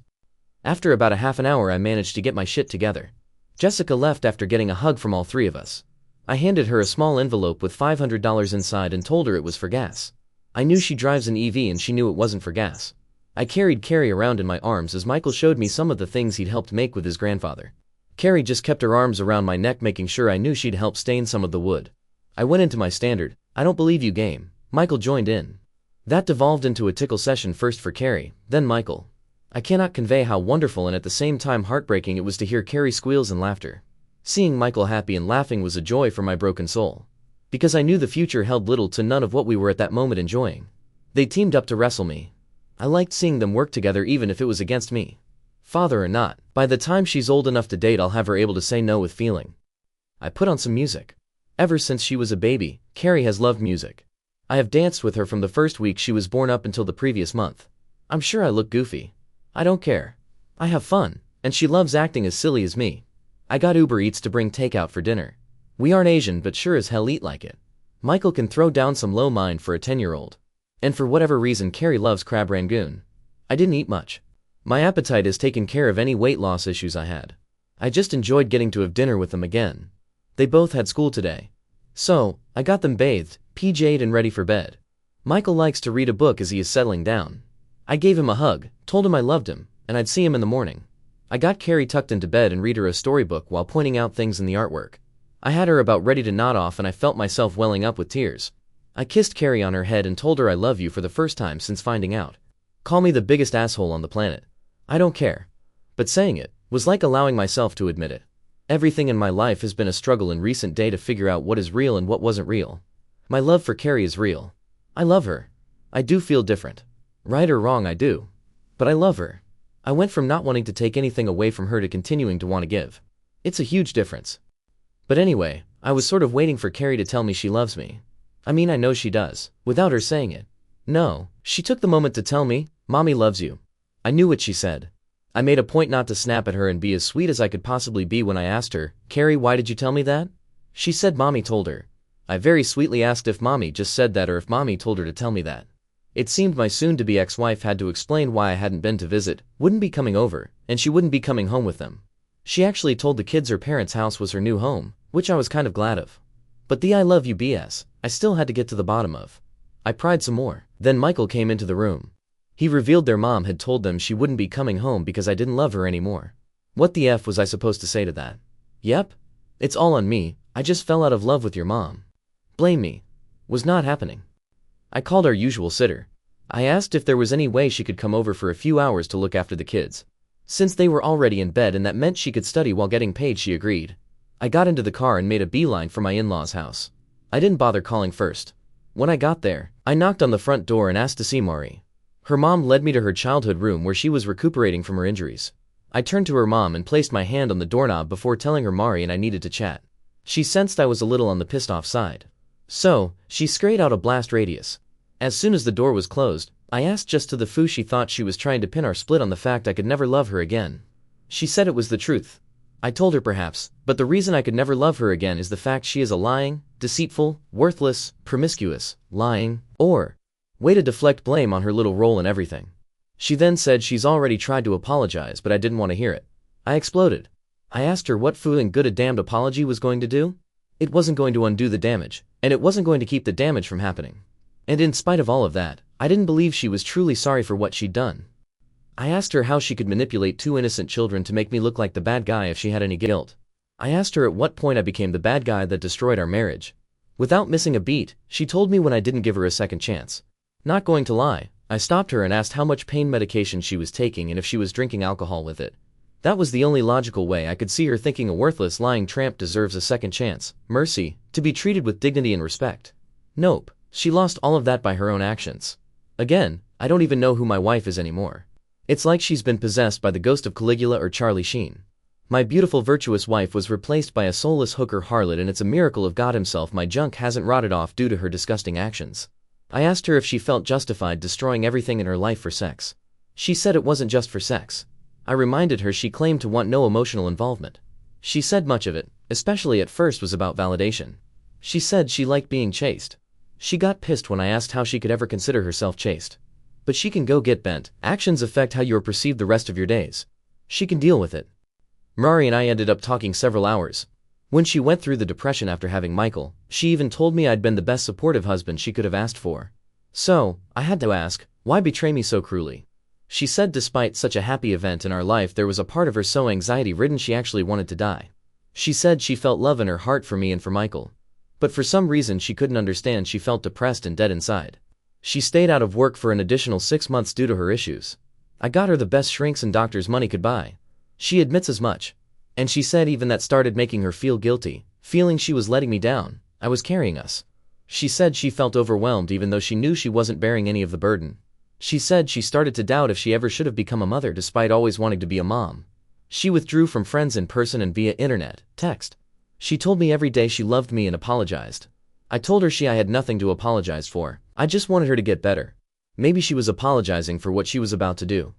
After about a half an hour I managed to get my shit together. Jessica left after getting a hug from all three of us. I handed her a small envelope with $500 inside and told her it was for gas. I knew she drives an EV and she knew it wasn't for gas. I carried Carrie around in my arms as Michael showed me some of the things he'd helped make with his grandfather. Carrie just kept her arms around my neck making sure I knew she'd help stain some of the wood. I went into my standard, "I don't believe you" game. Michael joined in. That devolved into a tickle session, first for Carrie, then Michael. I cannot convey how wonderful and at the same time heartbreaking it was to hear Carrie's squeals and laughter. Seeing Michael happy and laughing was a joy for my broken soul. Because I knew the future held little to none of what we were at that moment enjoying. They teamed up to wrestle me. I liked seeing them work together even if it was against me. Father or not, by the time she's old enough to date I'll have her able to say no with feeling. I put on some music. Ever since she was a baby, Carrie has loved music. I have danced with her from the first week she was born up until the previous month. I'm sure I look goofy. I don't care. I have fun, and she loves acting as silly as me. I got Uber Eats to bring takeout for dinner. We aren't Asian but sure as hell eat like it. Michael can throw down some low mind for a 10-year-old. And for whatever reason Carrie loves crab rangoon. I didn't eat much. My appetite has taken care of any weight loss issues I had. I just enjoyed getting to have dinner with them again. They both had school today. So, I got them bathed, PJ'd and ready for bed. Michael likes to read a book as he is settling down. I gave him a hug, told him I loved him, and I'd see him in the morning. I got Carrie tucked into bed and read her a storybook while pointing out things in the artwork. I had her about ready to nod off and I felt myself welling up with tears. I kissed Carrie on her head and told her I love you for the first time since finding out. Call me the biggest asshole on the planet. I don't care. But saying it was like allowing myself to admit it. Everything in my life has been a struggle in recent day to figure out what is real and what wasn't real. My love for Carrie is real. I love her. I do feel different. Right or wrong, I do. But I love her. I went from not wanting to take anything away from her to continuing to want to give. It's a huge difference. But anyway, I was sort of waiting for Carrie to tell me she loves me. I mean, I know she does, without her saying it. No, she took the moment to tell me, "Mommy loves you." I knew what she said. I made a point not to snap at her and be as sweet as I could possibly be when I asked her, "Carrie, why did you tell me that?" She said Mommy told her. I very sweetly asked if Mommy just said that or if Mommy told her to tell me that. It seemed my soon-to-be ex-wife had to explain why I hadn't been to visit, wouldn't be coming over, and she wouldn't be coming home with them. She actually told the kids her parents' house was her new home, which I was kind of glad of. But the "I love you" BS, I still had to get to the bottom of. I pried some more. Then Michael came into the room. He revealed their mom had told them she wouldn't be coming home because I didn't love her anymore. What the F was I supposed to say to that? Yep. It's all on me, I just fell out of love with your mom. Blame me. Was not happening. I called our usual sitter. I asked if there was any way she could come over for a few hours to look after the kids. Since they were already in bed and that meant she could study while getting paid, she agreed. I got into the car and made a beeline for my in-laws' house. I didn't bother calling first. When I got there, I knocked on the front door and asked to see Mari. Her mom led me to her childhood room where she was recuperating from her injuries. I turned to her mom and placed my hand on the doorknob before telling her Mari and I needed to chat. She sensed I was a little on the pissed off side. So, she scraped out a blast radius. As soon as the door was closed, I asked just to the foo she thought she was trying to pin our split on the fact I could never love her again. She said it was the truth. I told her perhaps, but the reason I could never love her again is the fact she is a lying, deceitful, worthless, promiscuous, lying, or way to deflect blame on her little role in everything. She then said she's already tried to apologize but I didn't want to hear it. I exploded. I asked her what fooling good a damned apology was going to do? It wasn't going to undo the damage, and it wasn't going to keep the damage from happening. And in spite of all of that, I didn't believe she was truly sorry for what she'd done. I asked her how she could manipulate two innocent children to make me look like the bad guy if she had any guilt. I asked her at what point I became the bad guy that destroyed our marriage. Without missing a beat, she told me when I didn't give her a second chance. Not going to lie, I stopped her and asked how much pain medication she was taking and if she was drinking alcohol with it. That was the only logical way I could see her thinking a worthless lying tramp deserves a second chance, mercy, to be treated with dignity and respect. Nope, she lost all of that by her own actions. Again, I don't even know who my wife is anymore. It's like she's been possessed by the ghost of Caligula or Charlie Sheen. My beautiful virtuous wife was replaced by a soulless hooker harlot and it's a miracle of God himself my junk hasn't rotted off due to her disgusting actions. I asked her if she felt justified destroying everything in her life for sex. She said it wasn't just for sex. I reminded her she claimed to want no emotional involvement. She said much of it, especially at first, was about validation. She said she liked being chased. She got pissed when I asked how she could ever consider herself chaste. But she can go get bent. Actions affect how you are perceived the rest of your days. She can deal with it. Mari and I ended up talking several hours. When she went through the depression after having Michael, she even told me I'd been the best supportive husband she could have asked for. So, I had to ask, why betray me so cruelly? She said despite such a happy event in our life there was a part of her so anxiety-ridden she actually wanted to die. She said she felt love in her heart for me and for Michael. But for some reason she couldn't understand she felt depressed and dead inside. She stayed out of work for an additional 6 months due to her issues. I got her the best shrinks and doctors money could buy. She admits as much. And she said even that started making her feel guilty, feeling she was letting me down. I was carrying us. She said she felt overwhelmed even though she knew she wasn't bearing any of the burden. She said she started to doubt if she ever should have become a mother despite always wanting to be a mom. She withdrew from friends in person and via internet, text. She told me every day she loved me and apologized. I told her I had nothing to apologize for. I just wanted her to get better. Maybe she was apologizing for what she was about to do.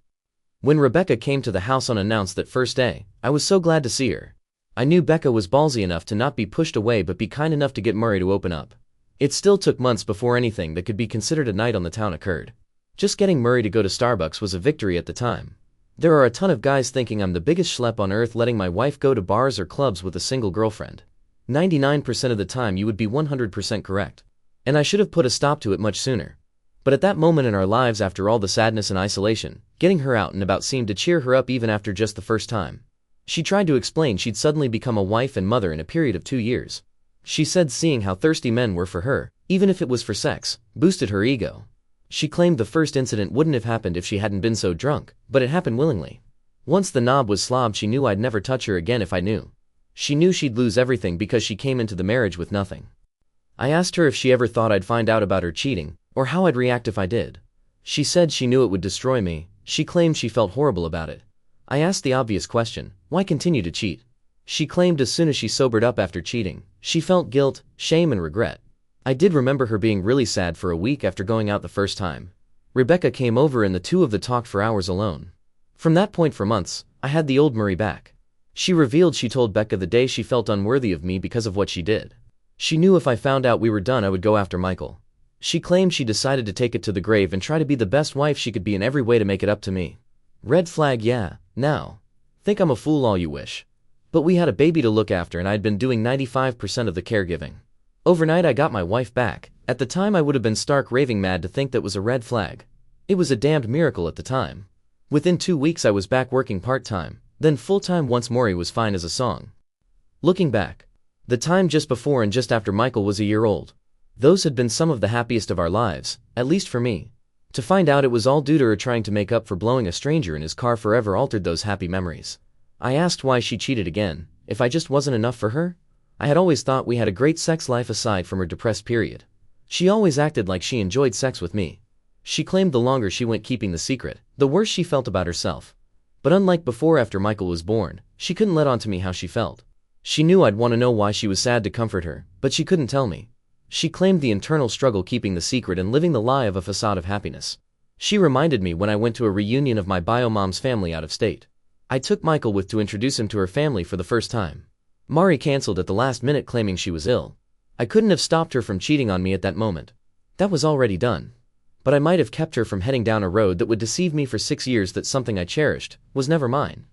When Rebecca came to the house unannounced that first day, I was so glad to see her. I knew Becca was ballsy enough to not be pushed away but be kind enough to get Murray to open up. It still took months before anything that could be considered a night on the town occurred. Just getting Murray to go to Starbucks was a victory at the time. There are a ton of guys thinking I'm the biggest schlep on earth letting my wife go to bars or clubs with a single girlfriend. 99% of the time you would be 100% correct. And I should have put a stop to it much sooner. But at that moment in our lives, after all the sadness and isolation, getting her out and about seemed to cheer her up even after just the first time. She tried to explain she'd suddenly become a wife and mother in a period of 2 years. She said seeing how thirsty men were for her, even if it was for sex, boosted her ego. She claimed the first incident wouldn't have happened if she hadn't been so drunk, but it happened willingly. Once the knob was slobbed, she knew I'd never touch her again if I knew. She knew she'd lose everything because she came into the marriage with nothing. I asked her if she ever thought I'd find out about her cheating, or how I'd react if I did. She said she knew it would destroy me. She claimed she felt horrible about it. I asked the obvious question, why continue to cheat? She claimed as soon as she sobered up after cheating, she felt guilt, shame and regret. I did remember her being really sad for a week after going out the first time. Rebecca came over and the two of them talked for hours alone. From that point for months, I had the old Murray back. She revealed she told Becca the day she felt unworthy of me because of what she did. She knew if I found out we were done I would go after Michael. She claimed she decided to take it to the grave and try to be the best wife she could be in every way to make it up to me. Red flag, yeah, now. Think I'm a fool all you wish. But we had a baby to look after and I'd been doing 95% of the caregiving. Overnight I got my wife back. At the time I would have been stark raving mad to think that was a red flag. It was a damned miracle at the time. Within 2 weeks I was back working part-time, then full-time once Maury was fine as a song. Looking back, the time just before and just after Michael was a year old. Those had been some of the happiest of our lives, at least for me. To find out it was all due to her trying to make up for blowing a stranger in his car forever altered those happy memories. I asked why she cheated again, if I just wasn't enough for her? I had always thought we had a great sex life aside from her depressed period. She always acted like she enjoyed sex with me. She claimed the longer she went keeping the secret, the worse she felt about herself. But unlike before after Michael was born, she couldn't let on to me how she felt. She knew I'd want to know why she was sad to comfort her, but she couldn't tell me. She claimed the internal struggle keeping the secret and living the lie of a facade of happiness. She reminded me when I went to a reunion of my bio-mom's family out of state. I took Michael with to introduce him to her family for the first time. Mari canceled at the last minute claiming she was ill. I couldn't have stopped her from cheating on me at that moment. That was already done. But I might have kept her from heading down a road that would deceive me for 6 years that something I cherished was never mine.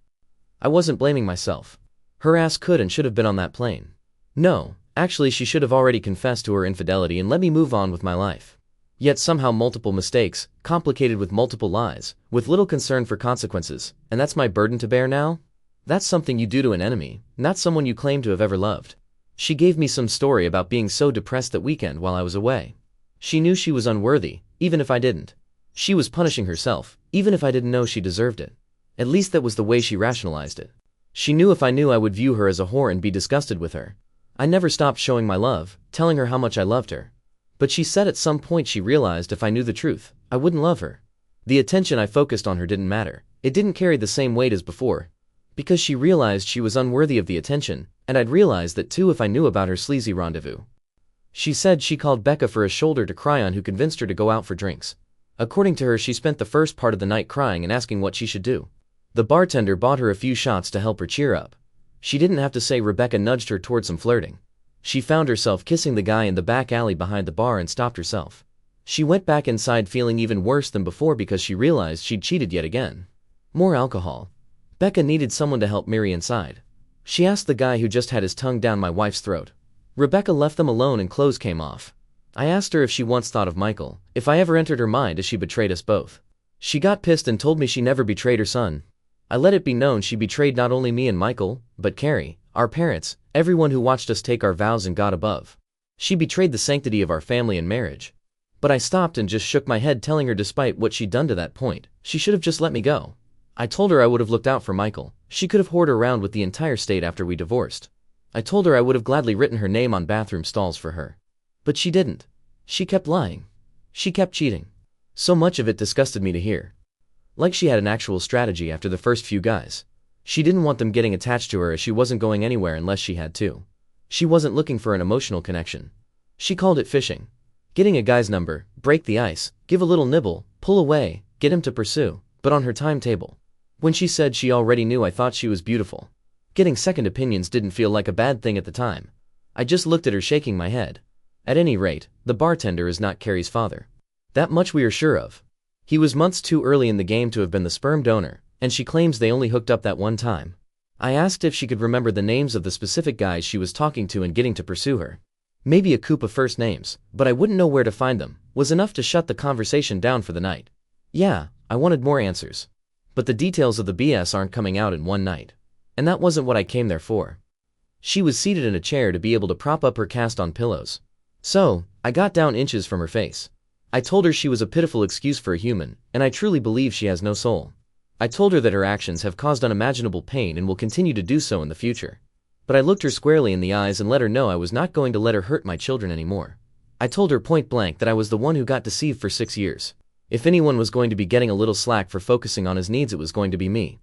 I wasn't blaming myself. Her ass could and should have been on that plane. No, actually she should have already confessed to her infidelity and let me move on with my life. Yet somehow multiple mistakes, complicated with multiple lies, with little concern for consequences, and that's my burden to bear now? That's something you do to an enemy, not someone you claim to have ever loved. She gave me some story about being so depressed that weekend while I was away. She knew she was unworthy, even if I didn't. She was punishing herself, even if I didn't know she deserved it. At least that was the way she rationalized it. She knew if I knew I would view her as a whore and be disgusted with her. I never stopped showing my love, telling her how much I loved her. But she said at some point she realized if I knew the truth, I wouldn't love her. The attention I focused on her didn't matter. It didn't carry the same weight as before. Because she realized she was unworthy of the attention, and I'd realized that too if I knew about her sleazy rendezvous. She said she called Becca for a shoulder to cry on who convinced her to go out for drinks. According to her, she spent the first part of the night crying and asking what she should do. The bartender bought her a few shots to help her cheer up. She didn't have to say Rebecca nudged her toward some flirting. She found herself kissing the guy in the back alley behind the bar and stopped herself. She went back inside feeling even worse than before because she realized she'd cheated yet again. More alcohol. Becca needed someone to help Mary inside. She asked the guy who just had his tongue down my wife's throat. Rebecca left them alone and clothes came off. I asked her if she once thought of Michael, if I ever entered her mind as she betrayed us both. She got pissed and told me she never betrayed her son. I let it be known she betrayed not only me and Michael, but Carrie, our parents, everyone who watched us take our vows and God above. She betrayed the sanctity of our family and marriage. But I stopped and just shook my head telling her despite what she'd done to that point, she should have just let me go. I told her I would have looked out for Michael. She could have whored around with the entire state after we divorced. I told her I would have gladly written her name on bathroom stalls for her. But she didn't. She kept lying. She kept cheating. So much of it disgusted me to hear. Like she had an actual strategy after the first few guys. She didn't want them getting attached to her as she wasn't going anywhere unless she had to. She wasn't looking for an emotional connection. She called it fishing. Getting a guy's number, break the ice, give a little nibble, pull away, get him to pursue, but on her timetable. When she said she already knew, I thought she was beautiful. Getting second opinions didn't feel like a bad thing at the time. I just looked at her shaking my head. At any rate, the bartender is not Carrie's father. That much we are sure of. He was months too early in the game to have been the sperm donor, and she claims they only hooked up that one time. I asked if she could remember the names of the specific guys she was talking to and getting to pursue her. Maybe a coup of first names, but I wouldn't know where to find them, was enough to shut the conversation down for the night. Yeah, I wanted more answers. But the details of the BS aren't coming out in one night. And that wasn't what I came there for. She was seated in a chair to be able to prop up her cast-on pillows. So, I got down inches from her face. I told her she was a pitiful excuse for a human, and I truly believe she has no soul. I told her that her actions have caused unimaginable pain and will continue to do so in the future. But I looked her squarely in the eyes and let her know I was not going to let her hurt my children anymore. I told her point blank that I was the one who got deceived for 6 years. If anyone was going to be getting a little slack for focusing on his needs, it was going to be me.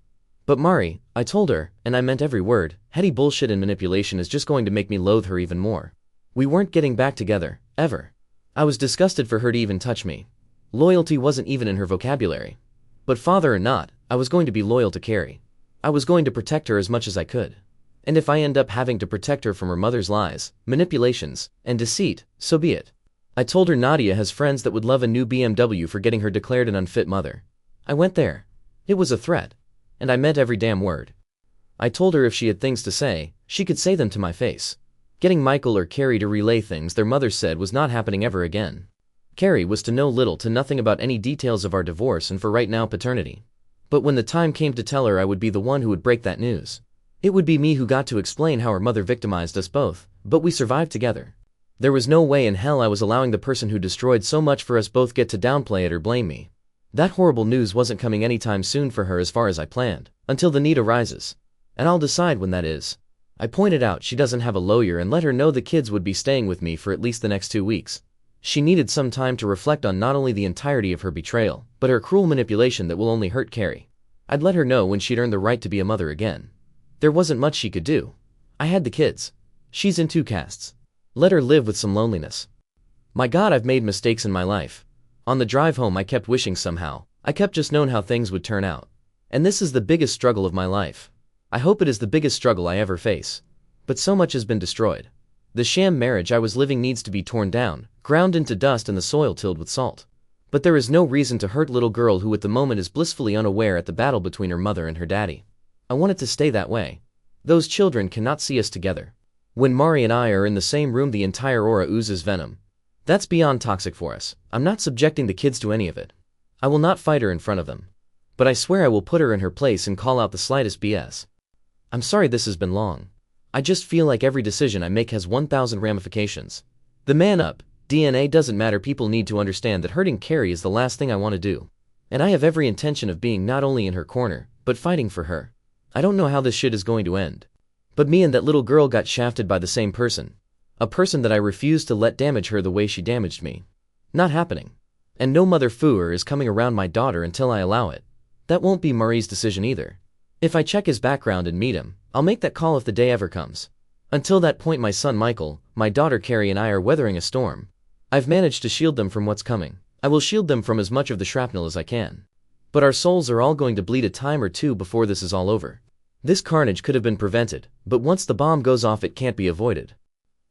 But Mari, I told her, and I meant every word, heady bullshit and manipulation is just going to make me loathe her even more. We weren't getting back together, ever. I was disgusted for her to even touch me. Loyalty wasn't even in her vocabulary. But father or not, I was going to be loyal to Carrie. I was going to protect her as much as I could. And if I end up having to protect her from her mother's lies, manipulations, and deceit, so be it. I told her Nadia has friends that would love a new BMW for getting her declared an unfit mother. I went there. It was a threat. And I meant every damn word. I told her if she had things to say, she could say them to my face. Getting Michael or Carrie to relay things their mother said was not happening ever again. Carrie was to know little to nothing about any details of our divorce and for right now paternity. But when the time came to tell her, I would be the one who would break that news. It would be me who got to explain how her mother victimized us both, but we survived together. There was no way in hell I was allowing the person who destroyed so much for us both get to downplay it or blame me. That horrible news wasn't coming anytime soon for her as far as I planned, until the need arises. And I'll decide when that is. I pointed out she doesn't have a lawyer and let her know the kids would be staying with me for at least the next 2 weeks. She needed some time to reflect on not only the entirety of her betrayal, but her cruel manipulation that will only hurt Carrie. I'd let her know when she'd earned the right to be a mother again. There wasn't much she could do. I had the kids. She's in 2 casts. Let her live with some loneliness. My God, I've made mistakes in my life. On the drive home I kept wishing somehow, I kept just known how things would turn out. And this is the biggest struggle of my life. I hope it is the biggest struggle I ever face. But so much has been destroyed. The sham marriage I was living needs to be torn down, ground into dust and the soil tilled with salt. But there is no reason to hurt little girl who at the moment is blissfully unaware at the battle between her mother and her daddy. I want it to stay that way. Those children cannot see us together. When Mari and I are in the same room, the entire aura oozes venom. That's beyond toxic for us. I'm not subjecting the kids to any of it. I will not fight her in front of them. But I swear I will put her in her place and call out the slightest BS. I'm sorry this has been long. I just feel like every decision I make has 1,000 ramifications. The man up, DNA doesn't matter. People need to understand that hurting Carrie is the last thing I want to do. And I have every intention of being not only in her corner, but fighting for her. I don't know how this shit is going to end. But me and that little girl got shafted by the same person. A person that I refused to let damage her the way she damaged me. Not happening. And no mother fooer is coming around my daughter until I allow it. That won't be Marie's decision either. If I check his background and meet him, I'll make that call if the day ever comes. Until that point, my son Michael, my daughter Carrie and I are weathering a storm. I've managed to shield them from what's coming. I will shield them from as much of the shrapnel as I can. But our souls are all going to bleed a time or two before this is all over. This carnage could have been prevented, but once the bomb goes off it can't be avoided.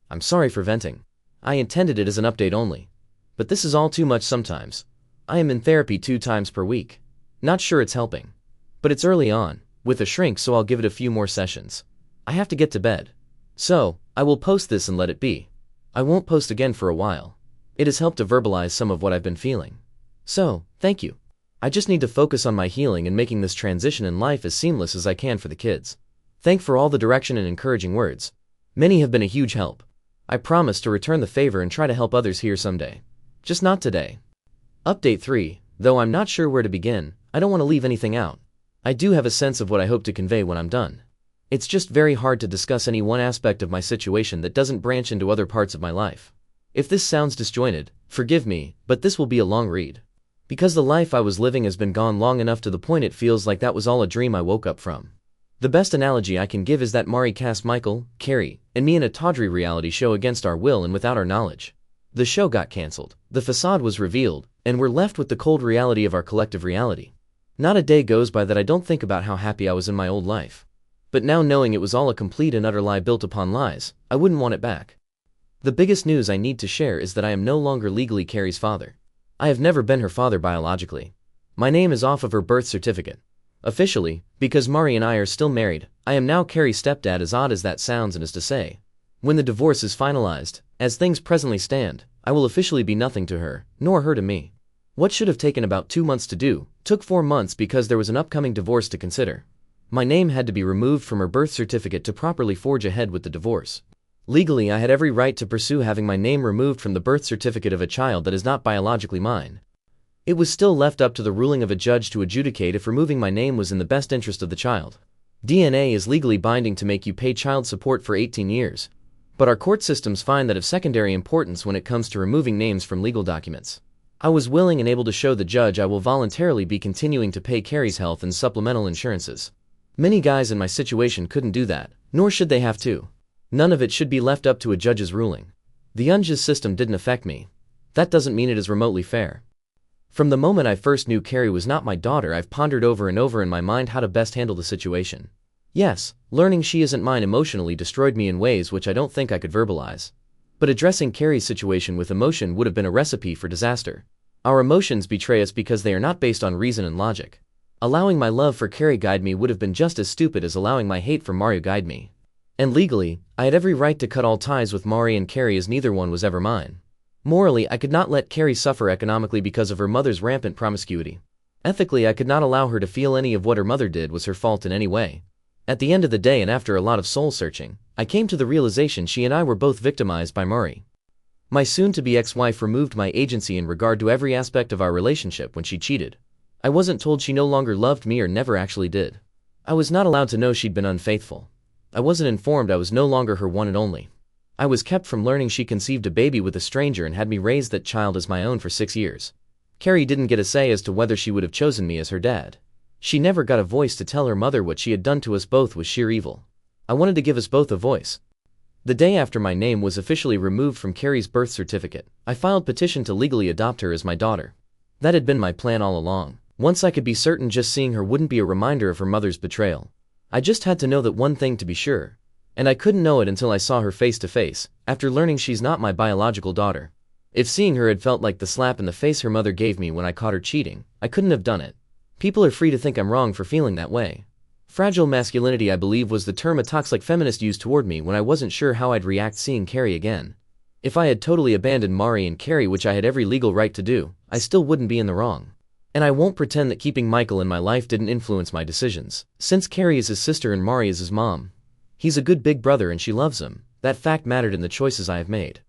I'm sorry for venting. I intended it as an update only. But this is all too much sometimes. I am in therapy 2 times per week. Not sure it's helping. But it's early on, with a shrink, so I'll give it a few more sessions. I have to get to bed. So, I will post this and let it be. I won't post again for a while. It has helped to verbalize some of what I've been feeling. So, thank you. I just need to focus on my healing and making this transition in life as seamless as I can for the kids. Thank for all the direction and encouraging words. Many have been a huge help. I promise to return the favor and try to help others here someday. Just not today. Update 3. Though I'm not sure where to begin, I don't want to leave anything out. I do have a sense of what I hope to convey when I'm done. It's just very hard to discuss any one aspect of my situation that doesn't branch into other parts of my life. If this sounds disjointed, forgive me, but this will be a long read. Because the life I was living has been gone long enough to the point it feels like that was all a dream I woke up from. The best analogy I can give is that Mari cast Michael, Carrie, and me in a tawdry reality show against our will and without our knowledge. The show got cancelled, the facade was revealed, and we're left with the cold reality of our collective reality. Not a day goes by that I don't think about how happy I was in my old life. But now, knowing it was all a complete and utter lie built upon lies, I wouldn't want it back. The biggest news I need to share is that I am no longer legally Carrie's father. I have never been her father biologically. My name is off of her birth certificate. Officially, because Mari and I are still married, I am now Carrie's stepdad, as odd as that sounds and as to say. When the divorce is finalized, as things presently stand, I will officially be nothing to her, nor her to me. What should have taken about 2 months to do, took 4 months because there was an upcoming divorce to consider. My name had to be removed from her birth certificate to properly forge ahead with the divorce. Legally, I had every right to pursue having my name removed from the birth certificate of a child that is not biologically mine. It was still left up to the ruling of a judge to adjudicate if removing my name was in the best interest of the child. DNA is legally binding to make you pay child support for 18 years. But our court systems find that of secondary importance when it comes to removing names from legal documents. I was willing and able to show the judge I will voluntarily be continuing to pay Carrie's health and supplemental insurances. Many guys in my situation couldn't do that, nor should they have to. None of it should be left up to a judge's ruling. The unjust system didn't affect me. That doesn't mean it is remotely fair. From the moment I first knew Carrie was not my daughter, I've pondered over and over in my mind how to best handle the situation. Yes, learning she isn't mine emotionally destroyed me in ways which I don't think I could verbalize. But addressing Carrie's situation with emotion would have been a recipe for disaster. Our emotions betray us because they are not based on reason and logic. Allowing my love for Carrie guide me would have been just as stupid as allowing my hate for Mario guide me. And legally, I had every right to cut all ties with Mari and Carrie, as neither one was ever mine. Morally, I could not let Carrie suffer economically because of her mother's rampant promiscuity. Ethically, I could not allow her to feel any of what her mother did was her fault in any way. At the end of the day, and after a lot of soul-searching, I came to the realization she and I were both victimized by Mari. My soon-to-be ex-wife removed my agency in regard to every aspect of our relationship when she cheated. I wasn't told she no longer loved me, or never actually did. I was not allowed to know she'd been unfaithful. I wasn't informed I was no longer her one and only. I was kept from learning she conceived a baby with a stranger and had me raise that child as my own for 6 years. Carrie didn't get a say as to whether she would have chosen me as her dad. She never got a voice to tell her mother what she had done to us both was sheer evil. I wanted to give us both a voice. The day after my name was officially removed from Carrie's birth certificate, I filed petition to legally adopt her as my daughter. That had been my plan all along. Once I could be certain just seeing her wouldn't be a reminder of her mother's betrayal. I just had to know that one thing to be sure. And I couldn't know it until I saw her face to face, after learning she's not my biological daughter. If seeing her had felt like the slap in the face her mother gave me when I caught her cheating, I couldn't have done it. People are free to think I'm wrong for feeling that way. Fragile masculinity, I believe, was the term a toxic feminist used toward me when I wasn't sure how I'd react seeing Carrie again. If I had totally abandoned Mari and Carrie, which I had every legal right to do, I still wouldn't be in the wrong. And I won't pretend that keeping Michael in my life didn't influence my decisions, since Carrie is his sister and Mari is his mom. He's a good big brother and she loves him. That fact mattered in the choices I have made.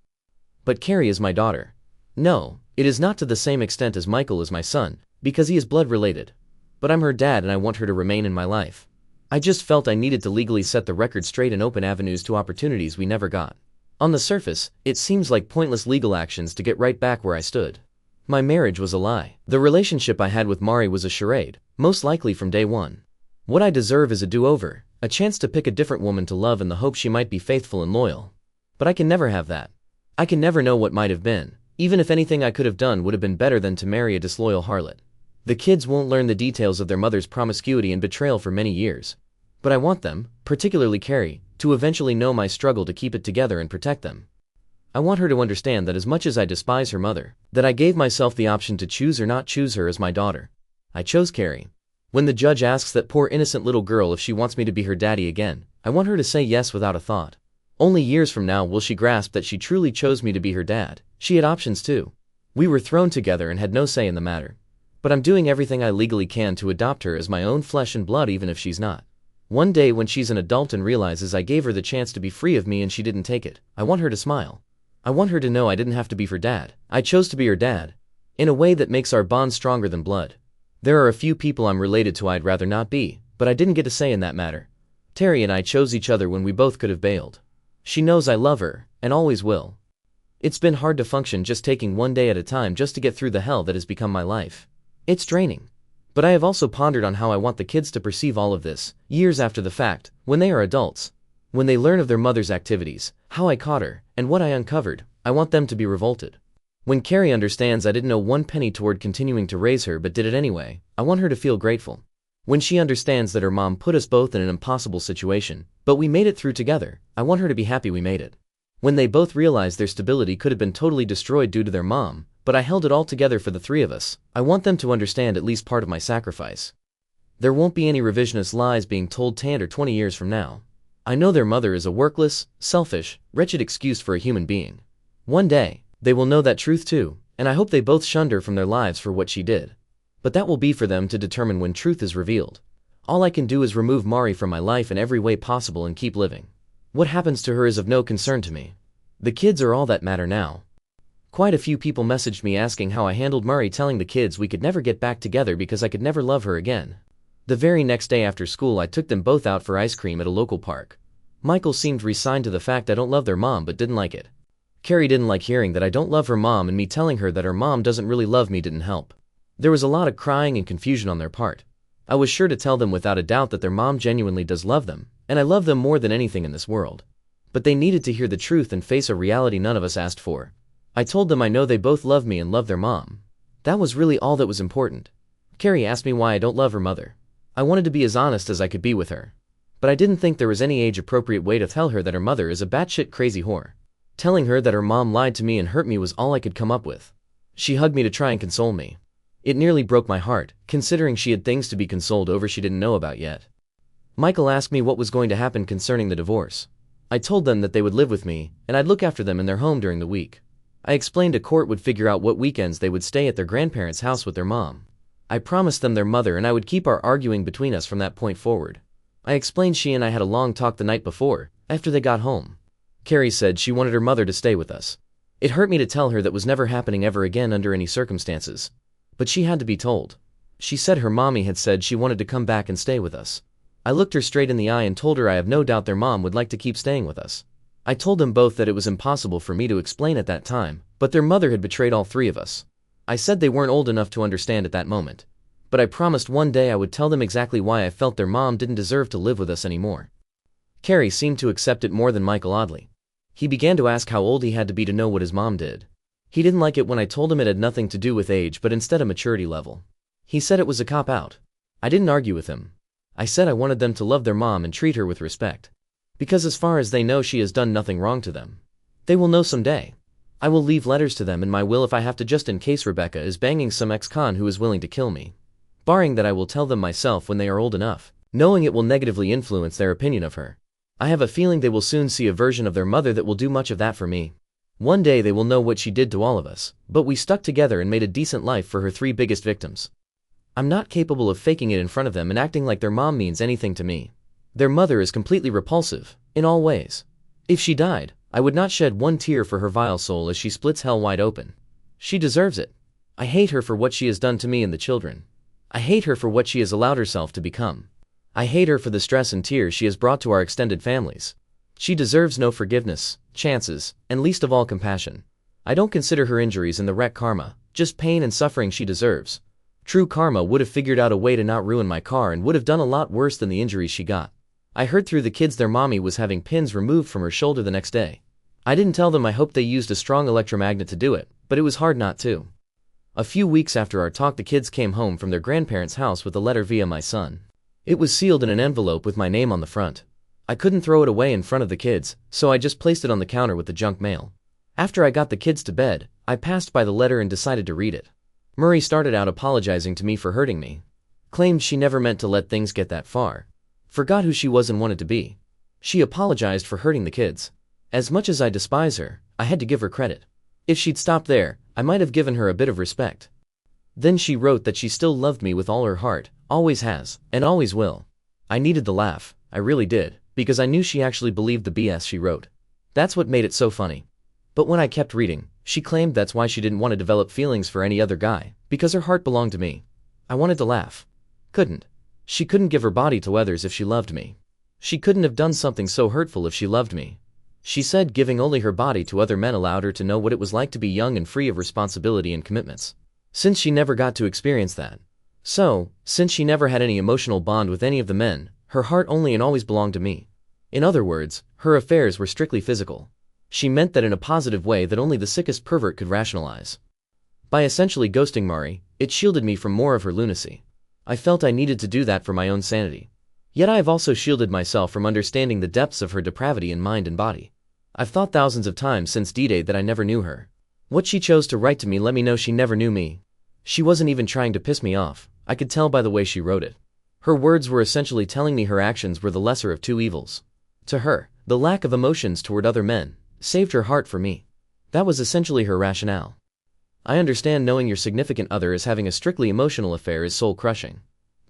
But Carrie is my daughter. No, it is not to the same extent as Michael is my son, because he is blood related. But I'm her dad and I want her to remain in my life. I just felt I needed to legally set the record straight and open avenues to opportunities we never got. On the surface, it seems like pointless legal actions to get right back where I stood. My marriage was a lie. The relationship I had with Mari was a charade, most likely from day one. What I deserve is a do-over, a chance to pick a different woman to love in the hope she might be faithful and loyal. But I can never have that. I can never know what might have been, even if anything I could have done would have been better than to marry a disloyal harlot. The kids won't learn the details of their mother's promiscuity and betrayal for many years. But I want them, particularly Carrie, to eventually know my struggle to keep it together and protect them. I want her to understand that as much as I despise her mother, that I gave myself the option to choose or not choose her as my daughter. I chose Carrie. When the judge asks that poor innocent little girl if she wants me to be her daddy again, I want her to say yes without a thought. Only years from now will she grasp that she truly chose me to be her dad. She had options too. We were thrown together and had no say in the matter. But I'm doing everything I legally can to adopt her as my own flesh and blood, even if she's not. One day when she's an adult and realizes I gave her the chance to be free of me and she didn't take it, I want her to smile. I want her to know I didn't have to be her dad. I chose to be her dad. In a way that makes our bond stronger than blood. There are a few people I'm related to I'd rather not be, but I didn't get a say in that matter. Terry and I chose each other when we both could have bailed. She knows I love her, and always will. It's been hard to function just taking one day at a time just to get through the hell that has become my life. It's draining. But I have also pondered on how I want the kids to perceive all of this, years after the fact, when they are adults. When they learn of their mother's activities, how I caught her, and what I uncovered, I want them to be revolted. When Carrie understands I didn't know one penny toward continuing to raise her but did it anyway, I want her to feel grateful. When she understands that her mom put us both in an impossible situation, but we made it through together, I want her to be happy we made it. When they both realize their stability could have been totally destroyed due to their mom, but I held it all together for the three of us, I want them to understand at least part of my sacrifice. There won't be any revisionist lies being told 10 or 20 years from now. I know their mother is a workless, selfish, wretched excuse for a human being. One day, they will know that truth too, and I hope they both shunned her from their lives for what she did. But that will be for them to determine when truth is revealed. All I can do is remove Mari from my life in every way possible and keep living. What happens to her is of no concern to me. The kids are all that matter now. Quite a few people messaged me asking how I handled Mari, telling the kids we could never get back together because I could never love her again. The very next day after school I took them both out for ice cream at a local park. Michael seemed resigned to the fact I don't love their mom but didn't like it. Carrie didn't like hearing that I don't love her mom, and me telling her that her mom doesn't really love me didn't help. There was a lot of crying and confusion on their part. I was sure to tell them without a doubt that their mom genuinely does love them, and I love them more than anything in this world. But they needed to hear the truth and face a reality none of us asked for. I told them I know they both love me and love their mom. That was really all that was important. Carrie asked me why I don't love her mother. I wanted to be as honest as I could be with her. But I didn't think there was any age-appropriate way to tell her that her mother is a batshit crazy whore. Telling her that her mom lied to me and hurt me was all I could come up with. She hugged me to try and console me. It nearly broke my heart, considering she had things to be consoled over she didn't know about yet. Michael asked me what was going to happen concerning the divorce. I told them that they would live with me, and I'd look after them in their home during the week. I explained a court would figure out what weekends they would stay at their grandparents' house with their mom. I promised them their mother and I would keep our arguing between us from that point forward. I explained she and I had a long talk the night before, after they got home. Carrie said she wanted her mother to stay with us. It hurt me to tell her that was never happening ever again under any circumstances. But she had to be told. She said her mommy had said she wanted to come back and stay with us. I looked her straight in the eye and told her I have no doubt their mom would like to keep staying with us. I told them both that it was impossible for me to explain at that time, but their mother had betrayed all three of us. I said they weren't old enough to understand at that moment. But I promised one day I would tell them exactly why I felt their mom didn't deserve to live with us anymore. Carrie seemed to accept it more than Michael, oddly. He began to ask how old he had to be to know what his mom did. He didn't like it when I told him it had nothing to do with age but instead a maturity level. He said it was a cop-out. I didn't argue with him. I said I wanted them to love their mom and treat her with respect. Because as far as they know she has done nothing wrong to them. They will know someday. I will leave letters to them in my will if I have to, just in case Rebecca is banging some ex-con who is willing to kill me. Barring that, I will tell them myself when they are old enough, knowing it will negatively influence their opinion of her. I have a feeling they will soon see a version of their mother that will do much of that for me. One day they will know what she did to all of us, but we stuck together and made a decent life for her three biggest victims. I'm not capable of faking it in front of them and acting like their mom means anything to me. Their mother is completely repulsive, in all ways. If she died, I would not shed one tear for her vile soul as she splits hell wide open. She deserves it. I hate her for what she has done to me and the children. I hate her for what she has allowed herself to become. I hate her for the stress and tears she has brought to our extended families. She deserves no forgiveness, chances, and least of all compassion. I don't consider her injuries in the wreck karma, just pain and suffering she deserves. True karma would have figured out a way to not ruin my car and would have done a lot worse than the injuries she got. I heard through the kids their mommy was having pins removed from her shoulder the next day. I didn't tell them I hoped they used a strong electromagnet to do it, but it was hard not to. A few weeks after our talk, the kids came home from their grandparents' house with a letter via my son. It was sealed in an envelope with my name on the front. I couldn't throw it away in front of the kids, so I just placed it on the counter with the junk mail. After I got the kids to bed, I passed by the letter and decided to read it. Murray started out apologizing to me for hurting me. Claimed she never meant to let things get that far. Forgot who she was and wanted to be. She apologized for hurting the kids. As much as I despise her, I had to give her credit. If she'd stopped there, I might have given her a bit of respect. Then she wrote that she still loved me with all her heart, always has, and always will. I needed the laugh, I really did, because I knew she actually believed the BS she wrote. That's what made it so funny. But when I kept reading, she claimed that's why she didn't want to develop feelings for any other guy, because her heart belonged to me. I wanted to laugh. Couldn't. She couldn't give her body to others if she loved me. She couldn't have done something so hurtful if she loved me. She said giving only her body to other men allowed her to know what it was like to be young and free of responsibility and commitments. Since she never got to experience that, So, since she never had any emotional bond with any of the men, her heart only and always belonged to me. In other words, her affairs were strictly physical. She meant that in a positive way that only the sickest pervert could rationalize. By essentially ghosting Mari, it shielded me from more of her lunacy. I felt I needed to do that for my own sanity. Yet I have also shielded myself from understanding the depths of her depravity in mind and body. I've thought thousands of times since D-Day that I never knew her. What she chose to write to me let me know she never knew me. She wasn't even trying to piss me off, I could tell by the way she wrote it. Her words were essentially telling me her actions were the lesser of two evils. To her, the lack of emotions toward other men saved her heart for me. That was essentially her rationale. I understand knowing your significant other as having a strictly emotional affair is soul-crushing.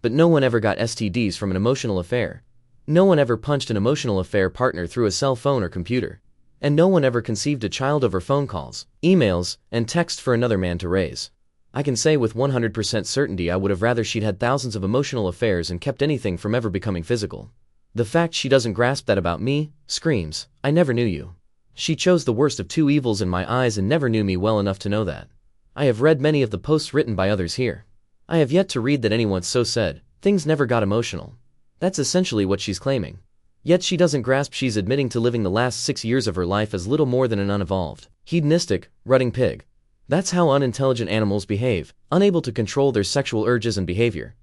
But no one ever got STDs from an emotional affair. No one ever punched an emotional affair partner through a cell phone or computer. And no one ever conceived a child over phone calls, emails, and text for another man to raise. I can say with 100% certainty I would have rather she'd had thousands of emotional affairs and kept anything from ever becoming physical. The fact she doesn't grasp that about me screams, I never knew you. She chose the worst of two evils in my eyes and never knew me well enough to know that. I have read many of the posts written by others here. I have yet to read that anyone so said, things never got emotional. That's essentially what she's claiming. Yet she doesn't grasp she's admitting to living the last 6 years of her life as little more than an unevolved, hedonistic, rutting pig. That's how unintelligent animals behave, unable to control their sexual urges and behavior.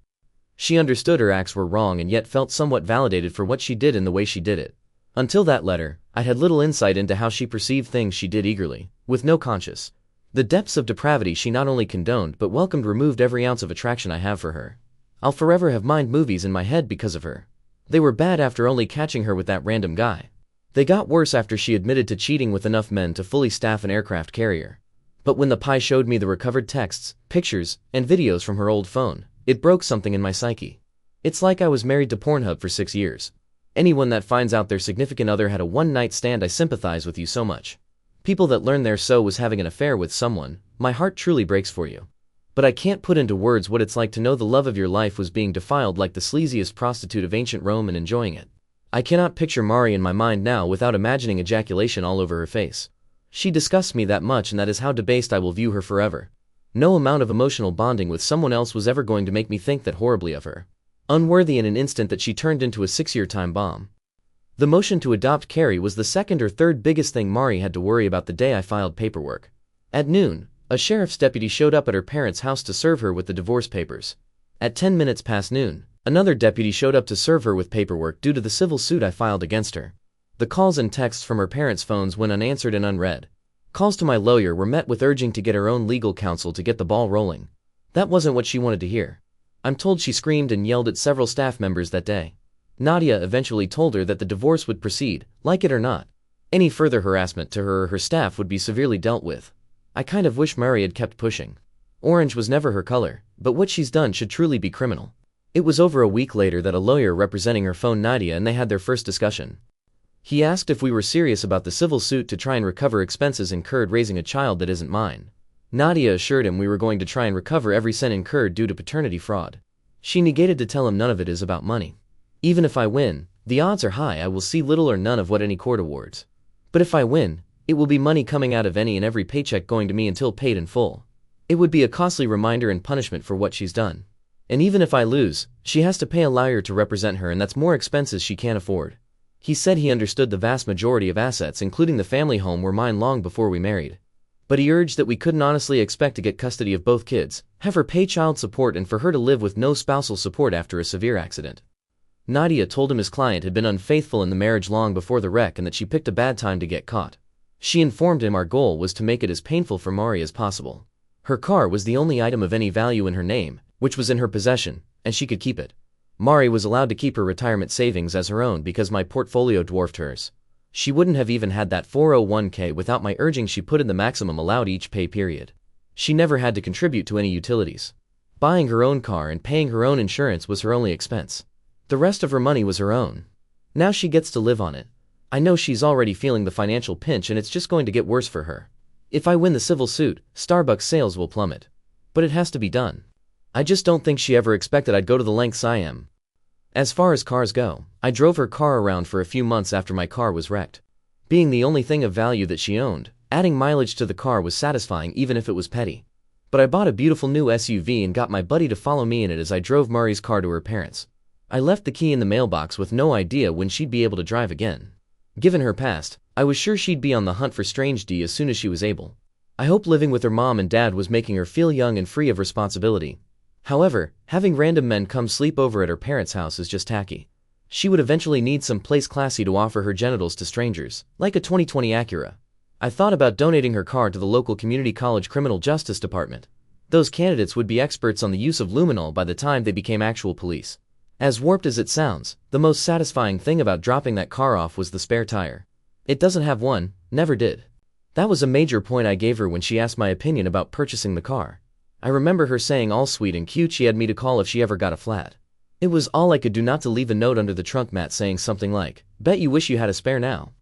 She understood her acts were wrong and yet felt somewhat validated for what she did in the way she did it. Until that letter, I'd had little insight into how she perceived things she did eagerly, with no conscience. The depths of depravity she not only condoned but welcomed removed every ounce of attraction I have for her. I'll forever have mind movies in my head because of her. They were bad after only catching her with that random guy. They got worse after she admitted to cheating with enough men to fully staff an aircraft carrier. But when the pie showed me the recovered texts, pictures, and videos from her old phone, it broke something in my psyche. It's like I was married to Pornhub for 6 years. Anyone that finds out their significant other had a one-night stand, I sympathize with you so much. People that learn their so was having an affair with someone, my heart truly breaks for you. But I can't put into words what it's like to know the love of your life was being defiled like the sleaziest prostitute of ancient Rome and enjoying it. I cannot picture Mari in my mind now without imagining ejaculation all over her face. She disgusts me that much, and that is how debased I will view her forever. No amount of emotional bonding with someone else was ever going to make me think that horribly of her. Unworthy in an instant that she turned into a 6-year time bomb. The motion to adopt Carrie was the second or third biggest thing Mari had to worry about the day I filed paperwork. At noon, a sheriff's deputy showed up at her parents' house to serve her with the divorce papers. At 10 minutes past noon, another deputy showed up to serve her with paperwork due to the civil suit I filed against her. The calls and texts from her parents' phones went unanswered and unread. Calls to my lawyer were met with urging to get her own legal counsel to get the ball rolling. That wasn't what she wanted to hear. I'm told she screamed and yelled at several staff members that day. Nadia eventually told her that the divorce would proceed, like it or not. Any further harassment to her or her staff would be severely dealt with. I kind of wish Mari had kept pushing. Orange was never her color, but what she's done should truly be criminal. It was over a week later that a lawyer representing her phoned Nadia and they had their first discussion. He asked if we were serious about the civil suit to try and recover expenses incurred raising a child that isn't mine. Nadia assured him we were going to try and recover every cent incurred due to paternity fraud. She negated to tell him none of it is about money. Even if I win, the odds are high I will see little or none of what any court awards. But if I win, it will be money coming out of any and every paycheck going to me until paid in full. It would be a costly reminder and punishment for what she's done. And even if I lose, she has to pay a lawyer to represent her, and that's more expenses she can't afford. He said he understood the vast majority of assets, including the family home, were mine long before we married. But he urged that we couldn't honestly expect to get custody of both kids, have her pay child support, and for her to live with no spousal support after a severe accident. Nadia told him his client had been unfaithful in the marriage long before the wreck and that she picked a bad time to get caught. She informed him our goal was to make it as painful for Mari as possible. Her car was the only item of any value in her name, which was in her possession, and she could keep it. Mari was allowed to keep her retirement savings as her own because my portfolio dwarfed hers. She wouldn't have even had that 401k without my urging. She put in the maximum allowed each pay period. She never had to contribute to any utilities. Buying her own car and paying her own insurance was her only expense. The rest of her money was her own. Now she gets to live on it. I know she's already feeling the financial pinch, and it's just going to get worse for her. If I win the civil suit, Starbucks sales will plummet. But it has to be done. I just don't think she ever expected I'd go to the lengths I am. As far as cars go, I drove her car around for a few months after my car was wrecked. Being the only thing of value that she owned, adding mileage to the car was satisfying even if it was petty. But I bought a beautiful new SUV and got my buddy to follow me in it as I drove Mari's car to her parents. I left the key in the mailbox with no idea when she'd be able to drive again. Given her past, I was sure she'd be on the hunt for strange D as soon as she was able. I hope living with her mom and dad was making her feel young and free of responsibility. However, having random men come sleep over at her parents' house is just tacky. She would eventually need some place classy to offer her genitals to strangers, like a 2020 Acura. I thought about donating her car to the local community college criminal justice department. Those candidates would be experts on the use of luminol by the time they became actual police. As warped as it sounds, the most satisfying thing about dropping that car off was the spare tire. It doesn't have one, never did. That was a major point I gave her when she asked my opinion about purchasing the car. I remember her saying all sweet and cute she had me to call if she ever got a flat. It was all I could do not to leave a note under the trunk mat saying something like, "Bet you wish you had a spare now."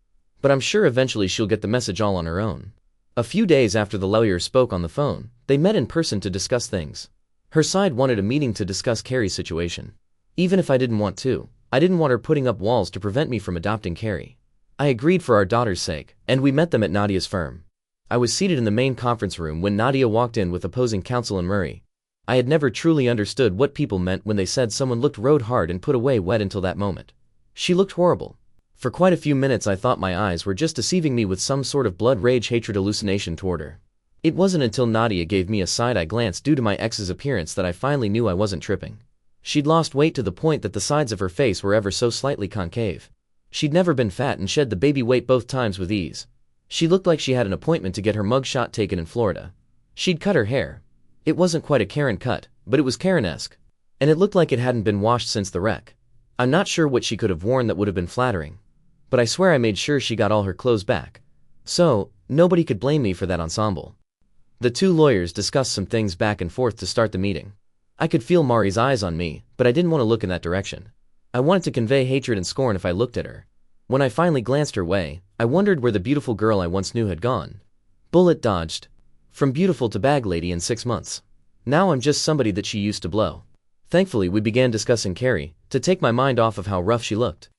But I'm sure eventually she'll get the message all on her own. A few days after the lawyer spoke on the phone, they met in person to discuss things. Her side wanted a meeting to discuss Carrie's situation. Even if I didn't want to, I didn't want her putting up walls to prevent me from adopting Carrie. I agreed for our daughter's sake, and we met them at Nadia's firm. I was seated in the main conference room when Nadia walked in with opposing counsel and Murray. I had never truly understood what people meant when they said someone looked rode hard and put away wet until that moment. She looked horrible. For quite a few minutes I thought my eyes were just deceiving me with some sort of blood rage hatred hallucination toward her. It wasn't until Nadia gave me a side-eye glance due to my ex's appearance that I finally knew I wasn't tripping. She'd lost weight to the point that the sides of her face were ever so slightly concave. She'd never been fat and shed the baby weight both times with ease. She looked like she had an appointment to get her mugshot taken in Florida. She'd cut her hair. It wasn't quite a Karen cut, but it was Karen-esque. And it looked like it hadn't been washed since the wreck. I'm not sure what she could have worn that would have been flattering. But I swear I made sure she got all her clothes back. So, nobody could blame me for that ensemble. The two lawyers discussed some things back and forth to start the meeting. I could feel Mari's eyes on me, but I didn't want to look in that direction. I wanted to convey hatred and scorn if I looked at her. When I finally glanced her way, I wondered where the beautiful girl I once knew had gone. Bullet dodged. From beautiful to bag lady in 6 months. Now I'm just somebody that she used to blow. Thankfully we began discussing Carrie, to take my mind off of how rough she looked.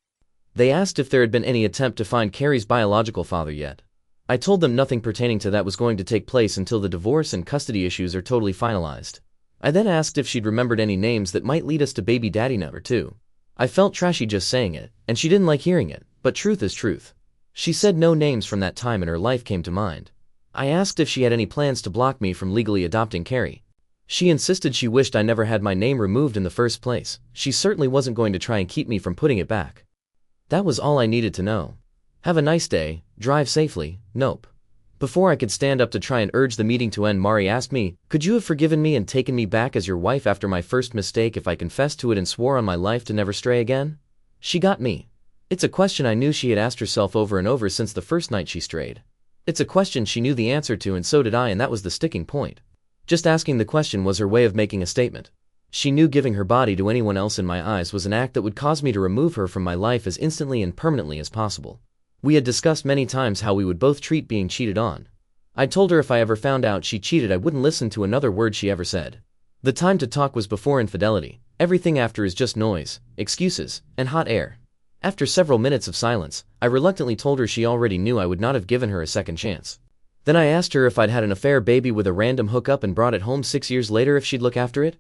They asked if there had been any attempt to find Carrie's biological father yet. I told them nothing pertaining to that was going to take place until the divorce and custody issues are totally finalized. I then asked if she'd remembered any names that might lead us to baby daddy number 2. I felt trashy just saying it, and she didn't like hearing it, but truth is truth. She said no names from that time in her life came to mind. I asked if she had any plans to block me from legally adopting Carrie. She insisted she wished I never had my name removed in the first place. She certainly wasn't going to try and keep me from putting it back. That was all I needed to know. Have a nice day, drive safely, nope. Before I could stand up to try and urge the meeting to end, Mari asked me, "Could you have forgiven me and taken me back as your wife after my first mistake if I confessed to it and swore on my life to never stray again?" She got me. It's a question I knew she had asked herself over and over since the first night she strayed. It's a question she knew the answer to, and so did I, and that was the sticking point. Just asking the question was her way of making a statement. She knew giving her body to anyone else in my eyes was an act that would cause me to remove her from my life as instantly and permanently as possible. We had discussed many times how we would both treat being cheated on. I told her if I ever found out she cheated I wouldn't listen to another word she ever said. The time to talk was before infidelity. Everything after is just noise, excuses, and hot air. After several minutes of silence, I reluctantly told her she already knew I would not have given her a second chance. Then I asked her if I'd had an affair baby with a random hookup and brought it home 6 years later if she'd look after it.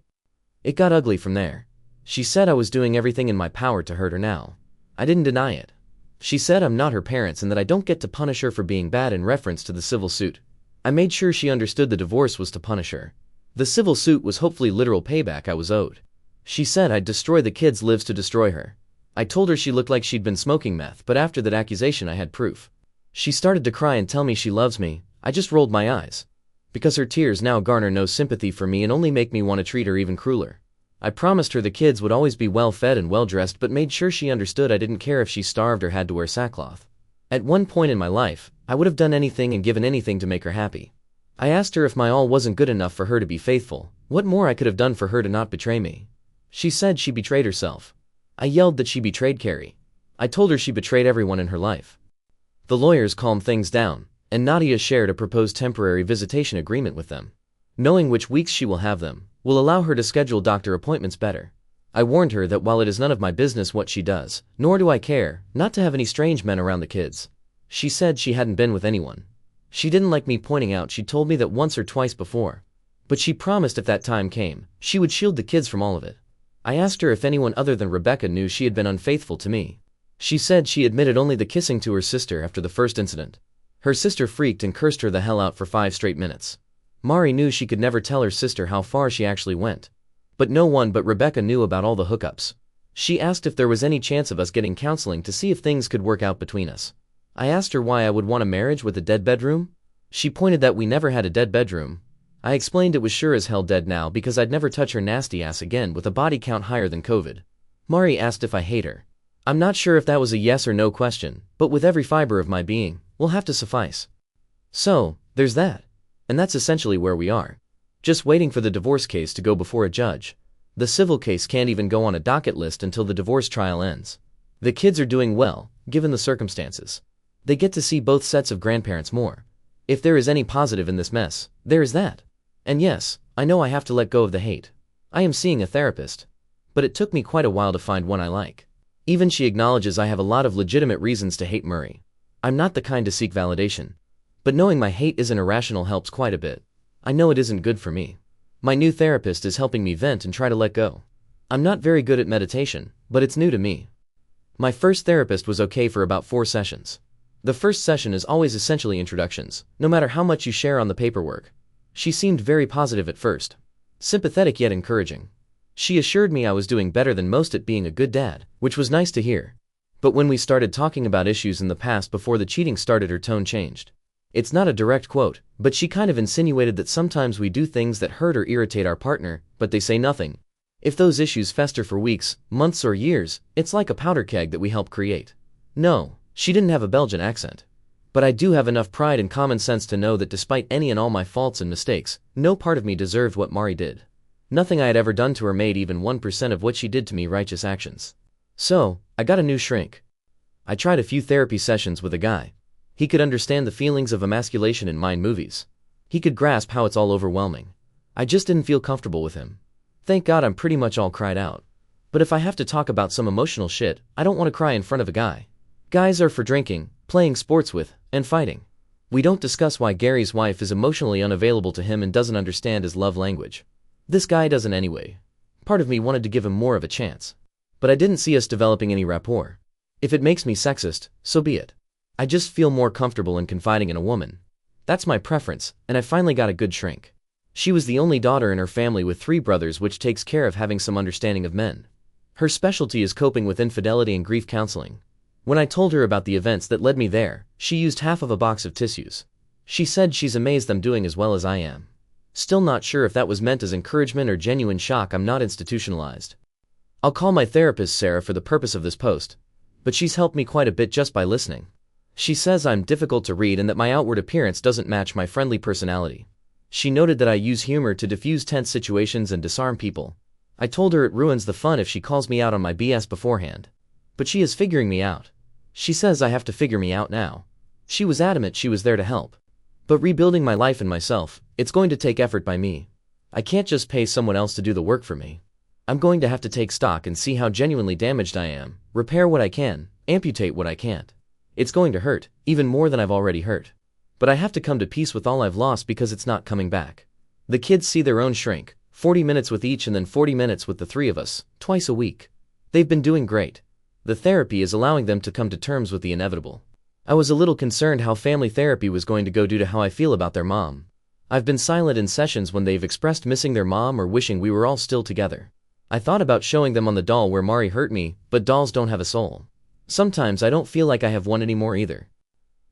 It got ugly from there. She said I was doing everything in my power to hurt her now. I didn't deny it. She said I'm not her parents and that I don't get to punish her for being bad in reference to the civil suit. I made sure she understood the divorce was to punish her. The civil suit was hopefully literal payback I was owed. She said I'd destroy the kids' lives to destroy her. I told her she looked like she'd been smoking meth, but after that accusation I had proof. She started to cry and tell me she loves me. I just rolled my eyes. Because her tears now garner no sympathy for me and only make me want to treat her even crueler. I promised her the kids would always be well fed and well dressed, but made sure she understood I didn't care if she starved or had to wear sackcloth. At one point in my life, I would have done anything and given anything to make her happy. I asked her if my all wasn't good enough for her to be faithful, what more I could have done for her to not betray me. She said she betrayed herself. I yelled that she betrayed Carrie. I told her she betrayed everyone in her life. The lawyers calmed things down, and Nadia shared a proposed temporary visitation agreement with them. Knowing which weeks she will have them will allow her to schedule doctor appointments better. I warned her that while it is none of my business what she does, nor do I care, not to have any strange men around the kids. She said she hadn't been with anyone. She didn't like me pointing out she'd told me that once or twice before. But she promised if that time came, she would shield the kids from all of it. I asked her if anyone other than Rebecca knew she had been unfaithful to me. She said she admitted only the kissing to her sister after the first incident. Her sister freaked and cursed her the hell out for 5 straight minutes. Mari knew she could never tell her sister how far she actually went. But no one but Rebecca knew about all the hookups. She asked if there was any chance of us getting counseling to see if things could work out between us. I asked her why I would want a marriage with a dead bedroom. She pointed that we never had a dead bedroom. I explained it was sure as hell dead now because I'd never touch her nasty ass again with a body count higher than COVID. Mari asked if I hate her. I'm not sure if that was a yes or no question, but with every fiber of my being, will have to suffice. So, there's that. And that's essentially where we are. Just waiting for the divorce case to go before a judge. The civil case can't even go on a docket list until the divorce trial ends. The kids are doing well, given the circumstances. They get to see both sets of grandparents more. If there is any positive in this mess, there is that. And yes, I know I have to let go of the hate. I am seeing a therapist. But it took me quite a while to find one I like. Even she acknowledges I have a lot of legitimate reasons to hate Murray. I'm not the kind to seek validation. But knowing my hate isn't irrational helps quite a bit. I know it isn't good for me. My new therapist is helping me vent and try to let go. I'm not very good at meditation, but it's new to me. My first therapist was okay for about 4 sessions. The first session is always essentially introductions, no matter how much you share on the paperwork. She seemed very positive at first. Sympathetic yet encouraging. She assured me I was doing better than most at being a good dad, which was nice to hear. But when we started talking about issues in the past before the cheating started, her tone changed. It's not a direct quote, but she kind of insinuated that sometimes we do things that hurt or irritate our partner, but they say nothing. If those issues fester for weeks, months or years, it's like a powder keg that we help create. No, she didn't have a Belgian accent. But I do have enough pride and common sense to know that despite any and all my faults and mistakes, no part of me deserved what Mari did. Nothing I had ever done to her made even 1% of what she did to me righteous actions. So, I got a new shrink. I tried a few therapy sessions with a guy. He could understand the feelings of emasculation in mind movies. He could grasp how it's all overwhelming. I just didn't feel comfortable with him. Thank God I'm pretty much all cried out. But if I have to talk about some emotional shit, I don't want to cry in front of a guy. Guys are for drinking, playing sports with, and fighting. We don't discuss why Gary's wife is emotionally unavailable to him and doesn't understand his love language. This guy doesn't anyway. Part of me wanted to give him more of a chance. But I didn't see us developing any rapport. If it makes me sexist, so be it. I just feel more comfortable in confiding in a woman. That's my preference, and I finally got a good shrink. She was the only daughter in her family with 3 brothers, which takes care of having some understanding of men. Her specialty is coping with infidelity and grief counseling. When I told her about the events that led me there, she used half of a box of tissues. She said she's amazed I'm doing as well as I am. Still not sure if that was meant as encouragement or genuine shock. I'm not institutionalized. I'll call my therapist Sarah for the purpose of this post. But she's helped me quite a bit just by listening. She says I'm difficult to read and that my outward appearance doesn't match my friendly personality. She noted that I use humor to diffuse tense situations and disarm people. I told her it ruins the fun if she calls me out on my BS beforehand. But she is figuring me out. She says I have to figure me out now. She was adamant she was there to help. But rebuilding my life and myself, it's going to take effort by me. I can't just pay someone else to do the work for me. I'm going to have to take stock and see how genuinely damaged I am, repair what I can, amputate what I can't. It's going to hurt, even more than I've already hurt. But I have to come to peace with all I've lost because it's not coming back. The kids see their own shrink, 40 minutes with each and then 40 minutes with the 3 of us, twice a week. They've been doing great. The therapy is allowing them to come to terms with the inevitable. I was a little concerned how family therapy was going to go due to how I feel about their mom. I've been silent in sessions when they've expressed missing their mom or wishing we were all still together. I thought about showing them on the doll where Mari hurt me, but dolls don't have a soul. Sometimes I don't feel like I have one anymore either.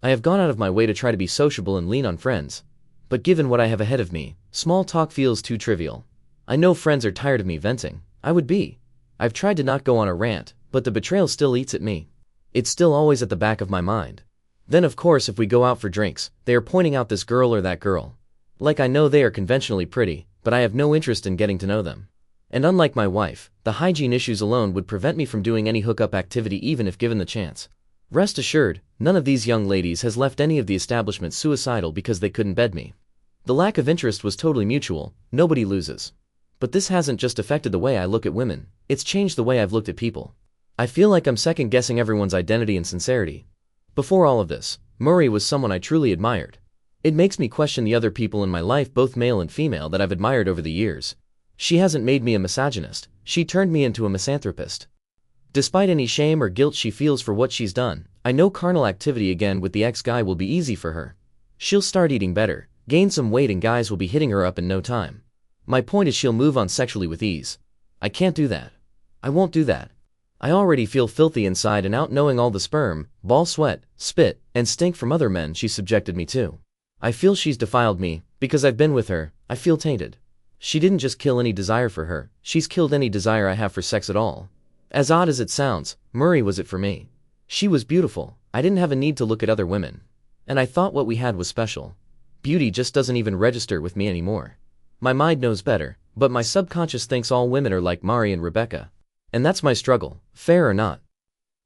I have gone out of my way to try to be sociable and lean on friends. But given what I have ahead of me, small talk feels too trivial. I know friends are tired of me venting. I would be. I've tried to not go on a rant, but the betrayal still eats at me. It's still always at the back of my mind. Then of course if we go out for drinks, they are pointing out this girl or that girl. Like I know they are conventionally pretty, but I have no interest in getting to know them. And unlike my wife, the hygiene issues alone would prevent me from doing any hookup activity even if given the chance. Rest assured, none of these young ladies has left any of the establishment suicidal because they couldn't bed me. The lack of interest was totally mutual, nobody loses. But this hasn't just affected the way I look at women, it's changed the way I've looked at people. I feel like I'm second-guessing everyone's identity and sincerity. Before all of this, Murray was someone I truly admired. It makes me question the other people in my life, both male and female, that I've admired over the years. She hasn't made me a misogynist, she turned me into a misanthropist. Despite any shame or guilt she feels for what she's done, I know carnal activity again with the ex-guy will be easy for her. She'll start eating better, gain some weight, and guys will be hitting her up in no time. My point is she'll move on sexually with ease. I can't do that. I won't do that. I already feel filthy inside and out knowing all the sperm, ball sweat, spit, and stink from other men she subjected me to. I feel she's defiled me, because I've been with her, I feel tainted. She didn't just kill any desire for her, she's killed any desire I have for sex at all. As odd as it sounds, Murray was it for me. She was beautiful, I didn't have a need to look at other women. And I thought what we had was special. Beauty just doesn't even register with me anymore. My mind knows better, but my subconscious thinks all women are like Mari and Rebecca. And that's my struggle, fair or not.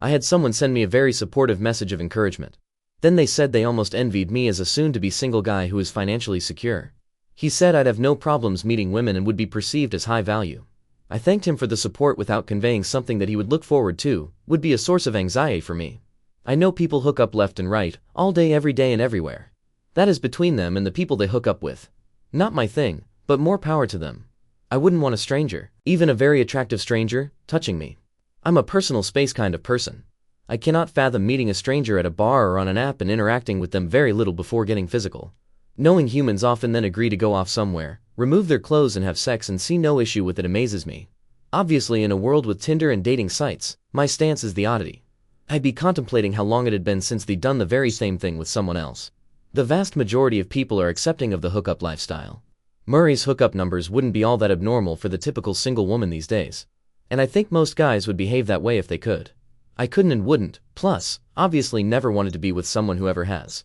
I had someone send me a very supportive message of encouragement. Then they said they almost envied me as a soon-to-be single guy who is financially secure. He said I'd have no problems meeting women and would be perceived as high value. I thanked him for the support without conveying something that he would look forward to, would be a source of anxiety for me. I know people hook up left and right, all day every day and everywhere. That is between them and the people they hook up with. Not my thing, but more power to them. I wouldn't want a stranger, even a very attractive stranger, touching me. I'm a personal space kind of person. I cannot fathom meeting a stranger at a bar or on an app and interacting with them very little before getting physical. Knowing humans often then agree to go off somewhere, remove their clothes and have sex and see no issue with it amazes me. Obviously, in a world with Tinder and dating sites, my stance is the oddity. I'd be contemplating how long it had been since they'd done the very same thing with someone else. The vast majority of people are accepting of the hookup lifestyle. Murray's hookup numbers wouldn't be all that abnormal for the typical single woman these days. And I think most guys would behave that way if they could. I couldn't and wouldn't, plus, obviously never wanted to be with someone who ever has.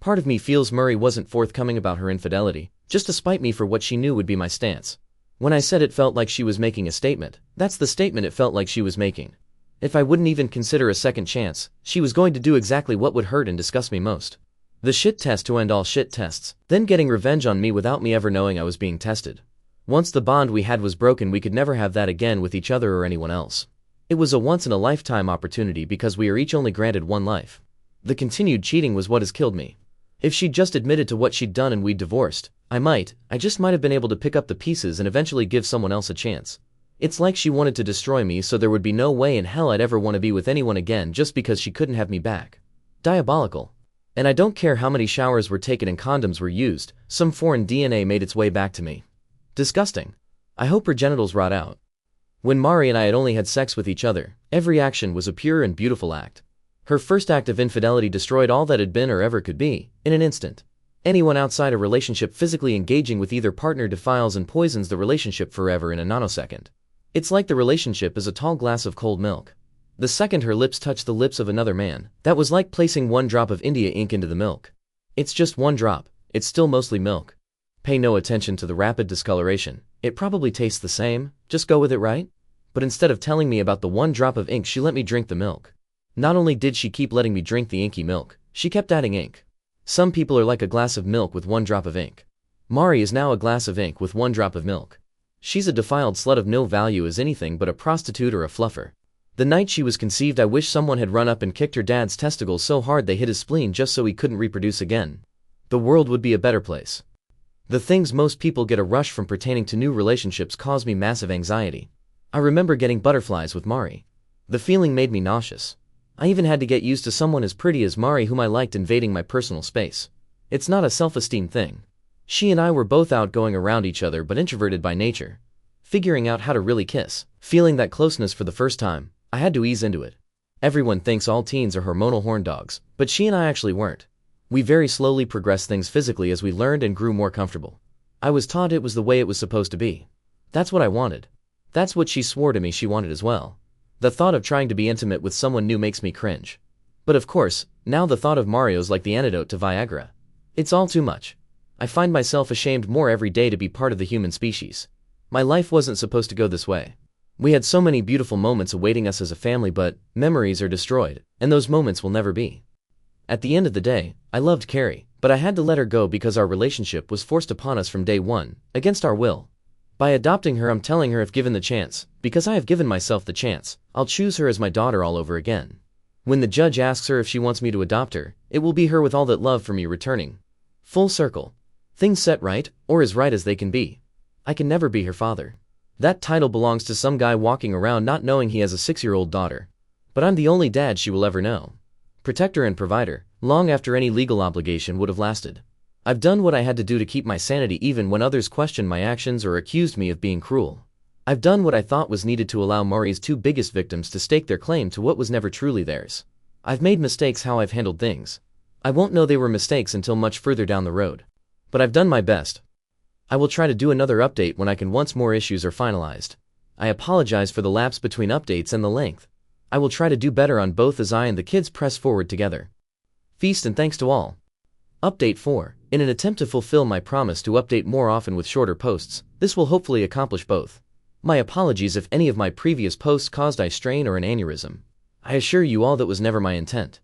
Part of me feels Murray wasn't forthcoming about her infidelity, just to spite me for what she knew would be my stance. When I said it felt like she was making a statement, that's the statement it felt like she was making. If I wouldn't even consider a second chance, she was going to do exactly what would hurt and disgust me most. The shit test to end all shit tests, then getting revenge on me without me ever knowing I was being tested. Once the bond we had was broken, we could never have that again with each other or anyone else. It was a once-in-a-lifetime opportunity because we are each only granted one life. The continued cheating was what has killed me. If she'd just admitted to what she'd done and we'd divorced, I just might have been able to pick up the pieces and eventually give someone else a chance. It's like she wanted to destroy me so there would be no way in hell I'd ever want to be with anyone again just because she couldn't have me back. Diabolical. And I don't care how many showers were taken and condoms were used, some foreign DNA made its way back to me. Disgusting. I hope her genitals rot out. When Mari and I had only had sex with each other, every action was a pure and beautiful act. Her first act of infidelity destroyed all that had been or ever could be, in an instant. Anyone outside a relationship physically engaging with either partner defiles and poisons the relationship forever in a nanosecond. It's like the relationship is a tall glass of cold milk. The second her lips touch the lips of another man, that was like placing one drop of India ink into the milk. It's just one drop, it's still mostly milk. Pay no attention to the rapid discoloration, it probably tastes the same, just go with it, right? But instead of telling me about the one drop of ink, she let me drink the milk. Not only did she keep letting me drink the inky milk, she kept adding ink. Some people are like a glass of milk with one drop of ink. Mari is now a glass of ink with one drop of milk. She's a defiled slut of no value as anything but a prostitute or a fluffer. The night she was conceived, I wish someone had run up and kicked her dad's testicles so hard they hit his spleen just so he couldn't reproduce again. The world would be a better place. The things most people get a rush from pertaining to new relationships cause me massive anxiety. I remember getting butterflies with Mari. The feeling made me nauseous. I even had to get used to someone as pretty as Mari whom I liked invading my personal space. It's not a self-esteem thing. She and I were both outgoing around each other but introverted by nature. Figuring out how to really kiss, feeling that closeness for the first time, I had to ease into it. Everyone thinks all teens are hormonal horn dogs, but she and I actually weren't. We very slowly progressed things physically as we learned and grew more comfortable. I was taught it was the way it was supposed to be. That's what I wanted. That's what she swore to me she wanted as well. The thought of trying to be intimate with someone new makes me cringe. But of course, now the thought of Mario's like the antidote to Viagra. It's all too much. I find myself ashamed more every day to be part of the human species. My life wasn't supposed to go this way. We had so many beautiful moments awaiting us as a family, but memories are destroyed, and those moments will never be. At the end of the day, I loved Carrie, but I had to let her go because our relationship was forced upon us from day one, against our will. By adopting her, I'm telling her if given the chance, because I have given myself the chance, I'll choose her as my daughter all over again. When the judge asks her if she wants me to adopt her, it will be her with all that love for me returning. Full circle. Things set right, or as right as they can be. I can never be her father. That title belongs to some guy walking around not knowing he has a 6-year-old daughter. But I'm the only dad she will ever know. Protector and provider, long after any legal obligation would have lasted. I've done what I had to do to keep my sanity even when others questioned my actions or accused me of being cruel. I've done what I thought was needed to allow Murray's 2 biggest victims to stake their claim to what was never truly theirs. I've made mistakes how I've handled things. I won't know they were mistakes until much further down the road. But I've done my best. I will try to do another update when I can once more issues are finalized. I apologize for the lapse between updates and the length. I will try to do better on both as I and the kids press forward together. Feast and thanks to all. Update 4. In an attempt to fulfill my promise to update more often with shorter posts, this will hopefully accomplish both. My apologies if any of my previous posts caused eye strain or an aneurysm. I assure you all that was never my intent.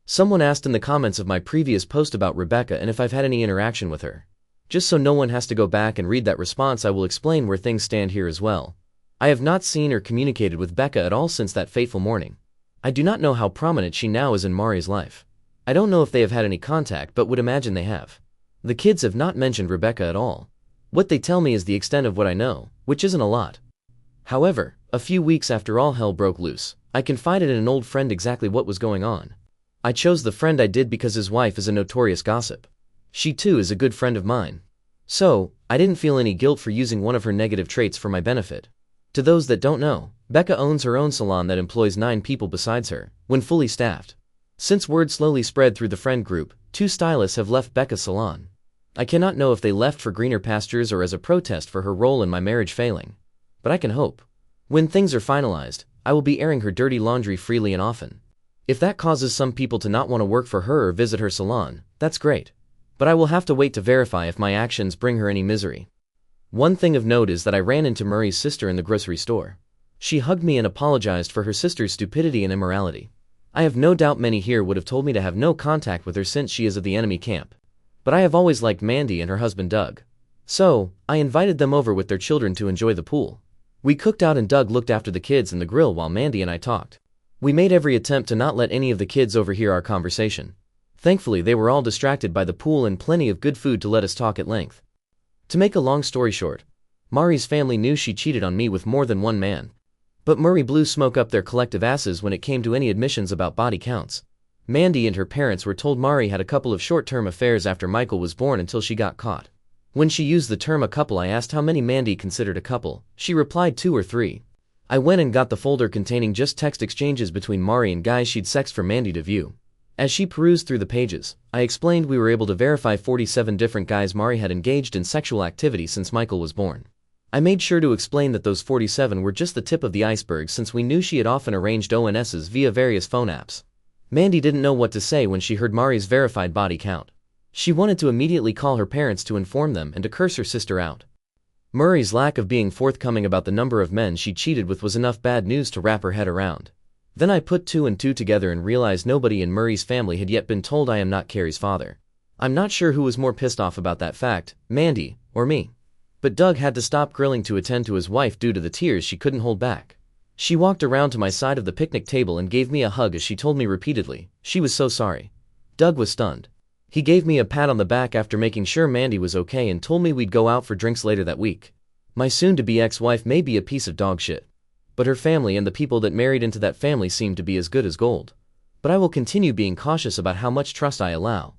Someone asked in the comments of my previous post about Rebecca and if I've had any interaction with her. Just so no one has to go back and read that response, I will explain where things stand here as well. I have not seen or communicated with Becca at all since that fateful morning. I do not know how prominent she now is in Mari's life. I don't know if they have had any contact, but would imagine they have. The kids have not mentioned Rebecca at all. What they tell me is the extent of what I know, which isn't a lot. However, a few weeks after all hell broke loose, I confided in an old friend exactly what was going on. I chose the friend I did because his wife is a notorious gossip. She too is a good friend of mine. So, I didn't feel any guilt for using one of her negative traits for my benefit. To those that don't know, Becca owns her own salon that employs 9 people besides her, when fully staffed. Since word slowly spread through the friend group, 2 stylists have left Becca's salon. I cannot know if they left for greener pastures or as a protest for her role in my marriage failing. But I can hope. When things are finalized, I will be airing her dirty laundry freely and often. If that causes some people to not want to work for her or visit her salon, that's great. But I will have to wait to verify if my actions bring her any misery. One thing of note is that I ran into Murray's sister in the grocery store. She hugged me and apologized for her sister's stupidity and immorality. I have no doubt many here would have told me to have no contact with her since she is of the enemy camp. But I have always liked Mandy and her husband Doug. So, I invited them over with their children to enjoy the pool. We cooked out and Doug looked after the kids in the grill while Mandy and I talked. We made every attempt to not let any of the kids overhear our conversation. Thankfully, they were all distracted by the pool and plenty of good food to let us talk at length. To make a long story short, Mari's family knew she cheated on me with more than one man. But Murray blew smoke up their collective asses when it came to any admissions about body counts. Mandy and her parents were told Mari had a couple of short-term affairs after Michael was born until she got caught. When she used the term a couple, I asked how many Mandy considered a couple. She replied 2 or 3. I went and got the folder containing just text exchanges between Mari and guys she'd sexed for Mandy to view. As she perused through the pages, I explained we were able to verify 47 different guys Mari had engaged in sexual activity since Michael was born. I made sure to explain that those 47 were just the tip of the iceberg since we knew she had often arranged ONSs via various phone apps. Mandy didn't know what to say when she heard Mari's verified body count. She wanted to immediately call her parents to inform them and to curse her sister out. Murray's lack of being forthcoming about the number of men she cheated with was enough bad news to wrap her head around. Then I put 2 and 2 together and realized nobody in Murray's family had yet been told I am not Carrie's father. I'm not sure who was more pissed off about that fact, Mandy or me. But Doug had to stop grilling to attend to his wife due to the tears she couldn't hold back. She walked around to my side of the picnic table and gave me a hug as she told me repeatedly she was so sorry. Doug was stunned. He gave me a pat on the back after making sure Mandy was okay and told me we'd go out for drinks later that week. My soon-to-be ex-wife may be a piece of dog shit, but her family and the people that married into that family seem to be as good as gold. But I will continue being cautious about how much trust I allow.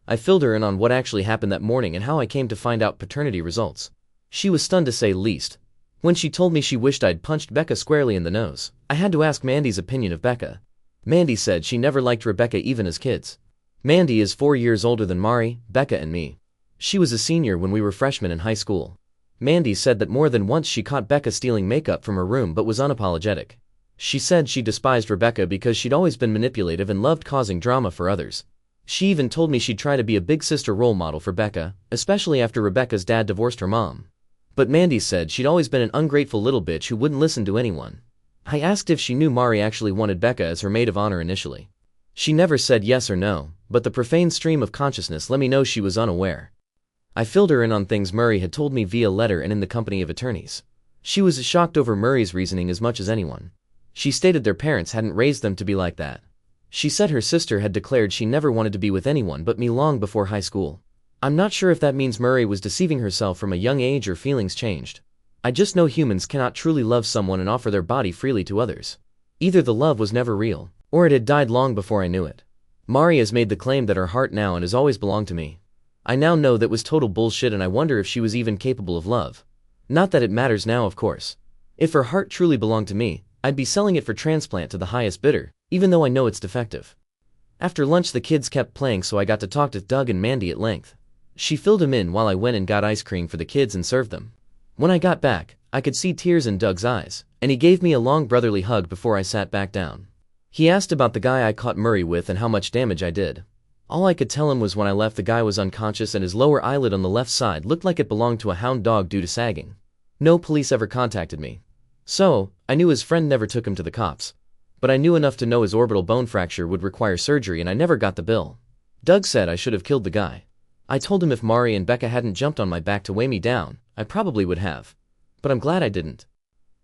I filled her in on what actually happened that morning and how I came to find out paternity results. She was stunned to say least. When she told me she wished I'd punched Becca squarely in the nose, I had to ask Mandy's opinion of Becca. Mandy said she never liked Rebecca even as kids. Mandy is 4 years older than Mari, Becca and me. She was a senior when we were freshmen in high school. Mandy said that more than once she caught Becca stealing makeup from her room but was unapologetic. She said she despised Rebecca because she'd always been manipulative and loved causing drama for others. She even told me she'd try to be a big sister role model for Becca, especially after Rebecca's dad divorced her mom. But Mandy said she'd always been an ungrateful little bitch who wouldn't listen to anyone. I asked if she knew Mari actually wanted Becca as her maid of honor initially. She never said yes or no, but the profane stream of consciousness let me know she was unaware. I filled her in on things Murray had told me via letter and in the company of attorneys. She was as shocked over Murray's reasoning as much as anyone. She stated their parents hadn't raised them to be like that. She said her sister had declared she never wanted to be with anyone but me long before high school. I'm not sure if that means Murray was deceiving herself from a young age or feelings changed. I just know humans cannot truly love someone and offer their body freely to others. Either the love was never real, or it had died long before I knew it. Mari has made the claim that her heart now and has always belonged to me. I now know that was total bullshit, and I wonder if she was even capable of love. Not that it matters now, of course. If her heart truly belonged to me, I'd be selling it for transplant to the highest bidder, even though I know it's defective. After lunch the kids kept playing, so I got to talk to Doug and Mandy at length. She filled him in while I went and got ice cream for the kids and served them. When I got back, I could see tears in Doug's eyes, and he gave me a long brotherly hug before I sat back down. He asked about the guy I caught Murray with and how much damage I did. All I could tell him was when I left the guy was unconscious and his lower eyelid on the left side looked like it belonged to a hound dog due to sagging. No police ever contacted me. So, I knew his friend never took him to the cops. But I knew enough to know his orbital bone fracture would require surgery, and I never got the bill. Doug said I should have killed the guy. I told him if Mari and Becca hadn't jumped on my back to weigh me down, I probably would have. But I'm glad I didn't.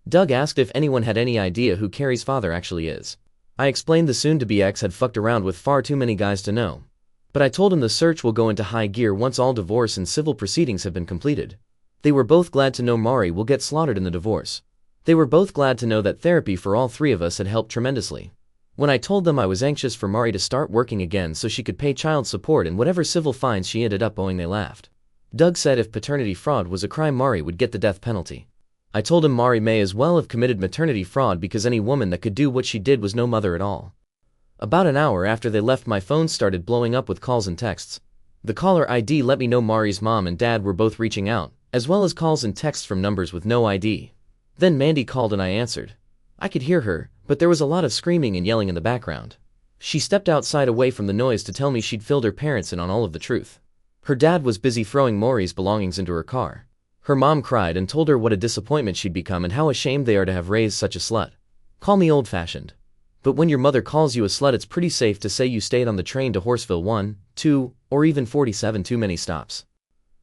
Doug asked if anyone had any idea who Carrie's father actually is. I explained the soon-to-be ex had fucked around with far too many guys to know. But I told him the search will go into high gear once all divorce and civil proceedings have been completed. They were both glad to know Mari will get slaughtered in the divorce. They were both glad to know that therapy for all three of us had helped tremendously. When I told them I was anxious for Mari to start working again so she could pay child support and whatever civil fines she ended up owing, they laughed. Doug said if paternity fraud was a crime, Mari would get the death penalty. I told him Mari may as well have committed maternity fraud because any woman that could do what she did was no mother at all. About an hour after they left, my phone started blowing up with calls and texts. The caller ID let me know Mari's mom and dad were both reaching out, as well as calls and texts from numbers with no ID. Then Mandy called and I answered. I could hear her, but there was a lot of screaming and yelling in the background. She stepped outside away from the noise to tell me she'd filled her parents in on all of the truth. Her dad was busy throwing Maury's belongings into her car. Her mom cried and told her what a disappointment she'd become and how ashamed they are to have raised such a slut. Call me old-fashioned. But when your mother calls you a slut, it's pretty safe to say you stayed on the train to Horseville 1, 2, or even 47 too many stops.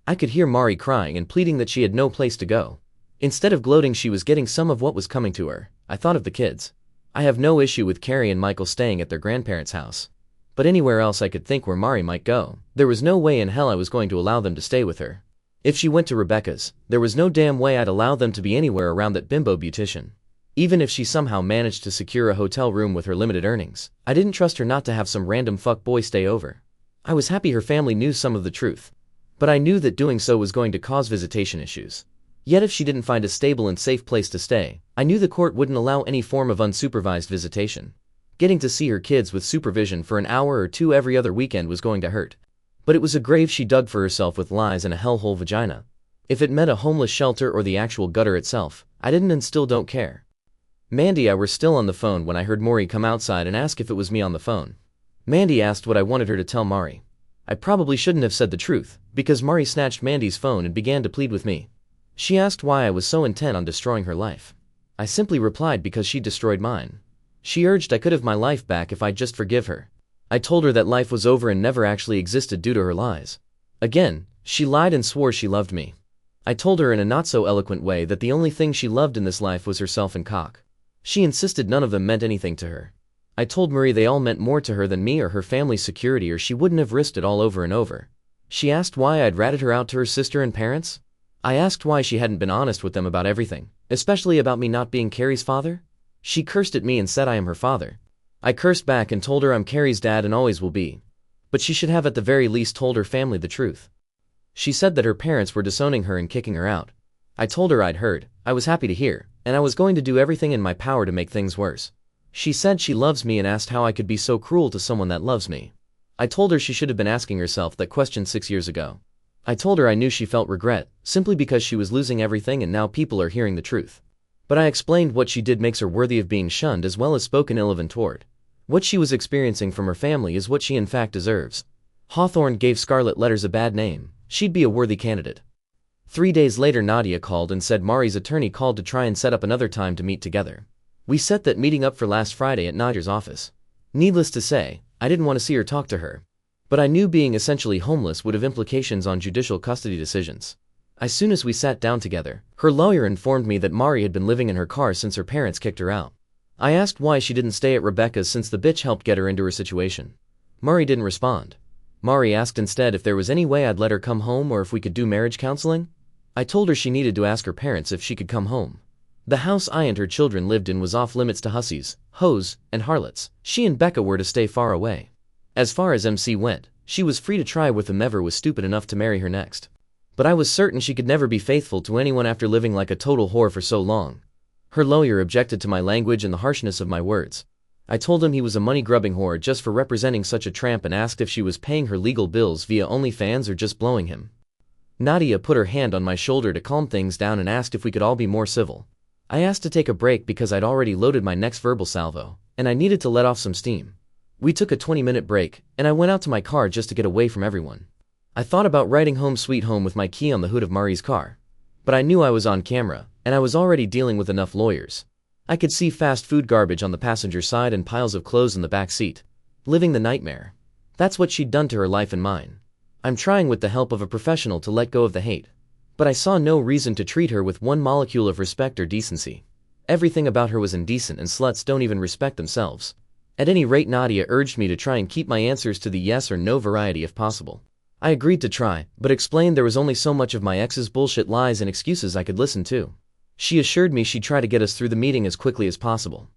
I could hear Mari crying and pleading that she had no place to go. Instead of gloating she was getting some of what was coming to her, I thought of the kids. I have no issue with Carrie and Michael staying at their grandparents' house. But anywhere else I could think where Mari might go, there was no way in hell I was going to allow them to stay with her. If she went to Rebecca's, there was no damn way I'd allow them to be anywhere around that bimbo beautician. Even if she somehow managed to secure a hotel room with her limited earnings, I didn't trust her not to have some random fuckboy stay over. I was happy her family knew some of the truth. But I knew that doing so was going to cause visitation issues. Yet if she didn't find a stable and safe place to stay, I knew the court wouldn't allow any form of unsupervised visitation. Getting to see her kids with supervision for an hour or two every other weekend was going to hurt. But it was a grave she dug for herself with lies and a hellhole vagina. If it meant a homeless shelter or the actual gutter itself, I didn't and still don't care. Mandy and I were still on the phone when I heard Maury come outside and ask if it was me on the phone. Mandy asked what I wanted her to tell Mari. I probably shouldn't have said the truth, because Mari snatched Mandy's phone and began to plead with me. She asked why I was so intent on destroying her life. I simply replied because she destroyed mine. She urged I could have my life back if I'd just forgive her. I told her that life was over and never actually existed due to her lies. Again, she lied and swore she loved me. I told her in a not-so-eloquent way that the only thing she loved in this life was herself and cock. She insisted none of them meant anything to her. I told Marie they all meant more to her than me or her family's security, or she wouldn't have risked it all over and over. She asked why I'd ratted her out to her sister and parents. I asked why she hadn't been honest with them about everything, especially about me not being Carrie's father. She cursed at me and said I am her father. I cursed back and told her I'm Carrie's dad and always will be. But she should have at the very least told her family the truth. She said that her parents were disowning her and kicking her out. I told her I'd heard, I was happy to hear, and I was going to do everything in my power to make things worse. She said she loves me and asked how I could be so cruel to someone that loves me. I told her she should have been asking herself that question 6 years ago. I told her I knew she felt regret, simply because she was losing everything and now people are hearing the truth. But I explained what she did makes her worthy of being shunned as well as spoken ill of and toward. What she was experiencing from her family is what she in fact deserves. Hawthorne gave Scarlet Letters a bad name. She'd be a worthy candidate. 3 days later Nadia called and said Mari's attorney called to try and set up another time to meet together. We set that meeting up for last Friday at Nadia's office. Needless to say, I didn't want to see her talk to her. But I knew being essentially homeless would have implications on judicial custody decisions. As soon as we sat down together, her lawyer informed me that Mari had been living in her car since her parents kicked her out. I asked why she didn't stay at Rebecca's since the bitch helped get her into her situation. Mari didn't respond. Mari asked instead if there was any way I'd let her come home or if we could do marriage counseling. I told her she needed to ask her parents if she could come home. The house I and her children lived in was off limits to hussies, hoes, and harlots. She and Becca were to stay far away. As far as MC went, she was free to try with whomever was stupid enough to marry her next. But I was certain she could never be faithful to anyone after living like a total whore for so long. Her lawyer objected to my language and the harshness of my words. I told him he was a money-grubbing whore just for representing such a tramp and asked if she was paying her legal bills via OnlyFans or just blowing him. Nadia put her hand on my shoulder to calm things down and asked if we could all be more civil. I asked to take a break because I'd already loaded my next verbal salvo, and I needed to let off some steam. We took a 20-minute break, and I went out to my car just to get away from everyone. I thought about writing "Home Sweet Home" with my key on the hood of Mari's car. But I knew I was on camera, and I was already dealing with enough lawyers. I could see fast food garbage on the passenger side and piles of clothes in the back seat. Living the nightmare. That's what she'd done to her life and mine. I'm trying with the help of a professional to let go of the hate. But I saw no reason to treat her with one molecule of respect or decency. Everything about her was indecent, and sluts don't even respect themselves. At any rate, Nadia urged me to try and keep my answers to the yes or no variety if possible. I agreed to try, but explained there was only so much of my ex's bullshit lies and excuses I could listen to. She assured me she'd try to get us through the meeting as quickly as possible.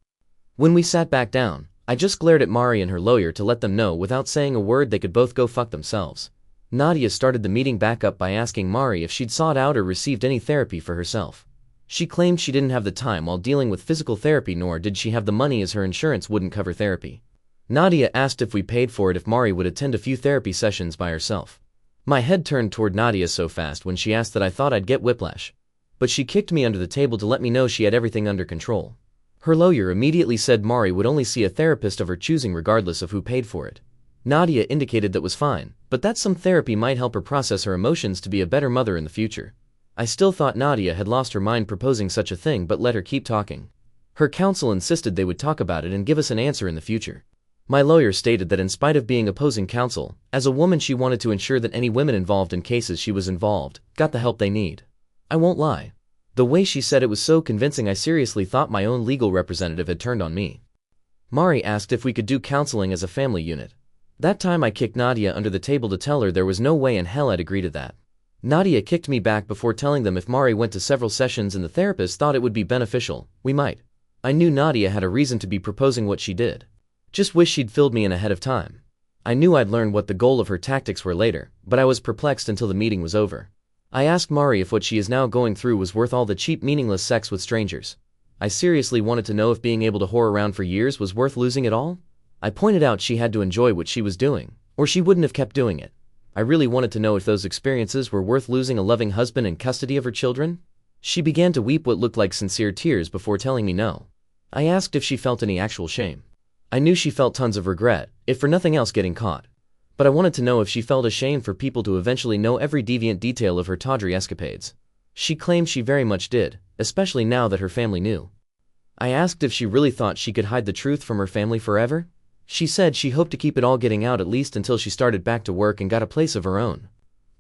When we sat back down, I just glared at Mari and her lawyer to let them know without saying a word they could both go fuck themselves. Nadia started the meeting back up by asking Mari if she'd sought out or received any therapy for herself. She claimed she didn't have the time while dealing with physical therapy, nor did she have the money as her insurance wouldn't cover therapy. Nadia asked if we paid for it if Mari would attend a few therapy sessions by herself. My head turned toward Nadia so fast when she asked that I thought I'd get whiplash. But she kicked me under the table to let me know she had everything under control. Her lawyer immediately said Mari would only see a therapist of her choosing regardless of who paid for it. Nadia indicated that was fine, but that some therapy might help her process her emotions to be a better mother in the future. I still thought Nadia had lost her mind proposing such a thing, but let her keep talking. Her counsel insisted they would talk about it and give us an answer in the future. My lawyer stated that in spite of being opposing counsel, as a woman she wanted to ensure that any women involved in cases she was involved got the help they need. I won't lie. The way she said it was so convincing I seriously thought my own legal representative had turned on me. Mari asked if we could do counseling as a family unit. That time I kicked Nadia under the table to tell her there was no way in hell I'd agree to that. Nadia kicked me back before telling them if Mari went to several sessions and the therapist thought it would be beneficial, we might. I knew Nadia had a reason to be proposing what she did. Just wish she'd filled me in ahead of time. I knew I'd learn what the goal of her tactics were later, but I was perplexed until the meeting was over. I asked Mari if what she is now going through was worth all the cheap, meaningless sex with strangers. I seriously wanted to know if being able to whore around for years was worth losing it all. I pointed out she had to enjoy what she was doing, or she wouldn't have kept doing it. I really wanted to know if those experiences were worth losing a loving husband and custody of her children. She began to weep what looked like sincere tears before telling me no. I asked if she felt any actual shame. I knew she felt tons of regret, if for nothing else getting caught. But I wanted to know if she felt ashamed for people to eventually know every deviant detail of her tawdry escapades. She claimed she very much did, especially now that her family knew. I asked if she really thought she could hide the truth from her family forever. She said she hoped to keep it all getting out at least until she started back to work and got a place of her own.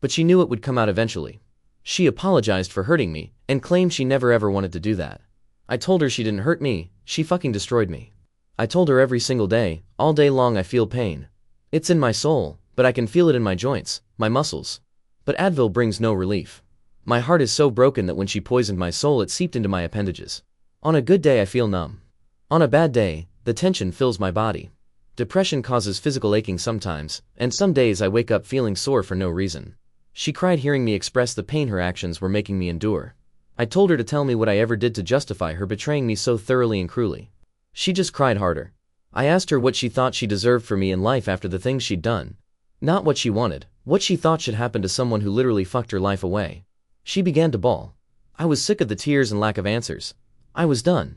But she knew it would come out eventually. She apologized for hurting me, and claimed she never ever wanted to do that. I told her she didn't hurt me, she fucking destroyed me. I told her every single day, all day long I feel pain. It's in my soul, but I can feel it in my joints, my muscles. But Advil brings no relief. My heart is so broken that when she poisoned my soul it seeped into my appendages. On a good day I feel numb. On a bad day, the tension fills my body. Depression causes physical aching sometimes, and some days I wake up feeling sore for no reason. She cried hearing me express the pain her actions were making me endure. I told her to tell me what I ever did to justify her betraying me so thoroughly and cruelly. She just cried harder. I asked her what she thought she deserved for me in life after the things she'd done. Not what she wanted, what she thought should happen to someone who literally fucked her life away. She began to bawl. I was sick of the tears and lack of answers. I was done.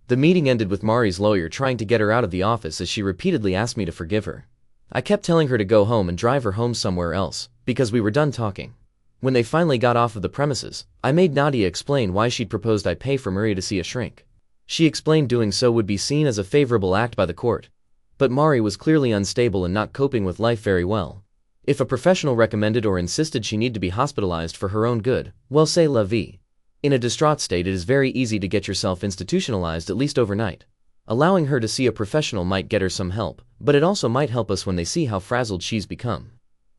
The meeting ended with Mari's lawyer trying to get her out of the office as she repeatedly asked me to forgive her. I kept telling her to go home and drive her home somewhere else, because we were done talking. When they finally got off of the premises, I made Nadia explain why she'd proposed I pay for Maria to see a shrink. She explained doing so would be seen as a favorable act by the court. But Mari was clearly unstable and not coping with life very well. If a professional recommended or insisted she need to be hospitalized for her own good, well, c'est la vie. In a distraught state it is very easy to get yourself institutionalized at least overnight. Allowing her to see a professional might get her some help, but it also might help us when they see how frazzled she's become.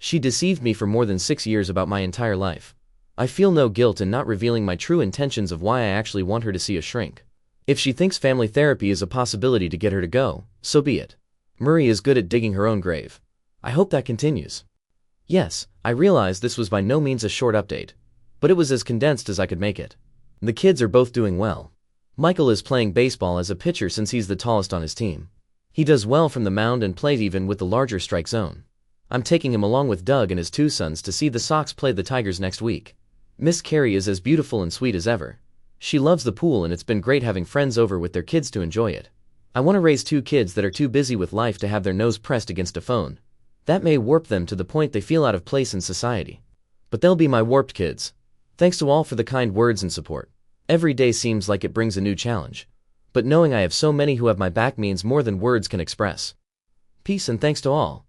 She deceived me for more than 6 years about my entire life. I feel no guilt in not revealing my true intentions of why I actually want her to see a shrink. If she thinks family therapy is a possibility to get her to go, so be it. Murray is good at digging her own grave. I hope that continues. Yes, I realize this was by no means a short update, but it was as condensed as I could make it. The kids are both doing well. Michael is playing baseball as a pitcher since he's the tallest on his team. He does well from the mound and plays even with the larger strike zone. I'm taking him along with Doug and his 2 sons to see the Sox play the Tigers next week. Miss Carrie is as beautiful and sweet as ever. She loves the pool and it's been great having friends over with their kids to enjoy it. I want to raise 2 kids that are too busy with life to have their nose pressed against a phone. That may warp them to the point they feel out of place in society. But they'll be my warped kids. Thanks to all for the kind words and support. Every day seems like it brings a new challenge. But knowing I have so many who have my back means more than words can express. Peace and thanks to all.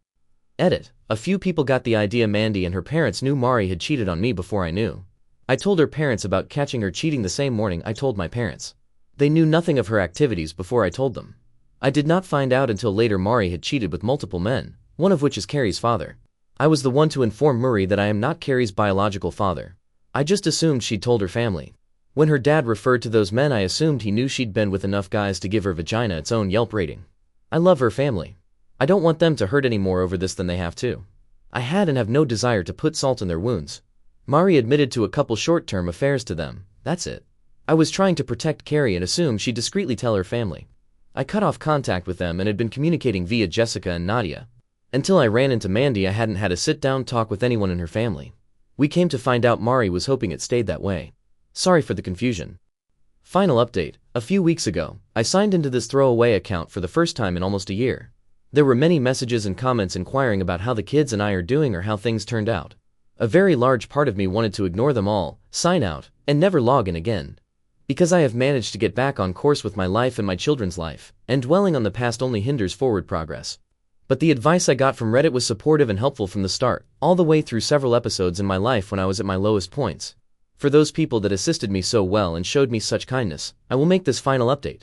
Edit. A few people got the idea Mandy and her parents knew Mari had cheated on me before I knew. I told her parents about catching her cheating the same morning I told my parents. They knew nothing of her activities before I told them. I did not find out until later Mari had cheated with multiple men, one of which is Carrie's father. I was the one to inform Murray that I am not Carrie's biological father. I just assumed she'd told her family. When her dad referred to those men I assumed he knew she'd been with enough guys to give her vagina its own Yelp rating. I love her family. I don't want them to hurt any more over this than they have to. I had and have no desire to put salt in their wounds. Mari admitted to a couple short-term affairs to them, that's it. I was trying to protect Carrie and assumed she'd discreetly tell her family. I cut off contact with them and had been communicating via Jessica and Nadia. Until I ran into Mandy I hadn't had a sit-down talk with anyone in her family. We came to find out Mari was hoping it stayed that way. Sorry for the confusion. Final update. A few weeks ago, I signed into this throwaway account for the first time in almost a year. There were many messages and comments inquiring about how the kids and I are doing or how things turned out. A very large part of me wanted to ignore them all, sign out, and never log in again. Because I have managed to get back on course with my life and my children's life, and dwelling on the past only hinders forward progress. But the advice I got from Reddit was supportive and helpful from the start, all the way through several episodes in my life when I was at my lowest points. For those people that assisted me so well and showed me such kindness, I will make this final update.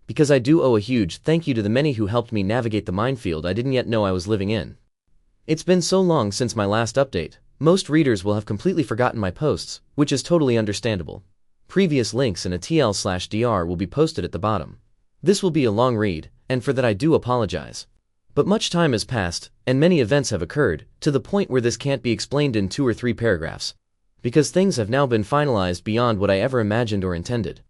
Because I do owe a huge thank you to the many who helped me navigate the minefield I didn't yet know I was living in. It's been so long since my last update, most readers will have completely forgotten my posts, which is totally understandable. Previous links and a TL/DR will be posted at the bottom. This will be a long read, and for that I do apologize. But much time has passed, and many events have occurred, to the point where this can't be explained in 2 or 3 paragraphs. Because things have now been finalized beyond what I ever imagined or intended.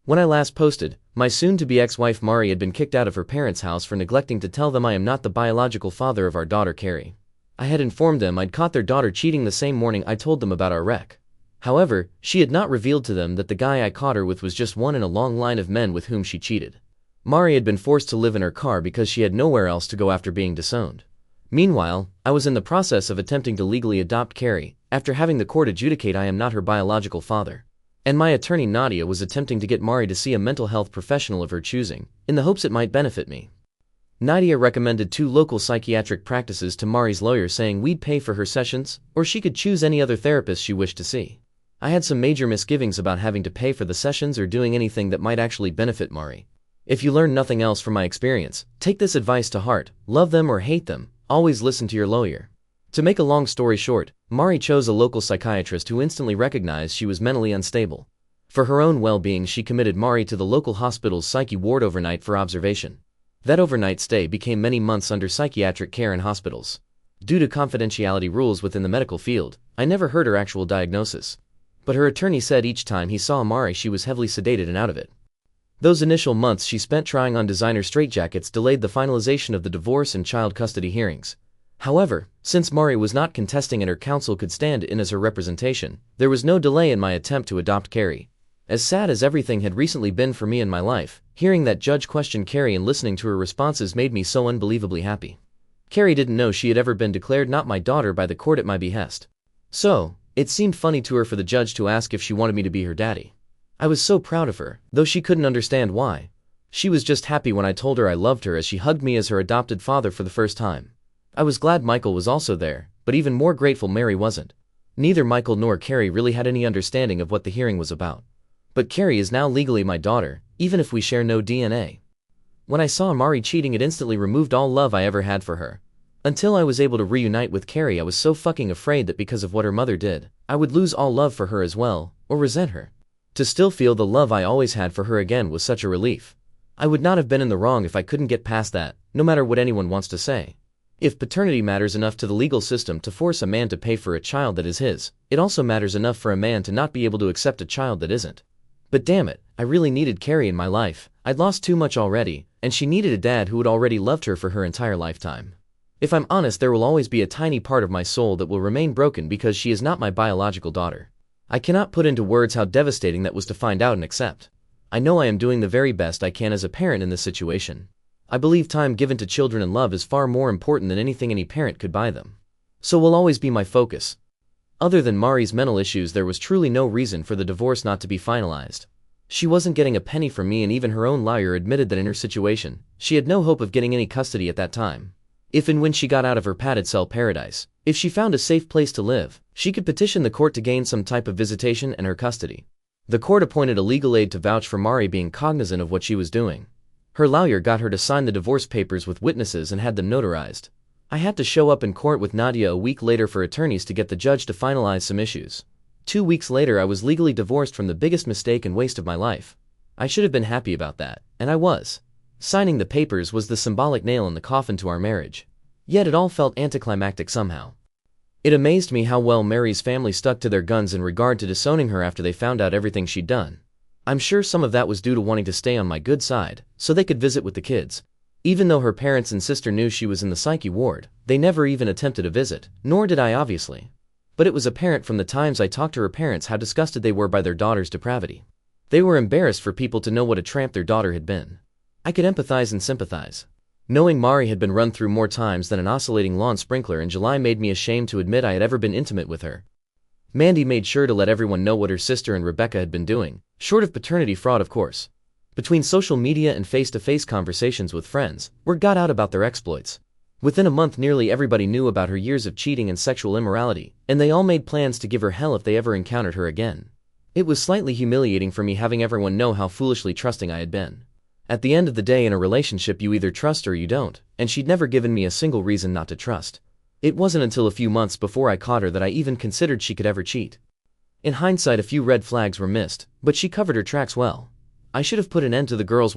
When I last posted, my soon-to-be ex-wife Mari had been kicked out of her parents' house for neglecting to tell them I am not the biological father of our daughter Carrie. I had informed them I'd caught their daughter cheating the same morning I told them about our wreck. However, she had not revealed to them that the guy I caught her with was just one in a long line of men with whom she cheated. Mari had been forced to live in her car because she had nowhere else to go after being disowned. Meanwhile, I was in the process of attempting to legally adopt Carrie, after having the court adjudicate I am not her biological father. And my attorney Nadia was attempting to get Mari to see a mental health professional of her choosing, in the hopes it might benefit me. Nadia recommended 2 local psychiatric practices to Mari's lawyer saying we'd pay for her sessions, or she could choose any other therapist she wished to see. I had some major misgivings about having to pay for the sessions or doing anything that might actually benefit Mari. If you learn nothing else from my experience, take this advice to heart, love them or hate them, always listen to your lawyer. To make a long story short, Mari chose a local psychiatrist who instantly recognized she was mentally unstable. For her own well-being she committed Mari to the local hospital's psyche ward overnight for observation. That overnight stay became many months under psychiatric care in hospitals. Due to confidentiality rules within the medical field, I never heard her actual diagnosis. But her attorney said each time he saw Mari she was heavily sedated and out of it. Those initial months she spent trying on designer straitjackets delayed the finalization of the divorce and child custody hearings. However, since Mari was not contesting and her counsel could stand in as her representation, there was no delay in my attempt to adopt Carrie. As sad as everything had recently been for me in my life, hearing that judge question Carrie and listening to her responses made me so unbelievably happy. Carrie didn't know she had ever been declared not my daughter by the court at my behest. So, it seemed funny to her for the judge to ask if she wanted me to be her daddy. I was so proud of her, though she couldn't understand why. She was just happy when I told her I loved her as she hugged me as her adopted father for the first time. I was glad Michael was also there, but even more grateful Mary wasn't. Neither Michael nor Carrie really had any understanding of what the hearing was about. But Carrie is now legally my daughter, even if we share no DNA. When I saw Mari cheating it instantly removed all love I ever had for her. Until I was able to reunite with Carrie, I was so fucking afraid that because of what her mother did, I would lose all love for her as well, or resent her. To still feel the love I always had for her again was such a relief. I would not have been in the wrong if I couldn't get past that, no matter what anyone wants to say. If paternity matters enough to the legal system to force a man to pay for a child that is his, it also matters enough for a man to not be able to accept a child that isn't. But damn it, I really needed Carrie in my life. I'd lost too much already, and she needed a dad who had already loved her for her entire lifetime. If I'm honest, there will always be a tiny part of my soul that will remain broken because she is not my biological daughter. I cannot put into words how devastating that was to find out and accept. I know I am doing the very best I can as a parent in this situation. I believe time given to children and love is far more important than anything any parent could buy them. So will always be my focus. Other than Mari's mental issues, there was truly no reason for the divorce not to be finalized. She wasn't getting a penny from me, and even her own lawyer admitted that in her situation, she had no hope of getting any custody at that time. If and when she got out of her padded cell paradise, if she found a safe place to live, she could petition the court to gain some type of visitation and her custody. The court appointed a legal aid to vouch for Mari being cognizant of what she was doing. Her lawyer got her to sign the divorce papers with witnesses and had them notarized. I had to show up in court with Nadia a week later for attorneys to get the judge to finalize some issues. 2 weeks later, I was legally divorced from the biggest mistake and waste of my life. I should have been happy about that, and I was. Signing the papers was the symbolic nail in the coffin to our marriage. Yet it all felt anticlimactic somehow. It amazed me how well Mary's family stuck to their guns in regard to disowning her after they found out everything she'd done. I'm sure some of that was due to wanting to stay on my good side, so they could visit with the kids. Even though her parents and sister knew she was in the psyche ward, they never even attempted a visit, nor did I obviously. But it was apparent from the times I talked to her parents how disgusted they were by their daughter's depravity. They were embarrassed for people to know what a tramp their daughter had been. I could empathize and sympathize. Knowing Mari had been run through more times than an oscillating lawn sprinkler in July made me ashamed to admit I had ever been intimate with her. Mandy made sure to let everyone know what her sister and Rebecca had been doing, short of paternity fraud of course. Between social media and face-to-face conversations with friends, word got out about their exploits. Within a month, nearly everybody knew about her years of cheating and sexual immorality, and they all made plans to give her hell if they ever encountered her again. It was slightly humiliating for me having everyone know how foolishly trusting I had been. At the end of the day, in a relationship you either trust or you don't, and she'd never given me a single reason not to trust. It wasn't until a few months before I caught her that I even considered she could ever cheat. In hindsight, a few red flags were missed, but she covered her tracks well. I should have put an end to the girls.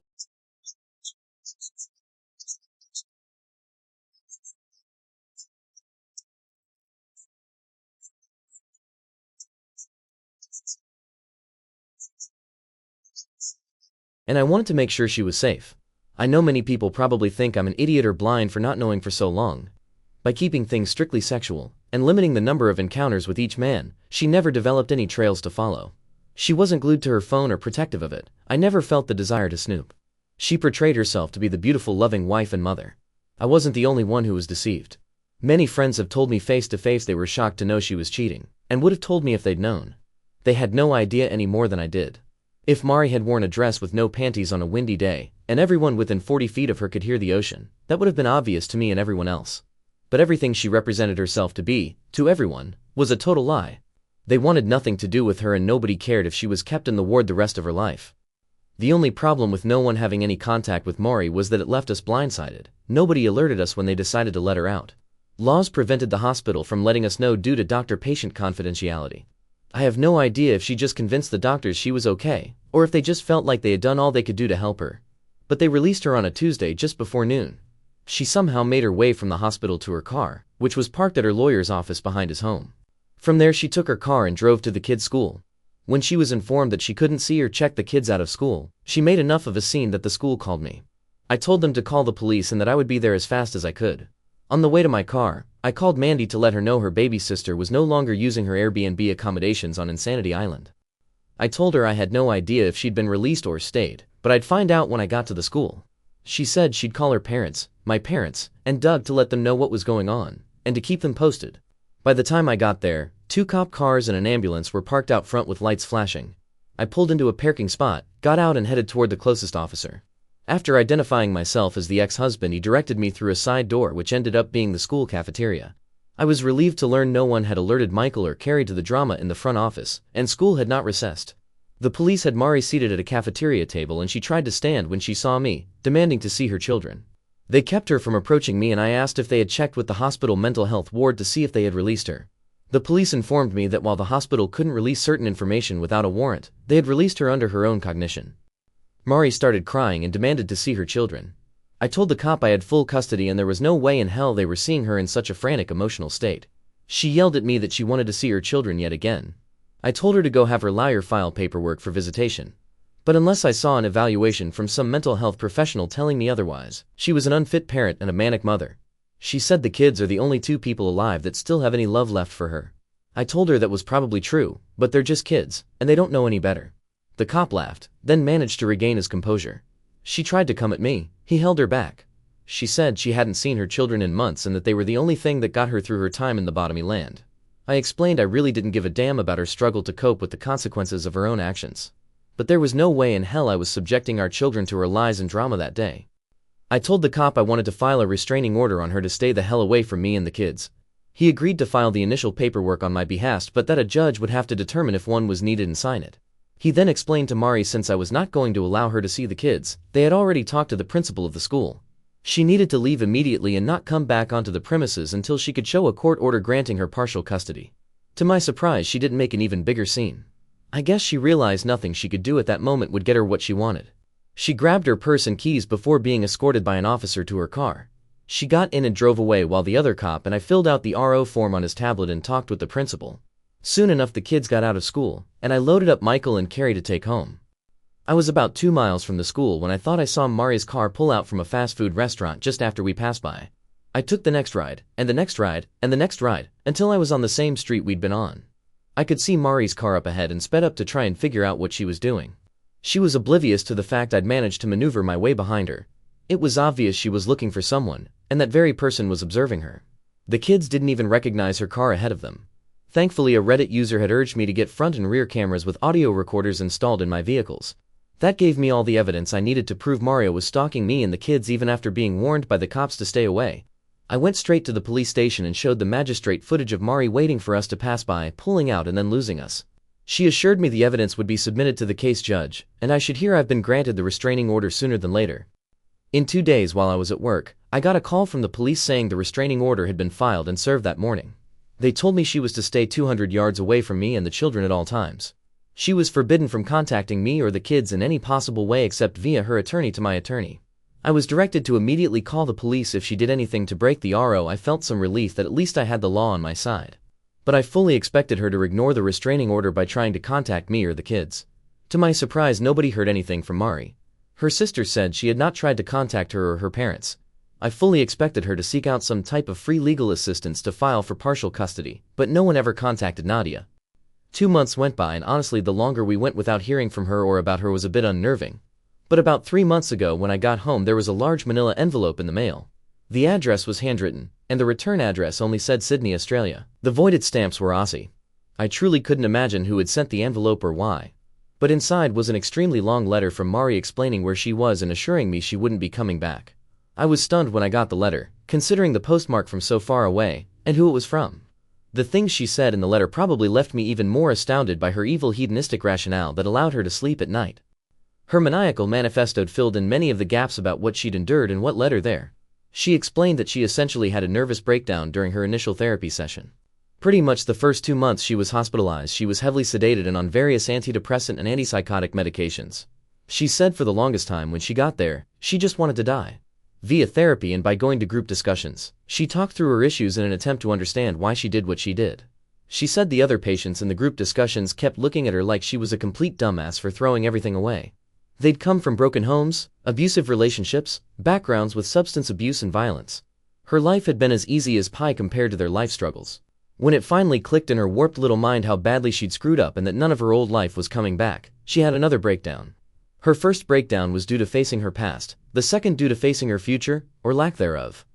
And I wanted to make sure she was safe. I know many people probably think I'm an idiot or blind for not knowing for so long. By keeping things strictly sexual, and limiting the number of encounters with each man, she never developed any trails to follow. She wasn't glued to her phone or protective of it. I never felt the desire to snoop. She portrayed herself to be the beautiful, loving wife and mother. I wasn't the only one who was deceived. Many friends have told me face to face they were shocked to know she was cheating, and would have told me if they'd known. They had no idea any more than I did. If Mari had worn a dress with no panties on a windy day, and everyone within 40 feet of her could hear the ocean, that would have been obvious to me and everyone else. But everything she represented herself to be, to everyone, was a total lie. They wanted nothing to do with her, and nobody cared if she was kept in the ward the rest of her life. The only problem with no one having any contact with Mari was that it left us blindsided. Nobody alerted us when they decided to let her out. Laws prevented the hospital from letting us know due to doctor-patient confidentiality. I have no idea if she just convinced the doctors she was okay, or if they just felt like they had done all they could do to help her. But they released her on a Tuesday just before noon. She somehow made her way from the hospital to her car, which was parked at her lawyer's office behind his home. From there she took her car and drove to the kids' school. When she was informed that she couldn't see or check the kids out of school, she made enough of a scene that the school called me. I told them to call the police and that I would be there as fast as I could. On the way to my car, I called Mandy to let her know her baby sister was no longer using her Airbnb accommodations on Insanity Island. I told her I had no idea if she'd been released or stayed, but I'd find out when I got to the school. She said she'd call her parents, my parents, and Doug to let them know what was going on, and to keep them posted. By the time I got there, 2 cop cars and an ambulance were parked out front with lights flashing. I pulled into a parking spot, got out and headed toward the closest officer. After identifying myself as the ex-husband, he directed me through a side door which ended up being the school cafeteria. I was relieved to learn no one had alerted Michael or Carrie to the drama in the front office, and school had not recessed. The police had Mari seated at a cafeteria table, and she tried to stand when she saw me, demanding to see her children. They kept her from approaching me, and I asked if they had checked with the hospital mental health ward to see if they had released her. The police informed me that while the hospital couldn't release certain information without a warrant, they had released her under her own cognition. Mari started crying and demanded to see her children. I told the cop I had full custody and there was no way in hell they were seeing her in such a frantic emotional state. She yelled at me that she wanted to see her children yet again. I told her to go have her lawyer file paperwork for visitation. But unless I saw an evaluation from some mental health professional telling me otherwise, she was an unfit parent and a manic mother. She said the kids are the only two people alive that still have any love left for her. I told her that was probably true, but they're just kids, and they don't know any better. The cop laughed, then managed to regain his composure. She tried to come at me. He held her back. She said she hadn't seen her children in months and that they were the only thing that got her through her time in the bottomy land. I explained I really didn't give a damn about her struggle to cope with the consequences of her own actions. But there was no way in hell I was subjecting our children to her lies and drama that day. I told the cop I wanted to file a restraining order on her to stay the hell away from me and the kids. He agreed to file the initial paperwork on my behalf, but that a judge would have to determine if one was needed and sign it. He then explained to Mari since I was not going to allow her to see the kids, they had already talked to the principal of the school. She needed to leave immediately and not come back onto the premises until she could show a court order granting her partial custody. To my surprise, she didn't make an even bigger scene. I guess she realized nothing she could do at that moment would get her what she wanted. She grabbed her purse and keys before being escorted by an officer to her car. She got in and drove away while the other cop and I filled out the RO form on his tablet and talked with the principal. Soon enough the kids got out of school, and I loaded up Michael and Carrie to take home. I was about 2 miles from the school when I thought I saw Mari's car pull out from a fast food restaurant just after we passed by. I took the next ride, and the next ride, and the next ride, until I was on the same street we'd been on. I could see Mari's car up ahead and sped up to try and figure out what she was doing. She was oblivious to the fact I'd managed to maneuver my way behind her. It was obvious she was looking for someone, and that very person was observing her. The kids didn't even recognize her car ahead of them. Thankfully, a Reddit user had urged me to get front and rear cameras with audio recorders installed in my vehicles. That gave me all the evidence I needed to prove Mario was stalking me and the kids even after being warned by the cops to stay away. I went straight to the police station and showed the magistrate footage of Mari waiting for us to pass by, pulling out and then losing us. She assured me the evidence would be submitted to the case judge, and I should hear I've been granted the restraining order sooner than later. In 2 days while I was at work, I got a call from the police saying the restraining order had been filed and served that morning. They told me she was to stay 200 yards away from me and the children at all times. She was forbidden from contacting me or the kids in any possible way except via her attorney to my attorney. I was directed to immediately call the police if she did anything to break the RO. I felt some relief that at least I had the law on my side. But I fully expected her to ignore the restraining order by trying to contact me or the kids. To my surprise, nobody heard anything from Mari. Her sister said she had not tried to contact her or her parents. I fully expected her to seek out some type of free legal assistance to file for partial custody, but no one ever contacted Nadia. 2 months went by, and honestly the longer we went without hearing from her or about her was a bit unnerving. But about 3 months ago when I got home there was a large manila envelope in the mail. The address was handwritten, and the return address only said Sydney, Australia. The voided stamps were Aussie. I truly couldn't imagine who had sent the envelope or why. But inside was an extremely long letter from Mari explaining where she was and assuring me she wouldn't be coming back. I was stunned when I got the letter, considering the postmark from so far away, and who it was from. The things she said in the letter probably left me even more astounded by her evil hedonistic rationale that allowed her to sleep at night. Her maniacal manifesto filled in many of the gaps about what she'd endured and what led her there. She explained that she essentially had a nervous breakdown during her initial therapy session. Pretty much the first 2 months she was hospitalized, she was heavily sedated and on various antidepressant and antipsychotic medications. She said for the longest time when she got there, she just wanted to die. Via therapy and by going to group discussions, she talked through her issues in an attempt to understand why she did what she did. She said the other patients in the group discussions kept looking at her like she was a complete dumbass for throwing everything away. They'd come from broken homes, abusive relationships, backgrounds with substance abuse and violence. Her life had been as easy as pie compared to their life struggles. When it finally clicked in her warped little mind how badly she'd screwed up and that none of her old life was coming back, she had another breakdown. Her first breakdown was due to facing her past, the second due to facing her future, or lack thereof.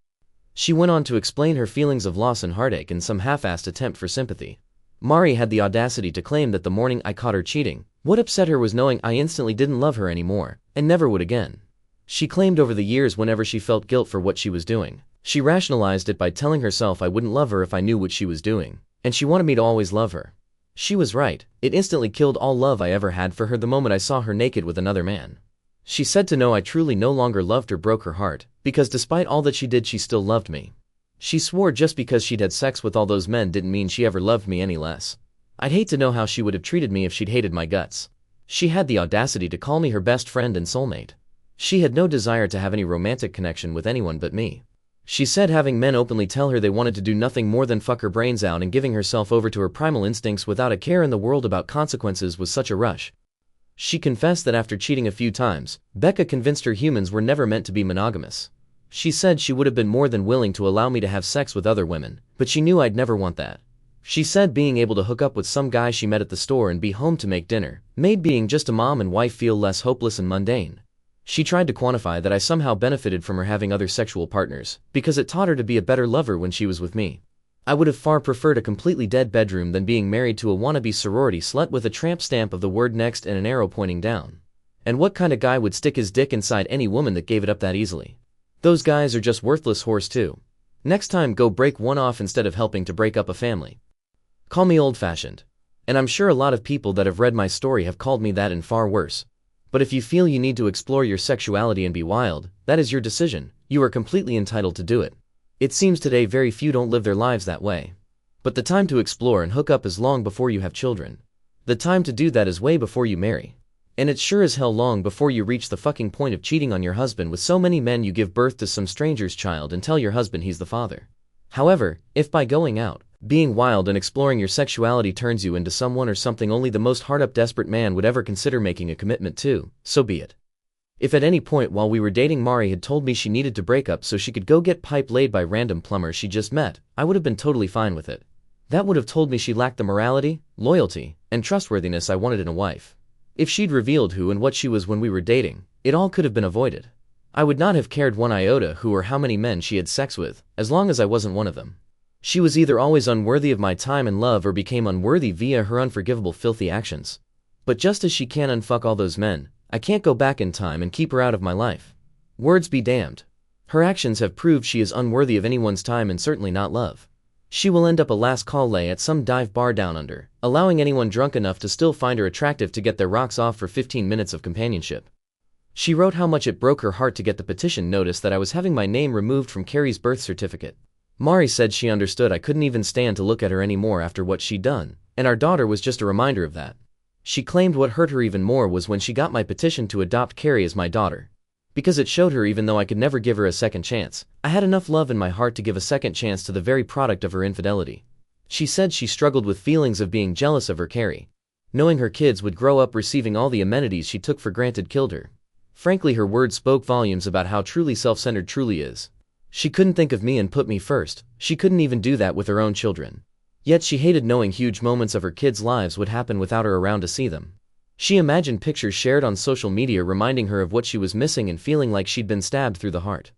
She went on to explain her feelings of loss and heartache in some half-assed attempt for sympathy. Mari had the audacity to claim that the morning I caught her cheating, what upset her was knowing I instantly didn't love her anymore, and never would again. She claimed over the years whenever she felt guilt for what she was doing, she rationalized it by telling herself I wouldn't love her if I knew what she was doing, and she wanted me to always love her. She was right. It instantly killed all love I ever had for her the moment I saw her naked with another man. She said to know I truly no longer loved her broke her heart, because despite all that she did she still loved me. She swore just because she'd had sex with all those men didn't mean she ever loved me any less. I'd hate to know how she would have treated me if she'd hated my guts. She had the audacity to call me her best friend and soulmate. She had no desire to have any romantic connection with anyone but me. She said having men openly tell her they wanted to do nothing more than fuck her brains out and giving herself over to her primal instincts without a care in the world about consequences was such a rush. She confessed that after cheating a few times, Becca convinced her humans were never meant to be monogamous. She said she would have been more than willing to allow me to have sex with other women, but she knew I'd never want that. She said being able to hook up with some guy she met at the store and be home to make dinner made being just a mom and wife feel less hopeless and mundane. She tried to quantify that I somehow benefited from her having other sexual partners, because it taught her to be a better lover when she was with me. I would have far preferred a completely dead bedroom than being married to a wannabe sorority slut with a tramp stamp of the word next and an arrow pointing down. And what kind of guy would stick his dick inside any woman that gave it up that easily? Those guys are just worthless whores too. Next time go break one off instead of helping to break up a family. Call me old-fashioned. And I'm sure a lot of people that have read my story have called me that and far worse. But if you feel you need to explore your sexuality and be wild, that is your decision. You are completely entitled to do it. It seems today very few don't live their lives that way. But the time to explore and hook up is long before you have children. The time to do that is way before you marry. And it's sure as hell long before you reach the fucking point of cheating on your husband with so many men you give birth to some stranger's child and tell your husband he's the father. However, if by going out, being wild and exploring your sexuality turns you into someone or something only the most hard-up desperate man would ever consider making a commitment to, so be it. If at any point while we were dating Mari had told me she needed to break up so she could go get pipe laid by random plumbers she just met, I would have been totally fine with it. That would have told me she lacked the morality, loyalty, and trustworthiness I wanted in a wife. If she'd revealed who and what she was when we were dating, it all could have been avoided. I would not have cared one iota who or how many men she had sex with, as long as I wasn't one of them. She was either always unworthy of my time and love or became unworthy via her unforgivable filthy actions. But just as she can't unfuck all those men, I can't go back in time and keep her out of my life. Words be damned. Her actions have proved she is unworthy of anyone's time and certainly not love. She will end up a last call lay at some dive bar down under, allowing anyone drunk enough to still find her attractive to get their rocks off for 15 minutes of companionship. She wrote how much it broke her heart to get the petition notice that I was having my name removed from Carrie's birth certificate. Mari said she understood I couldn't even stand to look at her anymore after what she'd done, and our daughter was just a reminder of that. She claimed what hurt her even more was when she got my petition to adopt Carrie as my daughter. Because it showed her even though I could never give her a second chance, I had enough love in my heart to give a second chance to the very product of her infidelity. She said she struggled with feelings of being jealous of her Carrie. Knowing her kids would grow up receiving all the amenities she took for granted killed her. Frankly, her words spoke volumes about how truly self-centered truly is. She couldn't think of me and put me first. She couldn't even do that with her own children. Yet she hated knowing huge moments of her kids' lives would happen without her around to see them. She imagined pictures shared on social media reminding her of what she was missing and feeling like she'd been stabbed through the heart.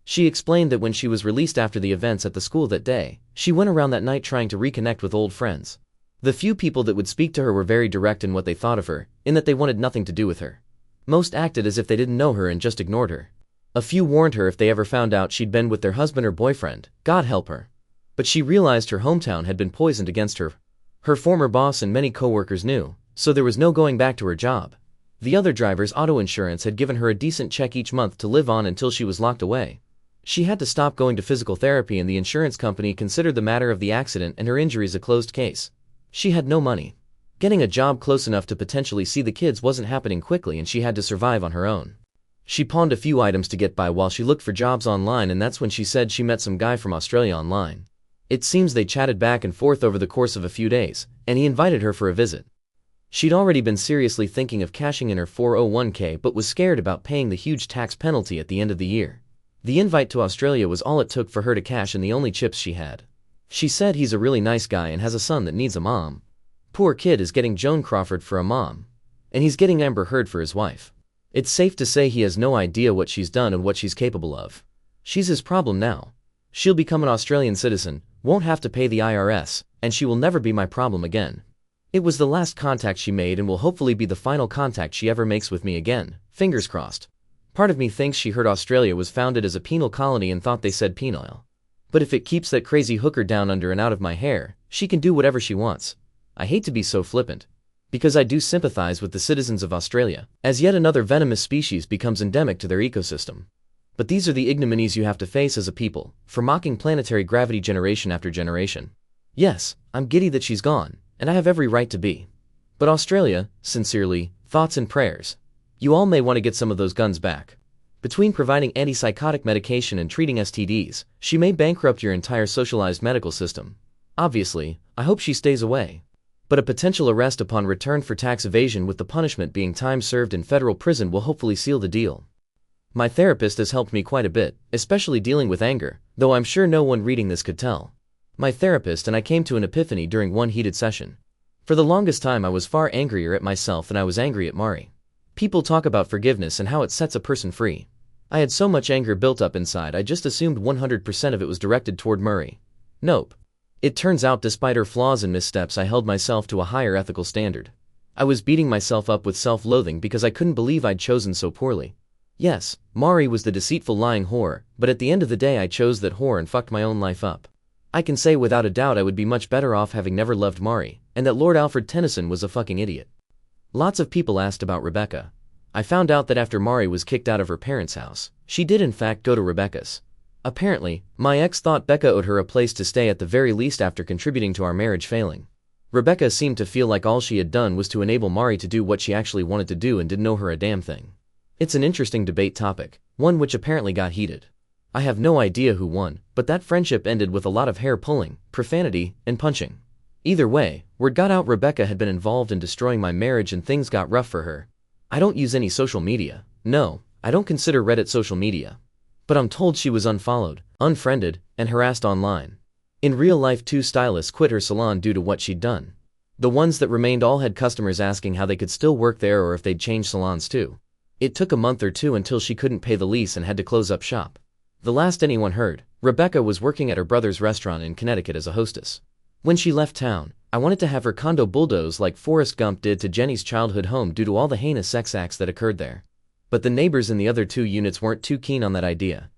She explained that when she was released after the events at the school that day, she went around that night trying to reconnect with old friends. The few people that would speak to her were very direct in what they thought of her, in that they wanted nothing to do with her. Most acted as if they didn't know her and just ignored her. A few warned her if they ever found out she'd been with their husband or boyfriend, God help her. But she realized her hometown had been poisoned against her. Her former boss and many co-workers knew, so there was no going back to her job. The other driver's auto insurance had given her a decent check each month to live on until she was locked away. She had to stop going to physical therapy and the insurance company considered the matter of the accident and her injuries a closed case. She had no money. Getting a job close enough to potentially see the kids wasn't happening quickly and she had to survive on her own. She pawned a few items to get by while she looked for jobs online, and that's when she said she met some guy from Australia online. It seems they chatted back and forth over the course of a few days, and he invited her for a visit. She'd already been seriously thinking of cashing in her 401k but was scared about paying the huge tax penalty at the end of the year. The invite to Australia was all it took for her to cash in the only chips she had. She said he's a really nice guy and has a son that needs a mom. Poor kid is getting Joan Crawford for a mom. And he's getting Amber Heard for his wife. It's safe to say he has no idea what she's done and what she's capable of. She's his problem now. She'll become an Australian citizen, won't have to pay the IRS, and she will never be my problem again. It was the last contact she made and will hopefully be the final contact she ever makes with me again, fingers crossed. Part of me thinks she heard Australia was founded as a penal colony and thought they said penile. But if it keeps that crazy hooker down under and out of my hair, she can do whatever she wants. I hate to be so flippant. because I do sympathize with the citizens of Australia, as yet another venomous species becomes endemic to their ecosystem. But these are the ignominies you have to face as a people, for mocking planetary gravity generation after generation. Yes, I'm giddy that she's gone, and I have every right to be. But Australia, sincerely, thoughts and prayers. You all may want to get some of those guns back. Between providing antipsychotic medication and treating STDs, she may bankrupt your entire socialized medical system. Obviously, I hope she stays away. But a potential arrest upon return for tax evasion with the punishment being time served in federal prison will hopefully seal the deal. My therapist has helped me quite a bit, especially dealing with anger, though I'm sure no one reading this could tell. My therapist and I came to an epiphany during one heated session. For the longest time I was far angrier at myself than I was angry at Mari. People talk about forgiveness and how it sets a person free. I had so much anger built up inside I just assumed 100% of it was directed toward Murray. Nope. It turns out despite her flaws and missteps I held myself to a higher ethical standard. I was beating myself up with self-loathing because I couldn't believe I'd chosen so poorly. Yes, Mari was the deceitful lying whore, but at the end of the day I chose that whore and fucked my own life up. I can say without a doubt I would be much better off having never loved Mari, and that Lord Alfred Tennyson was a fucking idiot. Lots of people asked about Rebecca. I found out that after Mari was kicked out of her parents' house, she did in fact go to Rebecca's. Apparently, my ex thought Becca owed her a place to stay at the very least after contributing to our marriage failing. Rebecca seemed to feel like all she had done was to enable Mari to do what she actually wanted to do and didn't owe her a damn thing. It's an interesting debate topic, one which apparently got heated. I have no idea who won, but that friendship ended with a lot of hair pulling, profanity, and punching. Either way, word got out Rebecca had been involved in destroying my marriage and things got rough for her. I don't use any social media. No, I don't consider Reddit social media. But I'm told she was unfollowed, unfriended, and harassed online. In real life, 2 stylists quit her salon due to what she'd done. The ones that remained all had customers asking how they could still work there or if they'd change salons too. It took a month or two until she couldn't pay the lease and had to close up shop. The last anyone heard, Rebecca was working at her brother's restaurant in Connecticut as a hostess. When she left town, I wanted to have her condo bulldozed like Forrest Gump did to Jenny's childhood home due to all the heinous sex acts that occurred there. But the neighbors in the other 2 units weren't too keen on that idea.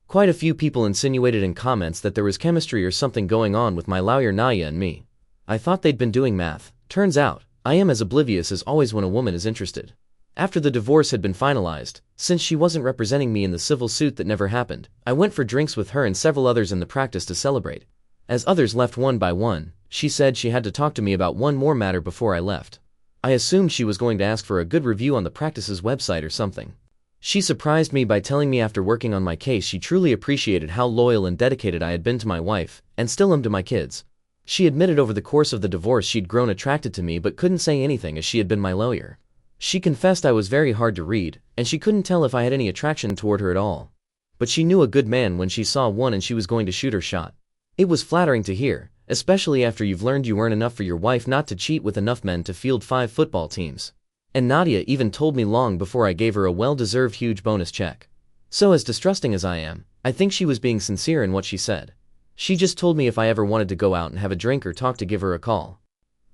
Quite a few people insinuated in comments that there was chemistry or something going on with my lawyer Naya and me. I thought they'd been doing math. Turns out, I am as oblivious as always when a woman is interested. After the divorce had been finalized, since she wasn't representing me in the civil suit that never happened, I went for drinks with her and several others in the practice to celebrate. As others left one by one, she said she had to talk to me about one more matter before I left. I assumed she was going to ask for a good review on the practice's website or something. She surprised me by telling me after working on my case she truly appreciated how loyal and dedicated I had been to my wife, and still am to my kids. She admitted over the course of the divorce she'd grown attracted to me but couldn't say anything as she had been my lawyer. She confessed I was very hard to read, and she couldn't tell if I had any attraction toward her at all. But she knew a good man when she saw one and she was going to shoot her shot. It was flattering to hear, especially after you've learned you weren't enough for your wife not to cheat with enough men to field 5 football teams. And Nadia even told me long before I gave her a well-deserved huge bonus check. So as distrusting as I am, I think she was being sincere in what she said. She just told me if I ever wanted to go out and have a drink or talk to give her a call.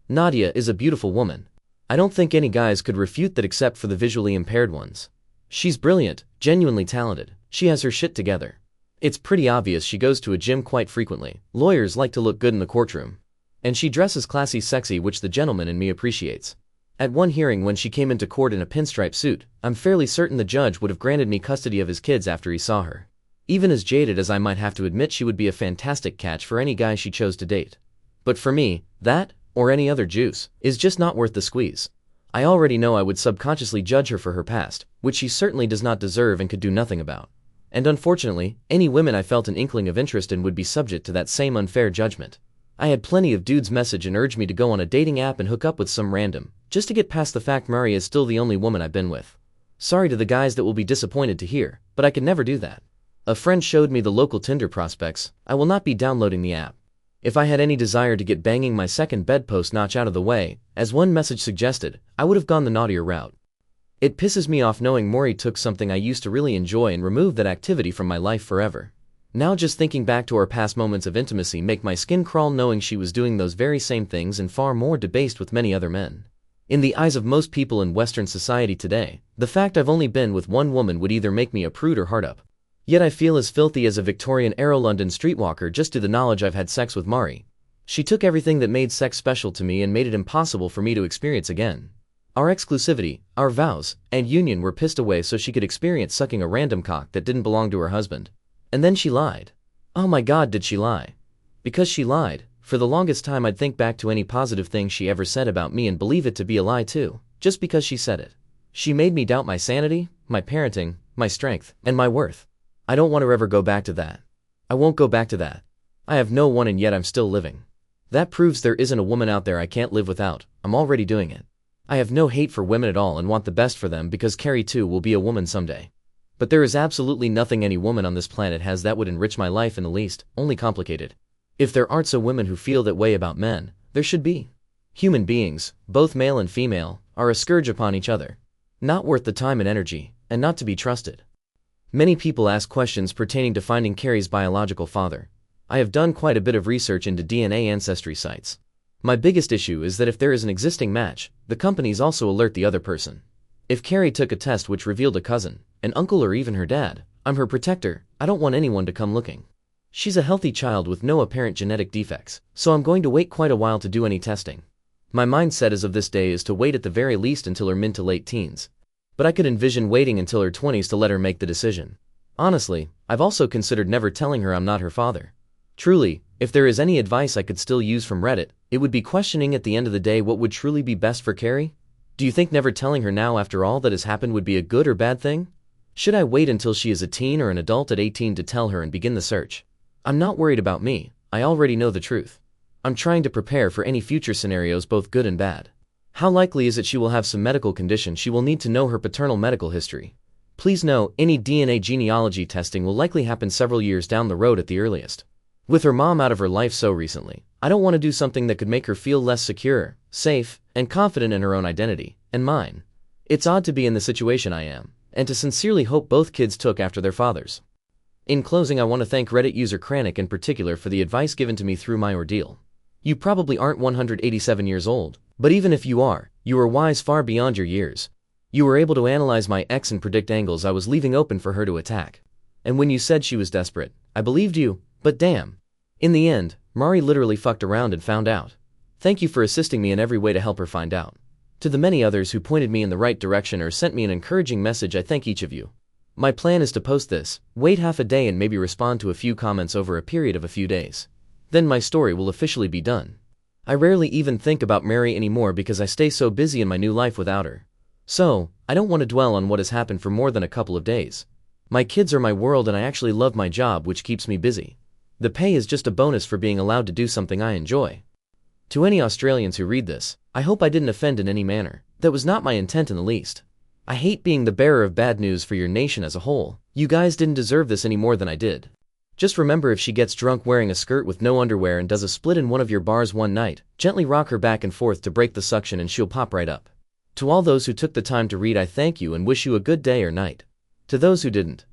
Nadia is a beautiful woman. I don't think any guys could refute that except for the visually impaired ones. She's brilliant, genuinely talented, she has her shit together. It's pretty obvious she goes to a gym quite frequently. Lawyers like to look good in the courtroom. And she dresses classy sexy, which the gentleman in me appreciates. At one hearing when she came into court in a pinstripe suit, I'm fairly certain the judge would have granted me custody of his kids after he saw her. Even as jaded as I might have to admit, she would be a fantastic catch for any guy she chose to date. But for me, that, or any other juice, is just not worth the squeeze. I already know I would subconsciously judge her for her past, which she certainly does not deserve and could do nothing about. And unfortunately, any women I felt an inkling of interest in would be subject to that same unfair judgment. I had plenty of dudes message and urge me to go on a dating app and hook up with some random, just to get past the fact Murray is still the only woman I've been with. Sorry to the guys that will be disappointed to hear, but I could never do that. A friend showed me the local Tinder prospects. I will not be downloading the app. If I had any desire to get banging my second bedpost notch out of the way, as one message suggested, I would have gone the naughtier route. It pisses me off knowing Maury took something I used to really enjoy and removed that activity from my life forever. Now just thinking back to our past moments of intimacy make my skin crawl knowing she was doing those very same things and far more debased with many other men. In the eyes of most people in Western society today, the fact I've only been with one woman would either make me a prude or hard up. Yet I feel as filthy as a Victorian-era London streetwalker just to the knowledge I've had sex with Mari. She took everything that made sex special to me and made it impossible for me to experience again. Our exclusivity, our vows, and union were pissed away so she could experience sucking a random cock that didn't belong to her husband. And then she lied. Oh my God, did she lie? Because she lied, for the longest time I'd think back to any positive thing she ever said about me and believe it to be a lie too, just because she said it. She made me doubt my sanity, my parenting, my strength, and my worth. I don't want to ever go back to that. I won't go back to that. I have no one and yet I'm still living. That proves there isn't a woman out there I can't live without. I'm already doing it. I have no hate for women at all and want the best for them because Carrie too will be a woman someday. But there is absolutely nothing any woman on this planet has that would enrich my life in the least, only complicated. If there aren't so women who feel that way about men, there should be. Human beings, both male and female, are a scourge upon each other. Not worth the time and energy, and not to be trusted. Many people ask questions pertaining to finding Carrie's biological father. I have done quite a bit of research into DNA ancestry sites. My biggest issue is that if there is an existing match, the companies also alert the other person. If Carrie took a test which revealed a cousin, an uncle or even her dad, I'm her protector, I don't want anyone to come looking. She's a healthy child with no apparent genetic defects, so I'm going to wait quite a while to do any testing. My mindset as of this day is to wait at the very least until her mid to late teens. But I could envision waiting until her 20s to let her make the decision. Honestly, I've also considered never telling her I'm not her father. Truly, if there is any advice I could still use from Reddit, it would be questioning at the end of the day what would truly be best for Carrie? Do you think never telling her now after all that has happened would be a good or bad thing? Should I wait until she is a teen or an adult at 18 to tell her and begin the search? I'm not worried about me, I already know the truth. I'm trying to prepare for any future scenarios both good and bad. How likely is it she will have some medical condition she will need to know her paternal medical history? Please know, any DNA genealogy testing will likely happen several years down the road at the earliest. With her mom out of her life so recently, I don't want to do something that could make her feel less secure, safe, and confident in her own identity, and mine. It's odd to be in the situation I am, and to sincerely hope both kids took after their fathers. In closing, I want to thank Reddit user Kranik in particular for the advice given to me through my ordeal. You probably aren't 187 years old, but even if you are wise far beyond your years. You were able to analyze my ex and predict angles I was leaving open for her to attack. And when you said she was desperate, I believed you, but damn. In the end, Mari literally fucked around and found out. Thank you for assisting me in every way to help her find out. To the many others who pointed me in the right direction or sent me an encouraging message, I thank each of you. My plan is to post this, wait half a day and maybe respond to a few comments over a period of a few days. Then my story will officially be done. I rarely even think about Mary anymore because I stay so busy in my new life without her. So, I don't want to dwell on what has happened for more than a couple of days. My kids are my world and I actually love my job, which keeps me busy. The pay is just a bonus for being allowed to do something I enjoy. To any Australians who read this, I hope I didn't offend in any manner. That was not my intent in the least. I hate being the bearer of bad news for your nation as a whole. You guys didn't deserve this any more than I did. Just remember, if she gets drunk wearing a skirt with no underwear and does a split in one of your bars one night, gently rock her back and forth to break the suction and she'll pop right up. To all those who took the time to read, I thank you and wish you a good day or night. To those who didn't,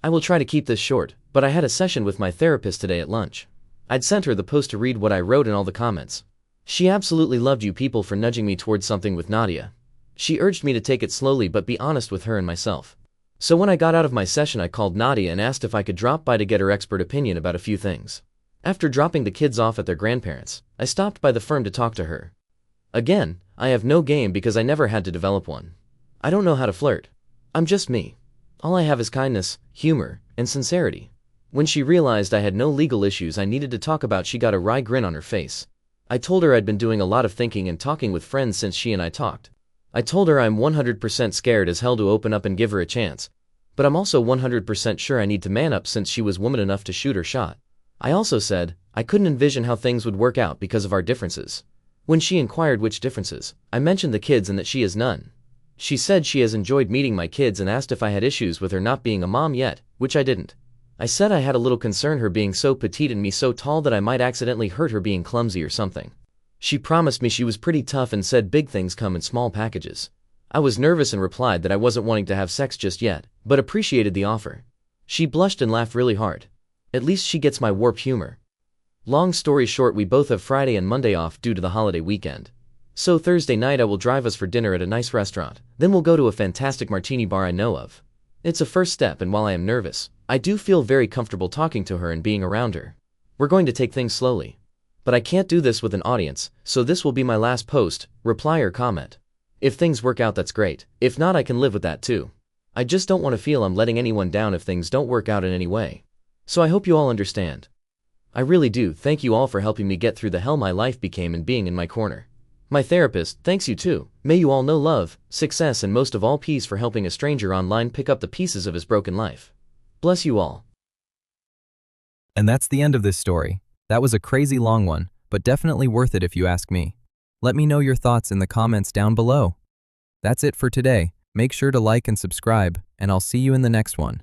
I will try to keep this short, but I had a session with my therapist today at lunch. I'd sent her the post to read what I wrote in all the comments. She absolutely loved you people for nudging me towards something with Nadia. She urged me to take it slowly but be honest with her and myself. So when I got out of my session, I called Nadia and asked if I could drop by to get her expert opinion about a few things. After dropping the kids off at their grandparents', I stopped by the firm to talk to her. Again, I have no game because I never had to develop one. I don't know how to flirt. I'm just me. All I have is kindness, humor, and sincerity. When she realized I had no legal issues I needed to talk about, she got a wry grin on her face. I told her I'd been doing a lot of thinking and talking with friends since she and I talked. I told her I'm 100% scared as hell to open up and give her a chance, but I'm also 100% sure I need to man up since she was woman enough to shoot her shot. I also said I couldn't envision how things would work out because of our differences. When she inquired which differences, I mentioned the kids and that she has none. She said she has enjoyed meeting my kids and asked if I had issues with her not being a mom yet, which I didn't. I said I had a little concern her being so petite and me so tall that I might accidentally hurt her being clumsy or something. She promised me she was pretty tough and said big things come in small packages. I was nervous and replied that I wasn't wanting to have sex just yet, but appreciated the offer. She blushed and laughed really hard. At least she gets my warped humor. Long story short, we both have Friday and Monday off due to the holiday weekend. So Thursday night I will drive us for dinner at a nice restaurant, then we'll go to a fantastic martini bar I know of. It's a first step, and while I am nervous, I do feel very comfortable talking to her and being around her. We're going to take things slowly. But I can't do this with an audience, so this will be my last post, reply or comment. If things work out, that's great. If not, I can live with that too. I just don't want to feel I'm letting anyone down if things don't work out in any way. So I hope you all understand. I really do. Thank you all for helping me get through the hell my life became and being in my corner. My therapist, thanks you too. May you all know love, success, and most of all peace for helping a stranger online pick up the pieces of his broken life. Bless you all. And that's the end of this story. That was a crazy long one, but definitely worth it if you ask me. Let me know your thoughts in the comments down below. That's it for today. Make sure to like and subscribe, and I'll see you in the next one.